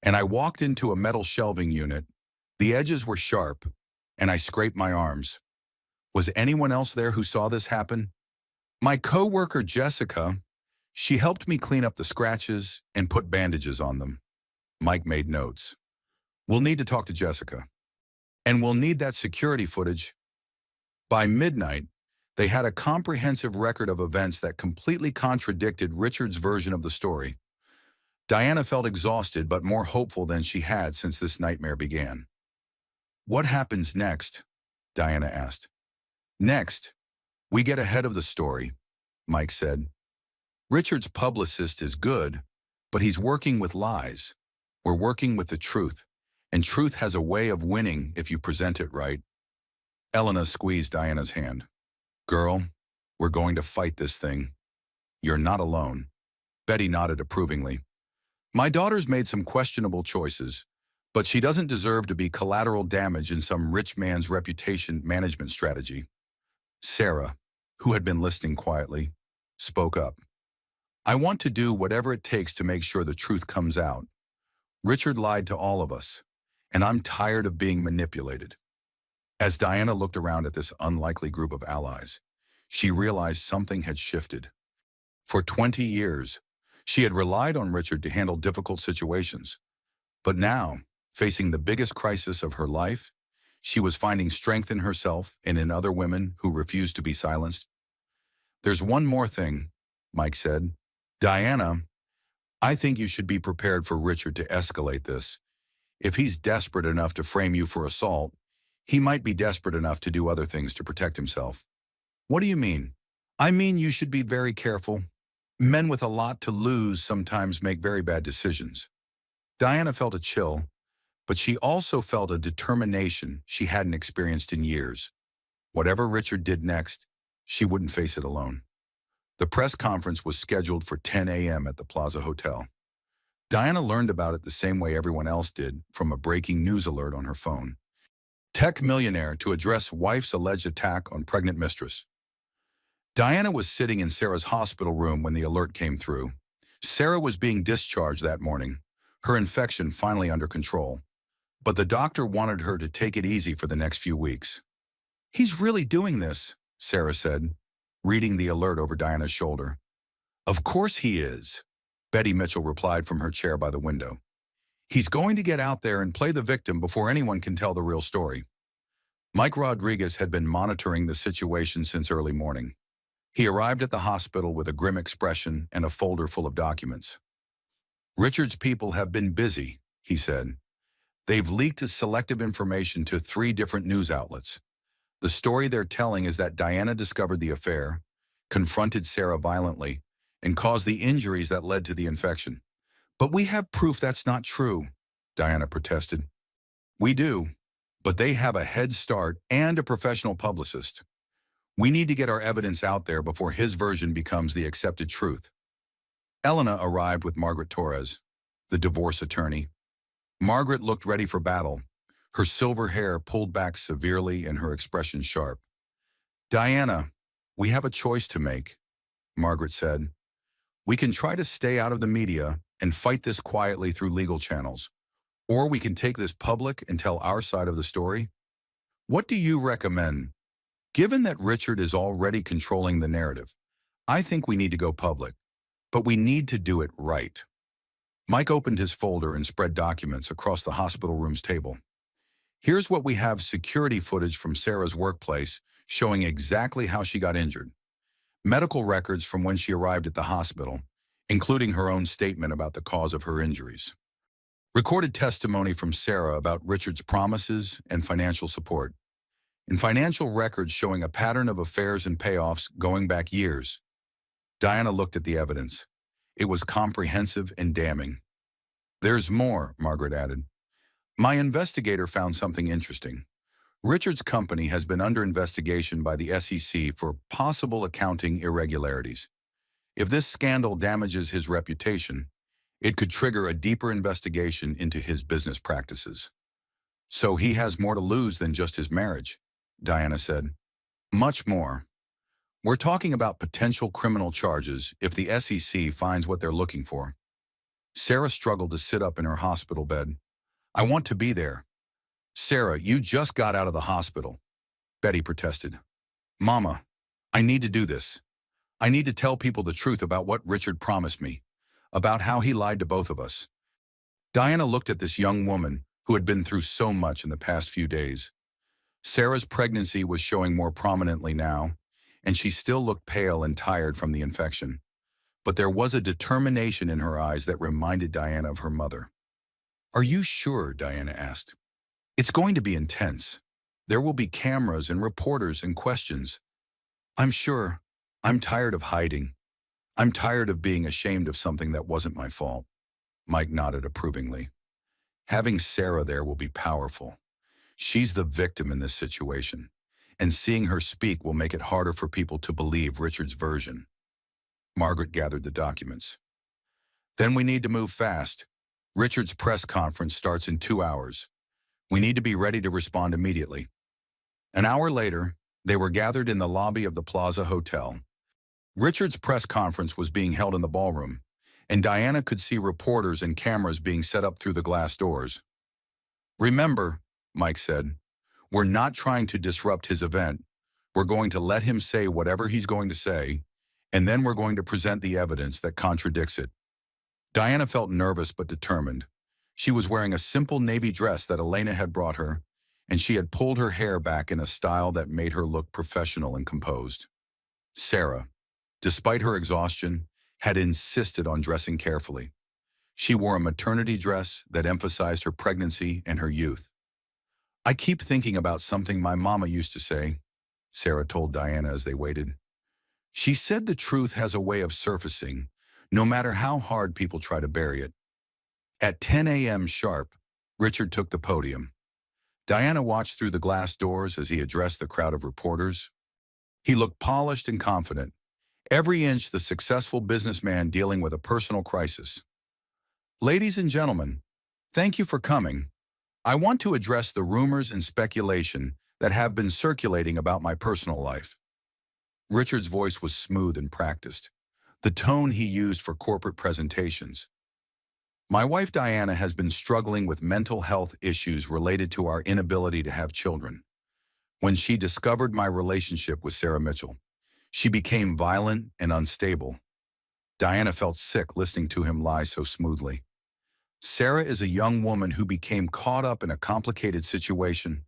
and I walked into a metal shelving unit. The edges were sharp, and I scraped my arms. Was anyone else there who saw this happen? My coworker Jessica. She helped me clean up the scratches and put bandages on them. Mike made notes. We'll need to talk to Jessica. And we'll need that security footage. By midnight, they had a comprehensive record of events that completely contradicted Richard's version of the story. Diana felt exhausted but more hopeful than she had since this nightmare began. "What happens next?" Diana asked. "Next, we get ahead of the story," Mike said. "Richard's publicist is good, but he's working with lies. We're working with the truth, and truth has a way of winning if you present it right." Elena squeezed Diana's hand. "Girl, we're going to fight this thing. You're not alone." Betty nodded approvingly. "My daughter's made some questionable choices, but she doesn't deserve to be collateral damage in some rich man's reputation management strategy." Sarah, who had been listening quietly, spoke up. "I want to do whatever it takes to make sure the truth comes out. Richard lied to all of us, and I'm tired of being manipulated." As Diana looked around at this unlikely group of allies, she realized something had shifted. For 20 years, she had relied on Richard to handle difficult situations. But now, facing the biggest crisis of her life, she was finding strength in herself and in other women who refused to be silenced. "There's one more thing," Mike said. "Diana, I think you should be prepared for Richard to escalate this. If he's desperate enough to frame you for assault, he might be desperate enough to do other things to protect himself." "What do you mean?" "I mean you should be very careful. Men with a lot to lose sometimes make very bad decisions." Diana felt a chill, but she also felt a determination she hadn't experienced in years. Whatever Richard did next, she wouldn't face it alone. The press conference was scheduled for 10 a.m. at the Plaza Hotel. Diana learned about it the same way everyone else did, from a breaking news alert on her phone. Tech Millionaire to address wife's alleged attack on pregnant mistress. Diana was sitting in Sarah's hospital room when the alert came through. Sarah was being discharged that morning, her infection finally under control. But the doctor wanted her to take it easy for the next few weeks. "He's really doing this," Sarah said, reading the alert over Diana's shoulder. "Of course he is," Betty Mitchell replied from her chair by the window. "He's going to get out there and play the victim before anyone can tell the real story." Mike Rodriguez had been monitoring the situation since early morning. He arrived at the hospital with a grim expression and a folder full of documents. "Richard's people have been busy," he said. "They've leaked his selective information to 3 different news outlets. The story they're telling is that Diana discovered the affair, confronted Sarah violently, and caused the injuries that led to the infection." "But we have proof that's not true," Diana protested. "We do, but they have a head start and a professional publicist. We need to get our evidence out there before his version becomes the accepted truth." Elena arrived with Margaret Torres, the divorce attorney. Margaret looked ready for battle, her silver hair pulled back severely and her expression sharp. "Diana, we have a choice to make," Margaret said. "We can try to stay out of the media and fight this quietly through legal channels, or we can take this public and tell our side of the story. What do you recommend? Given that Richard is already controlling the narrative, I think we need to go public, but we need to do it right." Mike opened his folder and spread documents across the hospital room's table. "Here's what we have: security footage from Sarah's workplace showing exactly how she got injured. Medical records from when she arrived at the hospital, including her own statement about the cause of her injuries. Recorded testimony from Sarah about Richard's promises and financial support. And financial records showing a pattern of affairs and payoffs going back years." Diana looked at the evidence. It was comprehensive and damning. "There's more," Margaret added. "My investigator found something interesting. Richard's company has been under investigation by the SEC for possible accounting irregularities. If this scandal damages his reputation, it could trigger a deeper investigation into his business practices." "So he has more to lose than just his marriage," Diana said. "Much more. We're talking about potential criminal charges if the SEC finds what they're looking for." Sarah struggled to sit up in her hospital bed. "I want to be there." "Sarah, you just got out of the hospital," Betty protested. "Mama, I need to do this. I need to tell people the truth about what Richard promised me, about how he lied to both of us." Diana looked at this young woman who had been through so much in the past few days. Sarah's pregnancy was showing more prominently now, and she still looked pale and tired from the infection. But there was a determination in her eyes that reminded Diana of her mother. "Are you sure?" Diana asked. "It's going to be intense. There will be cameras and reporters and questions." "I'm sure. I'm tired of hiding. I'm tired of being ashamed of something that wasn't my fault." Mike nodded approvingly. "Having Sarah there will be powerful. She's the victim in this situation, and seeing her speak will make it harder for people to believe Richard's version." Margaret gathered the documents. "Then we need to move fast. Richard's press conference starts in 2 hours. We need to be ready to respond immediately." An hour later, they were gathered in the lobby of the Plaza Hotel. Richard's press conference was being held in the ballroom, and Diana could see reporters and cameras being set up through the glass doors. "Remember," Mike said, "we're not trying to disrupt his event. We're going to let him say whatever he's going to say, and then we're going to present the evidence that contradicts it." Diana felt nervous but determined. She was wearing a simple navy dress that Elena had brought her, and she had pulled her hair back in a style that made her look professional and composed. Sarah, despite her exhaustion, had insisted on dressing carefully. She wore a maternity dress that emphasized her pregnancy and her youth. "I keep thinking about something my mama used to say," Sarah told Diana as they waited. "She said the truth has a way of surfacing, no matter how hard people try to bury it." At 10 a.m. sharp, Richard took the podium. Diana watched through the glass doors as he addressed the crowd of reporters. He looked polished and confident, every inch the successful businessman dealing with a personal crisis. "Ladies and gentlemen, thank you for coming. I want to address the rumors and speculation that have been circulating about my personal life." Richard's voice was smooth and practiced, the tone he used for corporate presentations. "My wife Diana has been struggling with mental health issues related to our inability to have children. When she discovered my relationship with Sarah Mitchell, she became violent and unstable." Diana felt sick listening to him lie so smoothly. "Sarah is a young woman who became caught up in a complicated situation.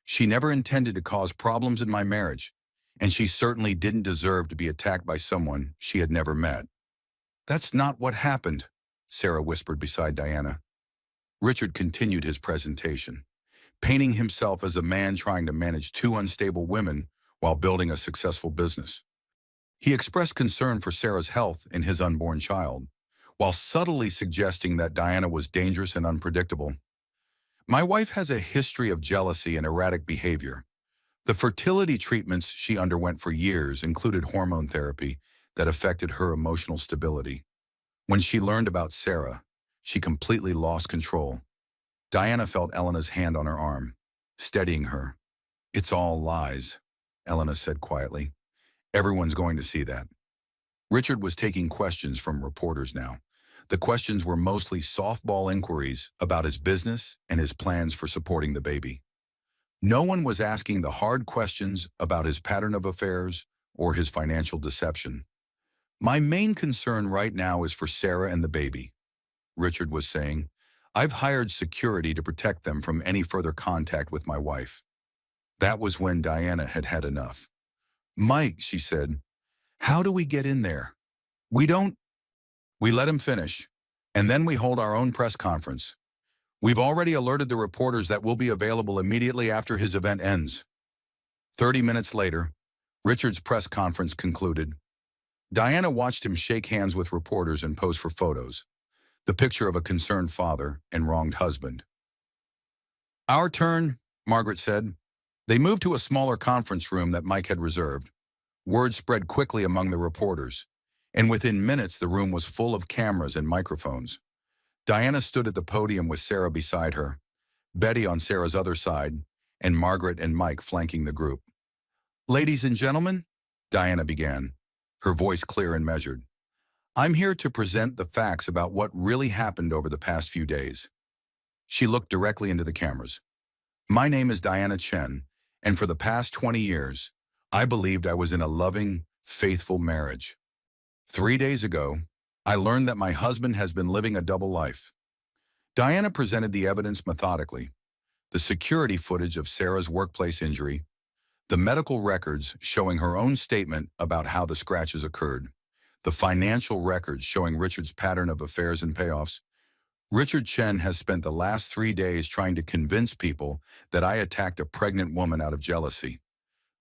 She never intended to cause problems in my marriage, and she certainly didn't deserve to be attacked by someone she had never met." "That's not what happened," Sarah whispered beside Diana. Richard continued his presentation, painting himself as a man trying to manage two unstable women while building a successful business. He expressed concern for Sarah's health and his unborn child, while subtly suggesting that Diana was dangerous and unpredictable. "My wife has a history of jealousy and erratic behavior. The fertility treatments she underwent for years included hormone therapy that affected her emotional stability. When she learned about Sarah, she completely lost control." Diana felt Elena's hand on her arm, steadying her. "It's all lies," Elena said quietly. "Everyone's going to see that." Richard was taking questions from reporters now. The questions were mostly softball inquiries about his business and his plans for supporting the baby. No one was asking the hard questions about his pattern of affairs or his financial deception. "My main concern right now is for Sarah and the baby," Richard was saying. "I've hired security to protect them from any further contact with my wife." That was when Diana had had enough. "Mike," she said, "how do we get in there?" "We don't. We let him finish, and then we hold our own press conference. We've already alerted the reporters that we'll be available immediately after his event ends." 30 minutes later, Richard's press conference concluded. Diana watched him shake hands with reporters and pose for photos, the picture of a concerned father and wronged husband. "Our turn," Margaret said. They moved to a smaller conference room that Mike had reserved. Word spread quickly among the reporters, and within minutes the room was full of cameras and microphones. Diana stood at the podium with Sarah beside her, Betty on Sarah's other side, and Margaret and Mike flanking the group. "Ladies and gentlemen," Diana began, her voice clear and measured, "I'm here to present the facts about what really happened over the past few days." She looked directly into the cameras. "My name is Diana Chen, and for the past 20 years, I believed I was in a loving, faithful marriage. 3 days ago, I learned that my husband has been living a double life." Diana presented the evidence methodically. the security footage of Sarah's workplace injury, the medical records showing her own statement about how the scratches occurred, the financial records showing Richard's pattern of affairs and payoffs. Richard Chen has spent the last 3 days trying to convince people that I attacked a pregnant woman out of jealousy.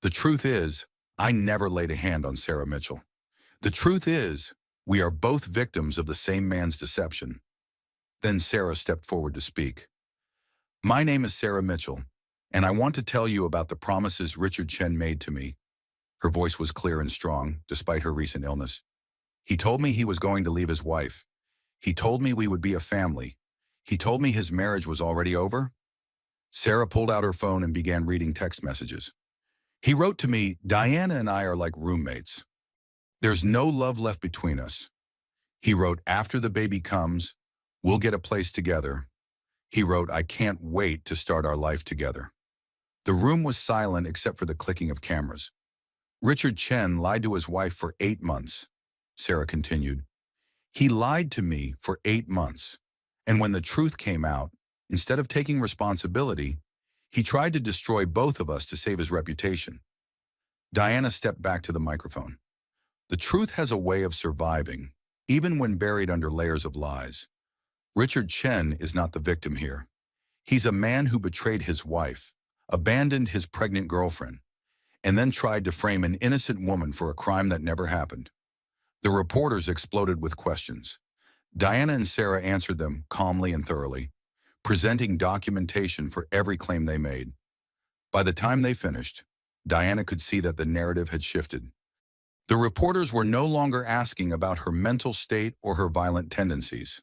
The truth is, I never laid a hand on Sarah Mitchell. The truth is, we are both victims of the same man's deception. Then Sarah stepped forward to speak. My name is Sarah Mitchell, and I want to tell you about the promises Richard Chen made to me. Her voice was clear and strong, despite her recent illness. He told me he was going to leave his wife. He told me we would be a family. He told me his marriage was already over. Sarah pulled out her phone and began reading text messages. He wrote to me, Diana and I are like roommates. There's no love left between us. He wrote, after the baby comes, we'll get a place together. He wrote, I can't wait to start our life together. The room was silent except for the clicking of cameras. Richard Chen lied to his wife for 8 months. Sarah continued. He lied to me for 8 months. And when the truth came out, instead of taking responsibility, he tried to destroy both of us to save his reputation. Diana stepped back to the microphone. The truth has a way of surviving, even when buried under layers of lies. Richard Chen is not the victim here. He's a man who betrayed his wife, abandoned his pregnant girlfriend, and then tried to frame an innocent woman for a crime that never happened. The reporters exploded with questions. Diana and Sarah answered them calmly and thoroughly, presenting documentation for every claim they made. By the time they finished, Diana could see that the narrative had shifted. The reporters were no longer asking about her mental state or her violent tendencies.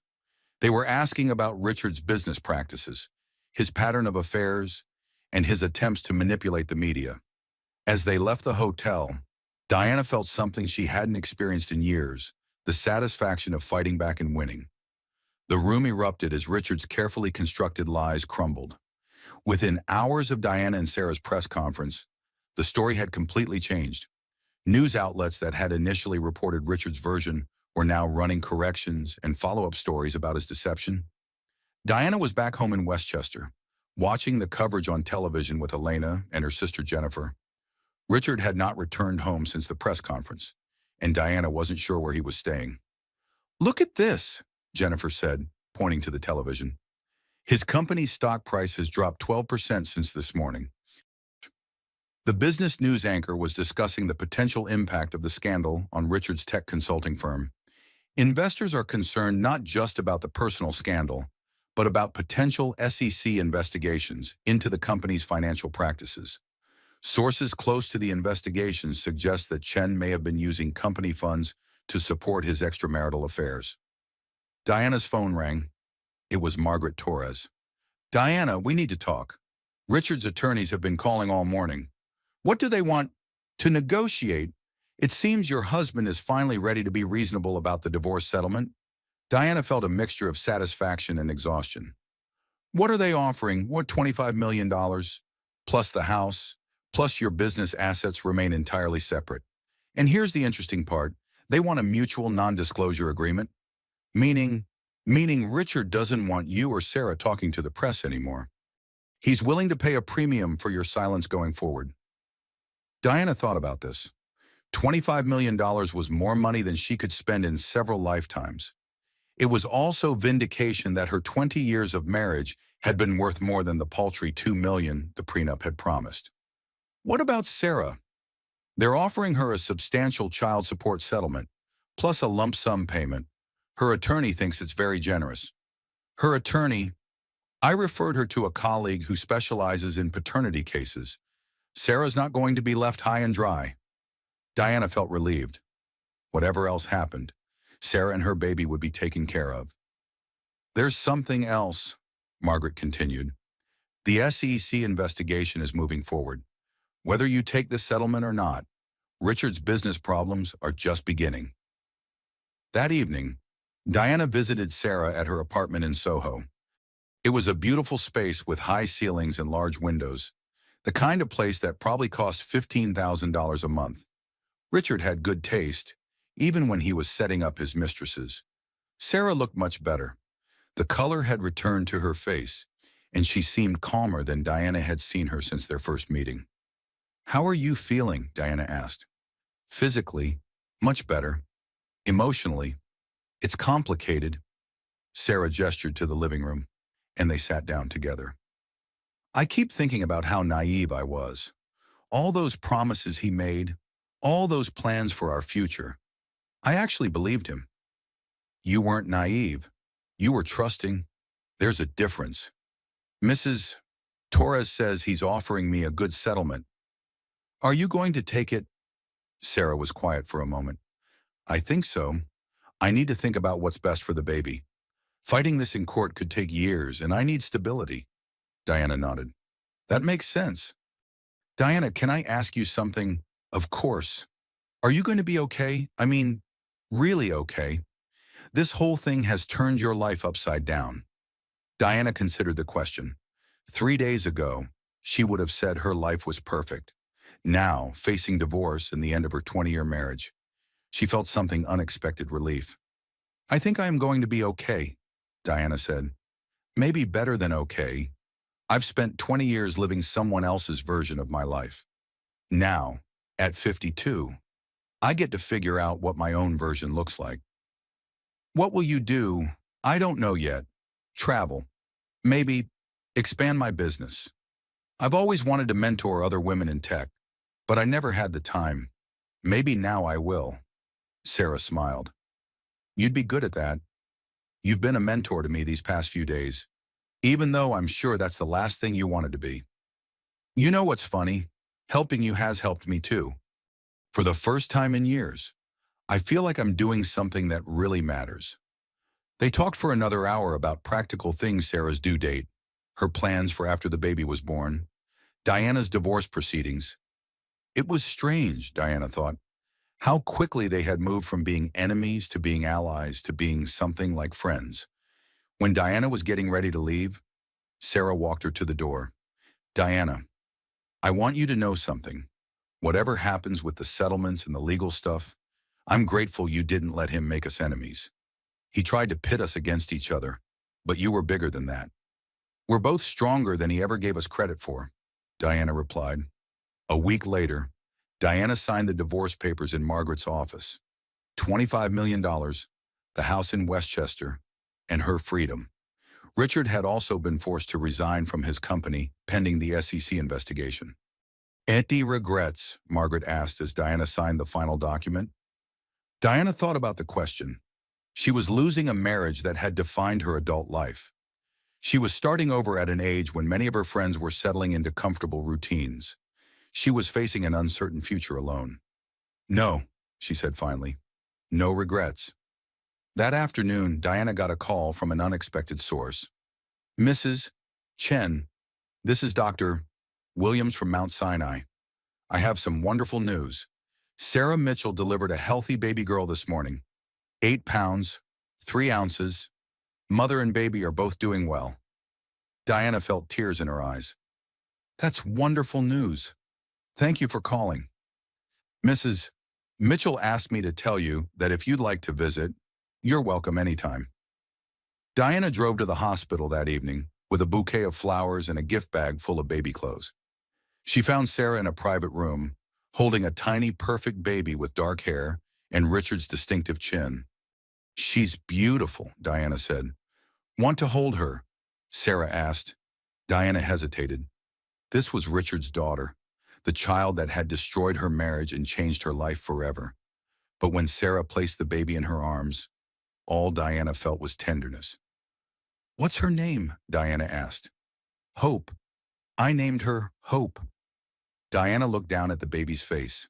They were asking about Richard's business practices, his pattern of affairs, and his attempts to manipulate the media. As they left the hotel, Diana felt something she hadn't experienced in years, the satisfaction of fighting back and winning. The room erupted as Richard's carefully constructed lies crumbled. Within hours of Diana and Sarah's press conference, the story had completely changed. News outlets that had initially reported Richard's version were now running corrections and follow-up stories about his deception. Diana was back home in Westchester, watching the coverage on television with Elena and her sister Jennifer. Richard had not returned home since the press conference, and Diana wasn't sure where he was staying. Look at this, Jennifer said, pointing to the television. His company's stock price has dropped 12% since this morning. The business news anchor was discussing the potential impact of the scandal on Richard's tech consulting firm. Investors are concerned not just about the personal scandal, but about potential SEC investigations into the company's financial practices. Sources close to the investigations suggest that Chen may have been using company funds to support his extramarital affairs. Diana's phone rang. It was Margaret Torres. Diana, we need to talk. Richard's attorneys have been calling all morning. What do they want? To negotiate. It seems your husband is finally ready to be reasonable about the divorce settlement. Diana felt a mixture of satisfaction and exhaustion. What are they offering? What, $25 million? Plus the house, plus your business assets remain entirely separate. And here's the interesting part. They want a mutual non-disclosure agreement. Meaning Richard doesn't want you or Sarah talking to the press anymore. He's willing to pay a premium for your silence going forward. Diana thought about this. $25 million was more money than she could spend in several lifetimes. It was also vindication that her 20 years of marriage had been worth more than the paltry $2 million the prenup had promised. What about Sarah? They're offering her a substantial child support settlement, plus a lump sum payment. Her attorney thinks it's very generous. Her attorney, I referred her to a colleague who specializes in paternity cases. Sarah's not going to be left high and dry. Diana felt relieved. Whatever else happened, Sarah and her baby would be taken care of. There's something else, Margaret continued. The SEC investigation is moving forward. Whether you take the settlement or not, Richard's business problems are just beginning. That evening, Diana visited Sarah at her apartment in Soho. It was a beautiful space with high ceilings and large windows, the kind of place that probably cost $15,000 a month. Richard had good taste, even when he was setting up his mistresses. Sarah looked much better. The color had returned to her face, and she seemed calmer than Diana had seen her since their first meeting. "How are you feeling?" Diana asked. "Physically, much better. Emotionally, it's complicated." Sarah gestured to the living room, and they sat down together. "I keep thinking about how naive I was. All those promises he made, all those plans for our future. I actually believed him." "You weren't naive. You were trusting. There's a difference. Mrs. Torres says he's offering me a good settlement. Are you going to take it?" Sarah was quiet for a moment. "I think so. I need to think about what's best for the baby. Fighting this in court could take years, and I need stability." Diana nodded. "That makes sense. Diana, can I ask you something?" "Of course. Are you going to be okay? I mean, really okay? This whole thing has turned your life upside down." Diana considered the question. 3 days ago, she would have said her life was perfect. Now, facing divorce and the end of her 20-year marriage, she felt something unexpected relief. "I think I am going to be okay," Diana said. "Maybe better than okay. I've spent 20 years living someone else's version of my life. Now, at 52, I get to figure out what my own version looks like." "What will you do?" "I don't know yet. Travel. Maybe expand my business. I've always wanted to mentor other women in tech, but I never had the time. Maybe now I will." Sarah smiled. "You'd be good at that. You've been a mentor to me these past few days, even though I'm sure that's the last thing you wanted to be. You know what's funny? Helping you has helped me too. For the first time in years, I feel like I'm doing something that really matters." They talked for another hour about practical things: Sarah's due date, her plans for after the baby was born, Diana's divorce proceedings. It was strange, Diana thought, how quickly they had moved from being enemies to being allies to being something like friends. When Diana was getting ready to leave, Sarah walked her to the door. "Diana, I want you to know something. Whatever happens with the settlements and the legal stuff, I'm grateful you didn't let him make us enemies. He tried to pit us against each other, but you were bigger than that. We're both stronger than he ever gave us credit for," Diana replied. A week later, Diana signed the divorce papers in Margaret's office. $25 million, the house in Westchester, and her freedom. Richard had also been forced to resign from his company pending the SEC investigation. "Any regrets?" Margaret asked as Diana signed the final document. Diana thought about the question. She was losing a marriage that had defined her adult life. She was starting over at an age when many of her friends were settling into comfortable routines. She was facing an uncertain future alone. "No," she said finally. "No regrets." That afternoon, Diana got a call from an unexpected source. "Mrs. Chen, this is Dr. Williams from Mount Sinai. I have some wonderful news. Sarah Mitchell delivered a healthy baby girl this morning. 8 pounds, 3 ounces. Mother and baby are both doing well." Diana felt tears in her eyes. "That's wonderful news. Thank you for calling. Mrs. Mitchell asked me to tell you that if you'd like to visit, you're welcome anytime." Diana drove to the hospital that evening with a bouquet of flowers and a gift bag full of baby clothes. She found Sarah in a private room, holding a tiny, perfect baby with dark hair and Richard's distinctive chin. "She's beautiful," Diana said. "Want to hold her?" Sarah asked. Diana hesitated. This was Richard's daughter, the child that had destroyed her marriage and changed her life forever. But when Sarah placed the baby in her arms, all Diana felt was tenderness. "What's her name?" Diana asked. "Hope. I named her Hope." Diana looked down at the baby's face.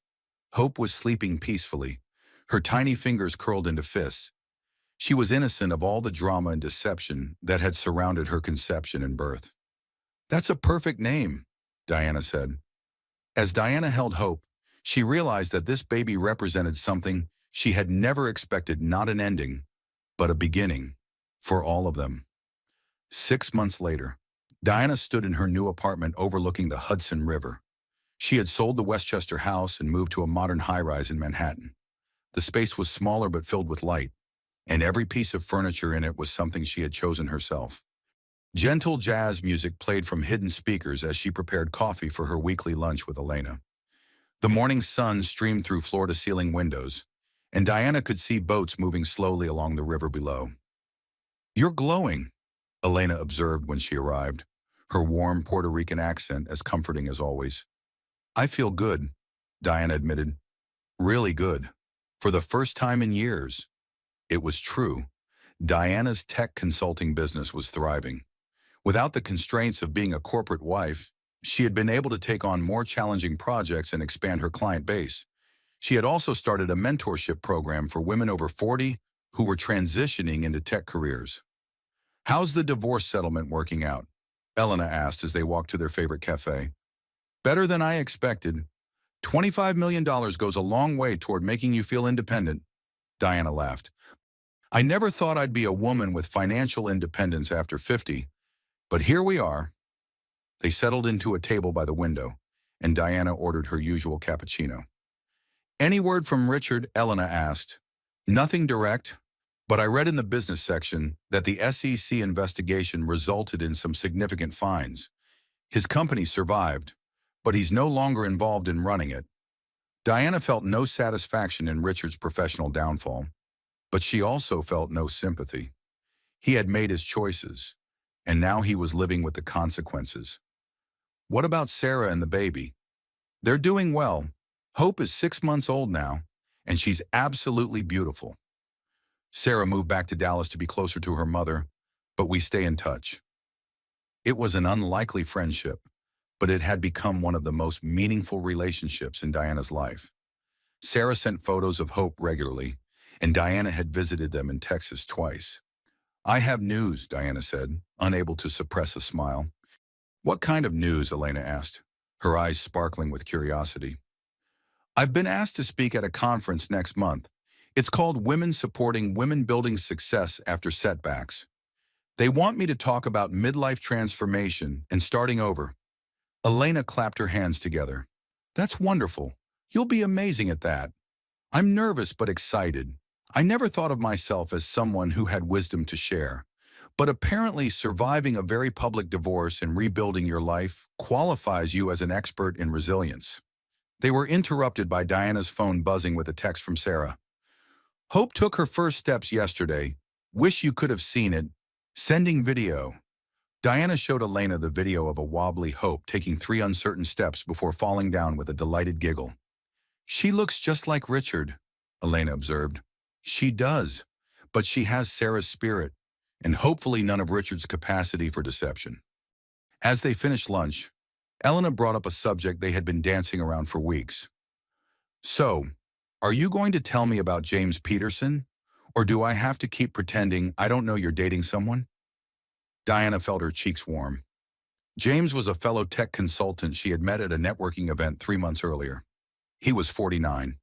Hope was sleeping peacefully, her tiny fingers curled into fists. She was innocent of all the drama and deception that had surrounded her conception and birth. "That's a perfect name," Diana said. As Diana held Hope, she realized that this baby represented something she had never expected, not an ending, but a beginning, for all of them. 6 months later, Diana stood in her new apartment overlooking the Hudson River. She had sold the Westchester house and moved to a modern high-rise in Manhattan. The space was smaller but filled with light, and every piece of furniture in it was something she had chosen herself. Gentle jazz music played from hidden speakers as she prepared coffee for her weekly lunch with Elena. The morning sun streamed through floor-to-ceiling windows, and Diana could see boats moving slowly along the river below. "You're glowing," Elena observed when she arrived, her warm Puerto Rican accent as comforting as always. "I feel good," Diana admitted. "Really good. For the first time in years." It was true. Diana's tech consulting business was thriving. Without the constraints of being a corporate wife, she had been able to take on more challenging projects and expand her client base. She had also started a mentorship program for women over 40 who were transitioning into tech careers. "How's the divorce settlement working out?" Elena asked as they walked to their favorite cafe. "Better than I expected. $25 million goes a long way toward making you feel independent." Diana laughed. "I never thought I'd be a woman with financial independence after 50, but here we are." They settled into a table by the window, and Diana ordered her usual cappuccino. "Any word from Richard?" Elena asked. "Nothing direct, but I read in the business section that the SEC investigation resulted in some significant fines. His company survived, but he's no longer involved in running it." Diana felt no satisfaction in Richard's professional downfall, but she also felt no sympathy. He had made his choices, and now he was living with the consequences. "What about Sarah and the baby?" "They're doing well. Hope is 6 months old now, and she's absolutely beautiful. Sarah moved back to Dallas to be closer to her mother, but we stay in touch." It was an unlikely friendship, but it had become one of the most meaningful relationships in Diana's life. Sarah sent photos of Hope regularly, and Diana had visited them in Texas twice. "I have news," Diana said, unable to suppress a smile. "What kind of news?" Elena asked, her eyes sparkling with curiosity. "I've been asked to speak at a conference next month. It's called Women Supporting Women Building Success After Setbacks. They want me to talk about midlife transformation and starting over." Elena clapped her hands together. "That's wonderful. You'll be amazing at that." "I'm nervous but excited. I never thought of myself as someone who had wisdom to share. But apparently surviving a very public divorce and rebuilding your life qualifies you as an expert in resilience." They were interrupted by Diana's phone buzzing with a text from Sarah. "Hope took her first steps yesterday. Wish you could have seen it. Sending video." Diana showed Elena the video of a wobbly Hope taking 3 uncertain steps before falling down with a delighted giggle. "She looks just like Richard," Elena observed. "She does, but she has Sarah's spirit, and hopefully none of Richard's capacity for deception." As they finished lunch, Elena brought up a subject they had been dancing around for weeks. "So, are you going to tell me about James Peterson, or do I have to keep pretending I don't know you're dating someone?" Diana felt her cheeks warm. James was a fellow tech consultant she had met at a networking event 3 months earlier. He was 49,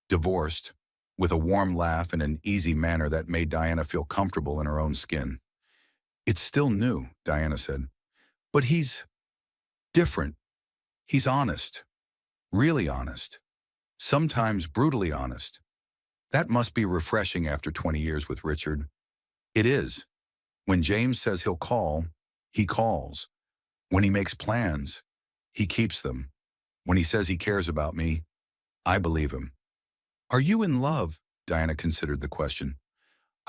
divorced, with a warm laugh and an easy manner that made Diana feel comfortable in her own skin. "It's still new," Diana said. "But he's different. He's honest. Really honest. Sometimes brutally honest. That must be refreshing after 20 years with Richard." "It is. When James says he'll call, he calls. When he makes plans, he keeps them. When he says he cares about me, I believe him." "Are you in love?" Diana considered the question.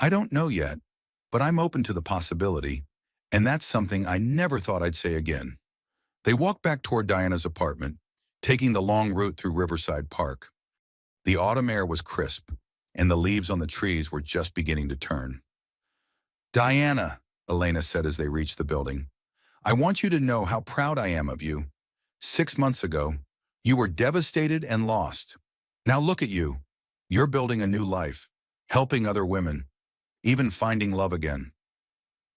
"I don't know yet, but I'm open to the possibility, and that's something I never thought I'd say again." They walked back toward Diana's apartment, taking the long route through Riverside Park. The autumn air was crisp, and the leaves on the trees were just beginning to turn. "Diana," Elena said as they reached the building, "I want you to know how proud I am of you. 6 months ago, you were devastated and lost. Now look at you. You're building a new life, helping other women, even finding love again.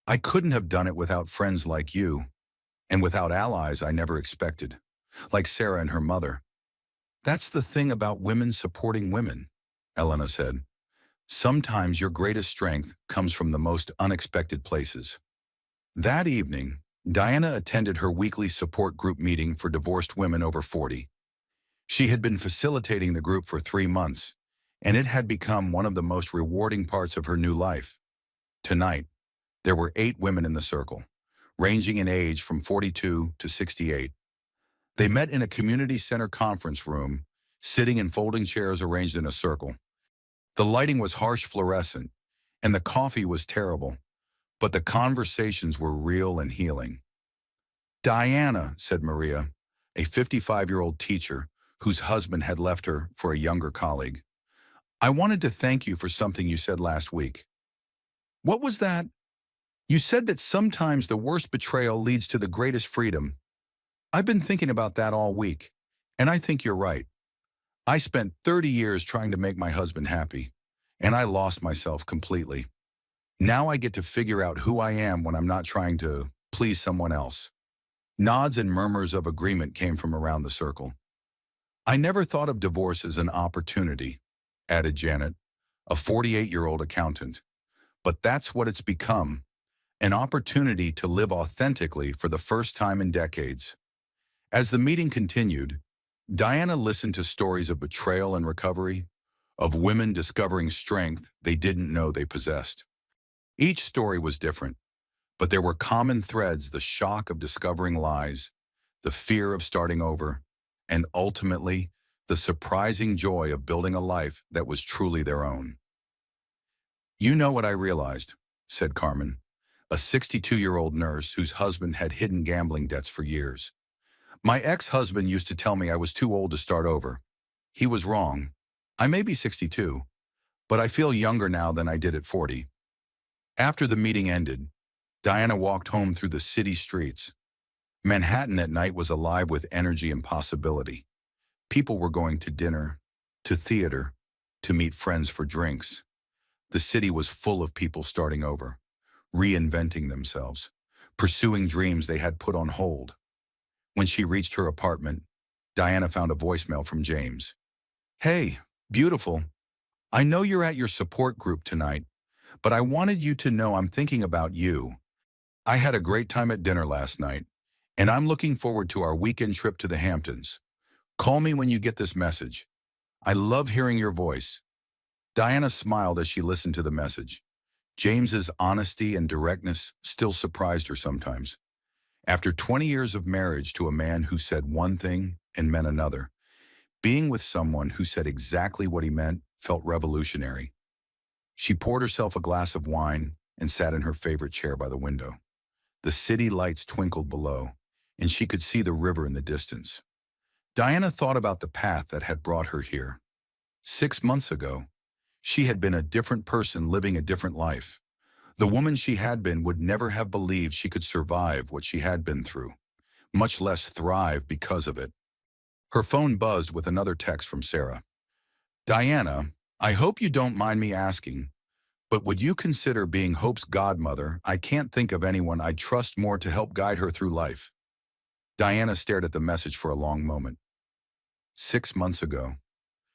I couldn't have done it without friends like you, and without allies I never expected, like Sarah and her mother." "That's the thing about women supporting women," Elena said. "Sometimes your greatest strength comes from the most unexpected places." That evening, Diana attended her weekly support group meeting for divorced women over 40. She had been facilitating the group for 3 months, and it had become one of the most rewarding parts of her new life. Tonight, there were 8 women in the circle, ranging in age from 42 to 68. They met in a community center conference room, sitting in folding chairs arranged in a circle. The lighting was harsh fluorescent, and the coffee was terrible, but the conversations were real and healing. "Diana," said Maria, a 55-year-old teacher whose husband had left her for a younger colleague. "I wanted to thank you for something you said last week." "What was that?" "You said that sometimes the worst betrayal leads to the greatest freedom. I've been thinking about that all week, and I think you're right. I spent 30 years trying to make my husband happy, and I lost myself completely. Now I get to figure out who I am when I'm not trying to please someone else." Nods and murmurs of agreement came from around the circle. "I never thought of divorce as an opportunity," added Janet, a 48-year-old accountant. "But that's what it's become, an opportunity to live authentically for the first time in decades." As the meeting continued, Diana listened to stories of betrayal and recovery, of women discovering strength they didn't know they possessed. Each story was different, but there were common threads: the shock of discovering lies, the fear of starting over, and ultimately, the surprising joy of building a life that was truly their own. "You know what I realized," said Carmen, a 62-year-old nurse whose husband had hidden gambling debts for years. "My ex-husband used to tell me I was too old to start over. He was wrong. I may be 62, but I feel younger now than I did at 40. After the meeting ended, Diana walked home through the city streets. Manhattan at night was alive with energy and possibility. People were going to dinner, to theater, to meet friends for drinks. The city was full of people starting over, reinventing themselves, pursuing dreams they had put on hold. When she reached her apartment, Diana found a voicemail from James. "Hey, beautiful. I know you're at your support group tonight, but I wanted you to know I'm thinking about you. I had a great time at dinner last night, and I'm looking forward to our weekend trip to the Hamptons. Call me when you get this message. I love hearing your voice." Diana smiled as she listened to the message. James's honesty and directness still surprised her sometimes. After 20 years of marriage to a man who said one thing and meant another, being with someone who said exactly what he meant felt revolutionary. She poured herself a glass of wine and sat in her favorite chair by the window. The city lights twinkled below, and she could see the river in the distance. Diana thought about the path that had brought her here. 6 months ago, she had been a different person living a different life. The woman she had been would never have believed she could survive what she had been through, much less thrive because of it. Her phone buzzed with another text from Sarah. "Diana, I hope you don't mind me asking, but would you consider being Hope's godmother? I can't think of anyone I'd trust more to help guide her through life." Diana stared at the message for a long moment. 6 months ago,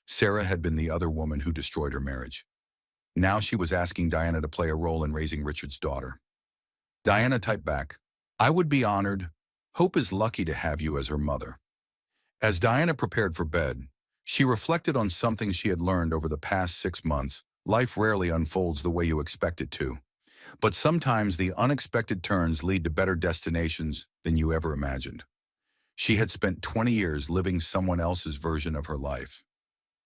Sarah had been the other woman who destroyed her marriage. Now she was asking Diana to play a role in raising Richard's daughter. Diana typed back, "I would be honored. Hope is lucky to have you as her mother." As Diana prepared for bed, she reflected on something she had learned over the past 6 months. Life rarely unfolds the way you expect it to, but sometimes the unexpected turns lead to better destinations than you ever imagined. She had spent 20 years living someone else's version of her life,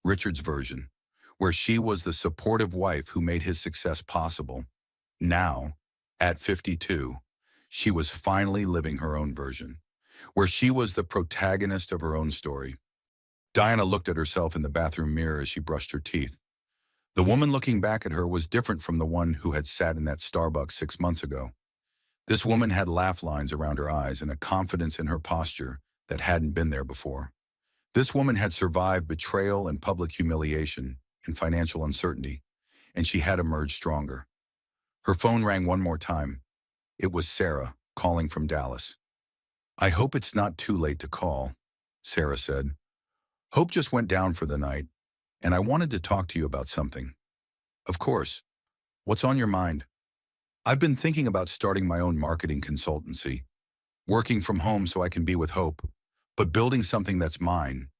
Richard's version, where she was the supportive wife who made his success possible. Now, at 52, she was finally living her own version, where she was the protagonist of her own story. Diana looked at herself in the bathroom mirror as she brushed her teeth. The woman looking back at her was different from the one who had sat in that Starbucks 6 months ago. This woman had laugh lines around her eyes and a confidence in her posture that hadn't been there before. This woman had survived betrayal and public humiliation and financial uncertainty, and she had emerged stronger. Her phone rang one more time. It was Sarah, calling from Dallas. "I hope it's not too late to call," Sarah said. "Hope just went down for the night, and I wanted to talk to you about something." "Of course. What's on your mind?" "I've been thinking about starting my own marketing consultancy, working from home so I can be with Hope, but building something that's mine.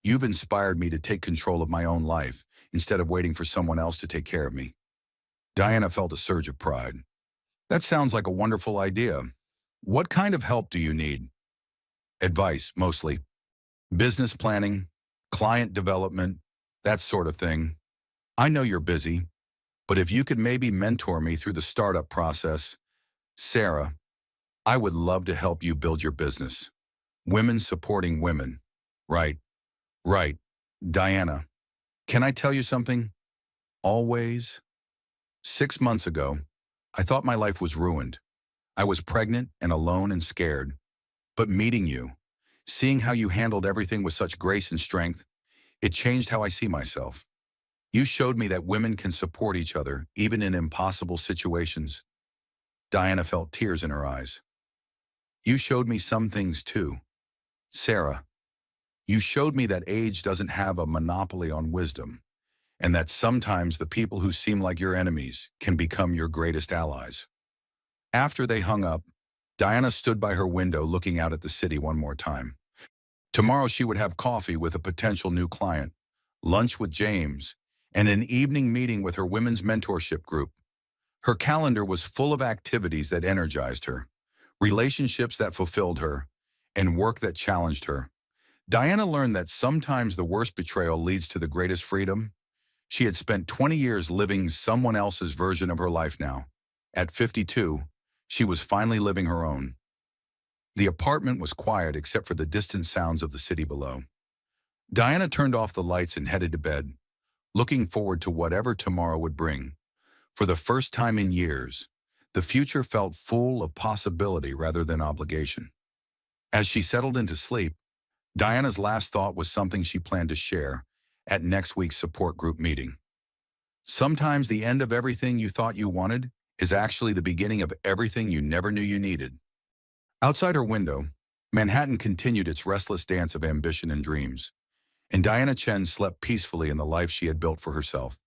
You've inspired me to take control of my own life instead of waiting for someone else to take care of me." Diana felt a surge of pride. "That sounds like a wonderful idea. What kind of help do you need? Advice, mostly. Business planning, client development, that sort of thing. I know you're busy, but if you could maybe mentor me through the startup process, Sarah, I would love to help you build your business. Women supporting women. Right, right. Diana, can I tell you something? Always. 6 months ago, I thought my life was ruined. I was pregnant and alone and scared. But meeting you, seeing how you handled everything with such grace and strength, it changed how I see myself. You showed me that women can support each other, even in impossible situations. Diana felt tears in her eyes. You showed me some things too. Sarah, you showed me that age doesn't have a monopoly on wisdom, and that sometimes the people who seem like your enemies can become your greatest allies. After they hung up, Diana stood by her window looking out at the city one more time. Tomorrow she would have coffee with a potential new client, lunch with James, and an evening meeting with her women's mentorship group. Her calendar was full of activities that energized her, relationships that fulfilled her, and work that challenged her. Diana learned that sometimes the worst betrayal leads to the greatest freedom. She had spent 20 years living someone else's version of her life now. At 52, she was finally living her own. The apartment was quiet except for the distant sounds of the city below. Diana turned off the lights and headed to bed, looking forward to whatever tomorrow would bring. For the first time in years, the future felt full of possibility rather than obligation. As she settled into sleep, Diana's last thought was something she planned to share at next week's support group meeting. Sometimes the end of everything you thought you wanted is actually the beginning of everything you never knew you needed. Outside her window, Manhattan continued its restless dance of ambition and dreams, and Diana Chen slept peacefully in the life she had built for herself.